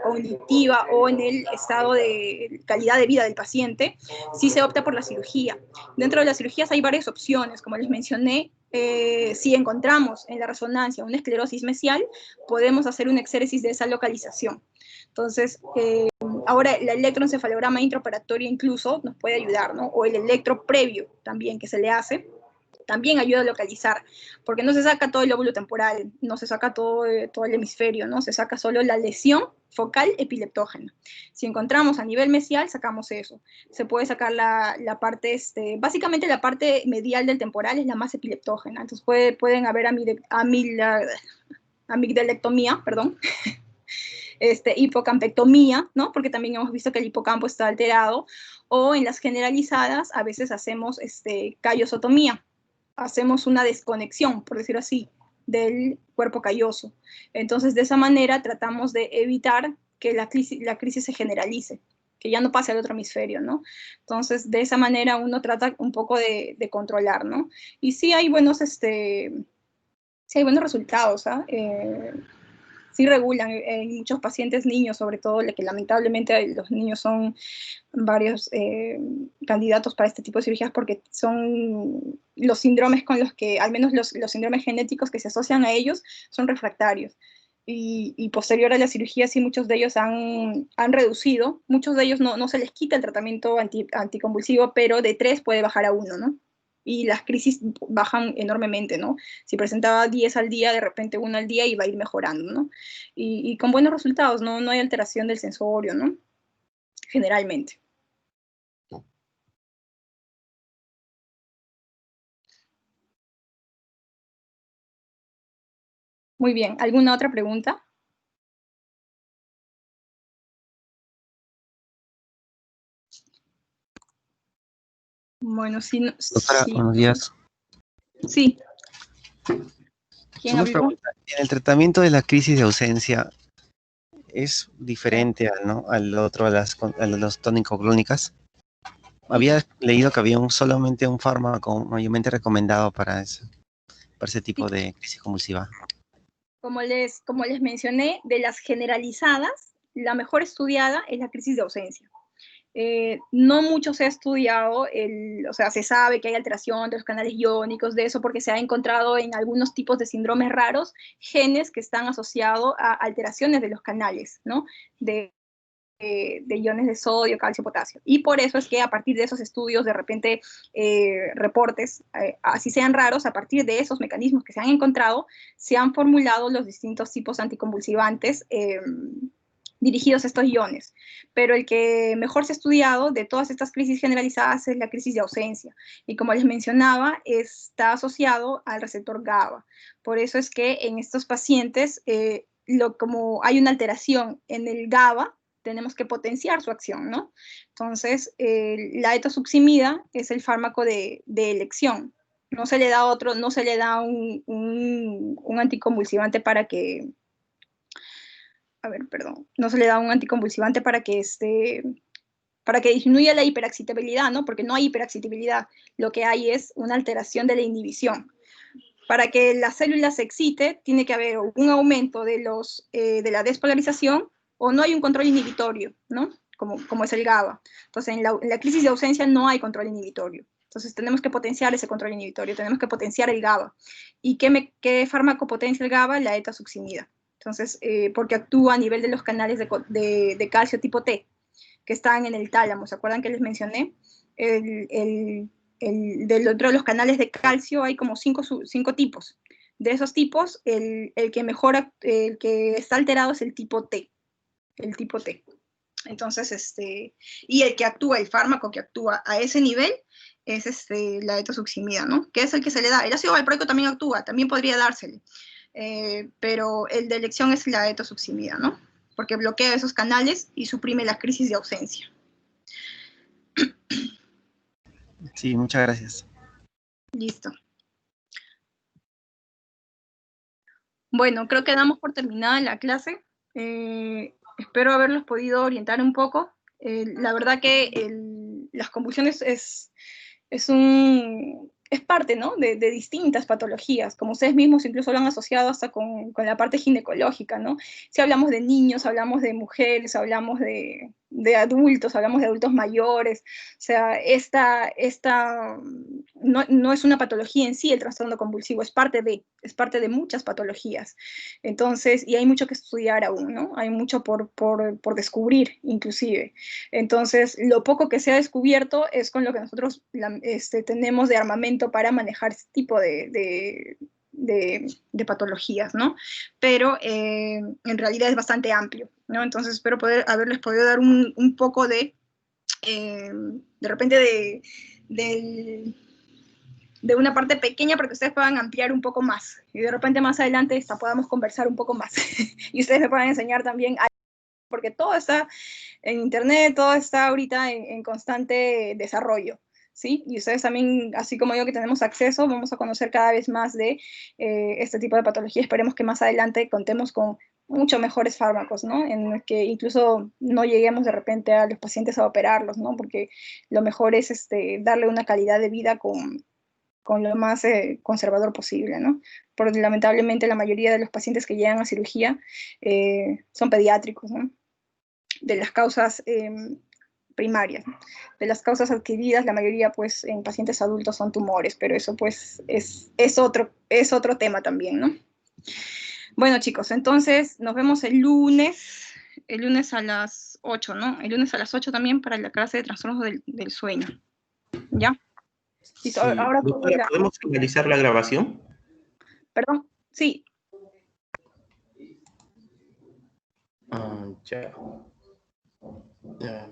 cognitiva o en el estado de calidad de vida del paciente, sí se opta por la cirugía. Dentro de las cirugías hay varias opciones, como les mencioné. Si encontramos en la resonancia una esclerosis mesial, podemos hacer un exéresis de esa localización. Entonces, ahora el electroencefalograma intraoperatorio incluso nos puede ayudar, ¿no? O el electro previo también que se le hace, también ayuda a localizar, porque no se saca todo el lóbulo temporal, no se saca todo el hemisferio, ¿no? Se saca solo la lesión focal epileptógena. Si encontramos a nivel mesial, sacamos eso. Se puede sacar la parte, básicamente la parte medial del temporal es la más epileptógena, entonces pueden haber amigdalectomía, perdón, hipocampectomía, ¿no? Porque también hemos visto que el hipocampo está alterado, o en las generalizadas a veces hacemos callosotomía, hacemos una desconexión, por decirlo así, del cuerpo calloso. Entonces, de esa manera tratamos de evitar que la crisis se generalice, que ya no pase al otro hemisferio, ¿no? Entonces, de esa manera uno trata un poco de controlar, ¿no? Y sí hay buenos, sí hay buenos resultados, ¿ah? Sí regulan en muchos pacientes niños, sobre todo, que lamentablemente los niños son varios candidatos para este tipo de cirugías, porque son los síndromes con los que, al menos los síndromes genéticos que se asocian a ellos, son refractarios. Y posterior a la cirugía, sí, muchos de ellos han reducido, muchos de ellos no se les quita el tratamiento anticonvulsivo, pero de 3 puede bajar a 1, ¿no? Y las crisis bajan enormemente, ¿no? Si presentaba 10 al día, de repente 1 al día y va a ir mejorando, ¿no? Y con buenos resultados, ¿no? No hay alteración del sensorio, ¿no? Generalmente. Muy bien. ¿Alguna otra pregunta? Bueno, sí.
Doctora,
Sí.
buenos días.
Sí. ¿Quién
Una
habló?
pregunta. En el tratamiento de la crisis de ausencia, ¿es diferente al otro, a los tónico-clónicas? Había leído que había solamente un fármaco mayormente recomendado para ese tipo de crisis convulsiva.
Como les mencioné, de las generalizadas, la mejor estudiada es la crisis de ausencia. No mucho se ha estudiado, o sea, se sabe que hay alteración de los canales iónicos, de eso, porque se ha encontrado en algunos tipos de síndromes raros genes que están asociados a alteraciones de los canales, ¿no? De iones de sodio, calcio, potasio. Y por eso es que a partir de esos estudios, de repente, reportes, así sean raros, a partir de esos mecanismos que se han encontrado, se han formulado los distintos tipos anticonvulsivantes dirigidos a estos iones. Pero el que mejor se ha estudiado de todas estas crisis generalizadas es la crisis de ausencia. Y como les mencionaba, está asociado al receptor GABA. Por eso es que en estos pacientes, como hay una alteración en el GABA, tenemos que potenciar su acción, ¿no? Entonces, la etosuximida es el fármaco de elección. No se le da otro, no se le da un anticonvulsivante para que, no se le da un anticonvulsivante para que disminuya la hiperexcitabilidad, ¿no? Porque no hay hiperexcitabilidad, lo que hay es una alteración de la inhibición. Para que la célula se excite, tiene que haber un aumento de la despolarización o no hay un control inhibitorio, ¿no? Como es el GABA. Entonces, en la crisis de ausencia no hay control inhibitorio. Entonces, tenemos que potenciar ese control inhibitorio, tenemos que potenciar el GABA. ¿Y qué fármaco potencia el GABA? La etosuximida. Entonces, porque actúa a nivel de los canales de calcio tipo T, que están en el tálamo. ¿Se acuerdan que les mencioné? Dentro de los canales de calcio hay como cinco tipos. De esos tipos, el que está alterado es el tipo T. El tipo T. Entonces, y el fármaco que actúa a ese nivel es la etosuximida, ¿no? Que es el que se le da. El ácido valproico también actúa, también podría dársele. Pero el de elección es la etosuximida, ¿no? Porque bloquea esos canales y suprime la crisis de ausencia.
Sí, muchas gracias.
Listo. Bueno, creo que damos por terminada la clase. Espero haberlos podido orientar un poco. La verdad que las convulsiones es parte, ¿no? de distintas patologías, como ustedes mismos incluso lo han asociado hasta con la parte ginecológica, ¿no? Si hablamos de niños, hablamos de mujeres, hablamos de adultos, hablamos de adultos mayores, o sea, no es una patología en sí el trastorno convulsivo, es parte de muchas patologías. Entonces, y hay mucho que estudiar aún, ¿no? Hay mucho por descubrir, inclusive. Entonces, lo poco que se ha descubierto es con lo que nosotros tenemos de armamento para manejar este tipo de patologías, ¿no? Pero en realidad es bastante amplio, ¿no? Entonces, espero haberles podido dar un poco de repente de una parte pequeña para que ustedes puedan ampliar un poco más y de repente más adelante podamos conversar un poco más y ustedes me puedan enseñar también, porque todo está en internet, todo está ahorita en constante desarrollo, ¿sí? Y ustedes también, así como yo que tenemos acceso, vamos a conocer cada vez más de este tipo de patología. Esperemos que más adelante contemos con mucho mejores fármacos, ¿no? En que incluso no lleguemos de repente a los pacientes a operarlos, ¿no? Porque lo mejor es darle una calidad de vida con lo más conservador posible, ¿no? Porque lamentablemente la mayoría de los pacientes que llegan a cirugía son pediátricos, ¿no? De las causas primarias, ¿no? De las causas adquiridas, la mayoría pues en pacientes adultos son tumores, pero eso pues es otro tema también, ¿no? Bueno chicos, entonces nos vemos el lunes a las 8, ¿no? El lunes a las 8 también para la clase de trastornos del sueño, ¿ya?
Sí.
Ahora
Doctora, ¿podemos finalizar la grabación?
Perdón, sí.
Ya.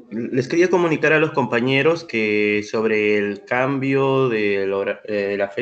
Les quería comunicar a los compañeros que sobre el cambio de la fecha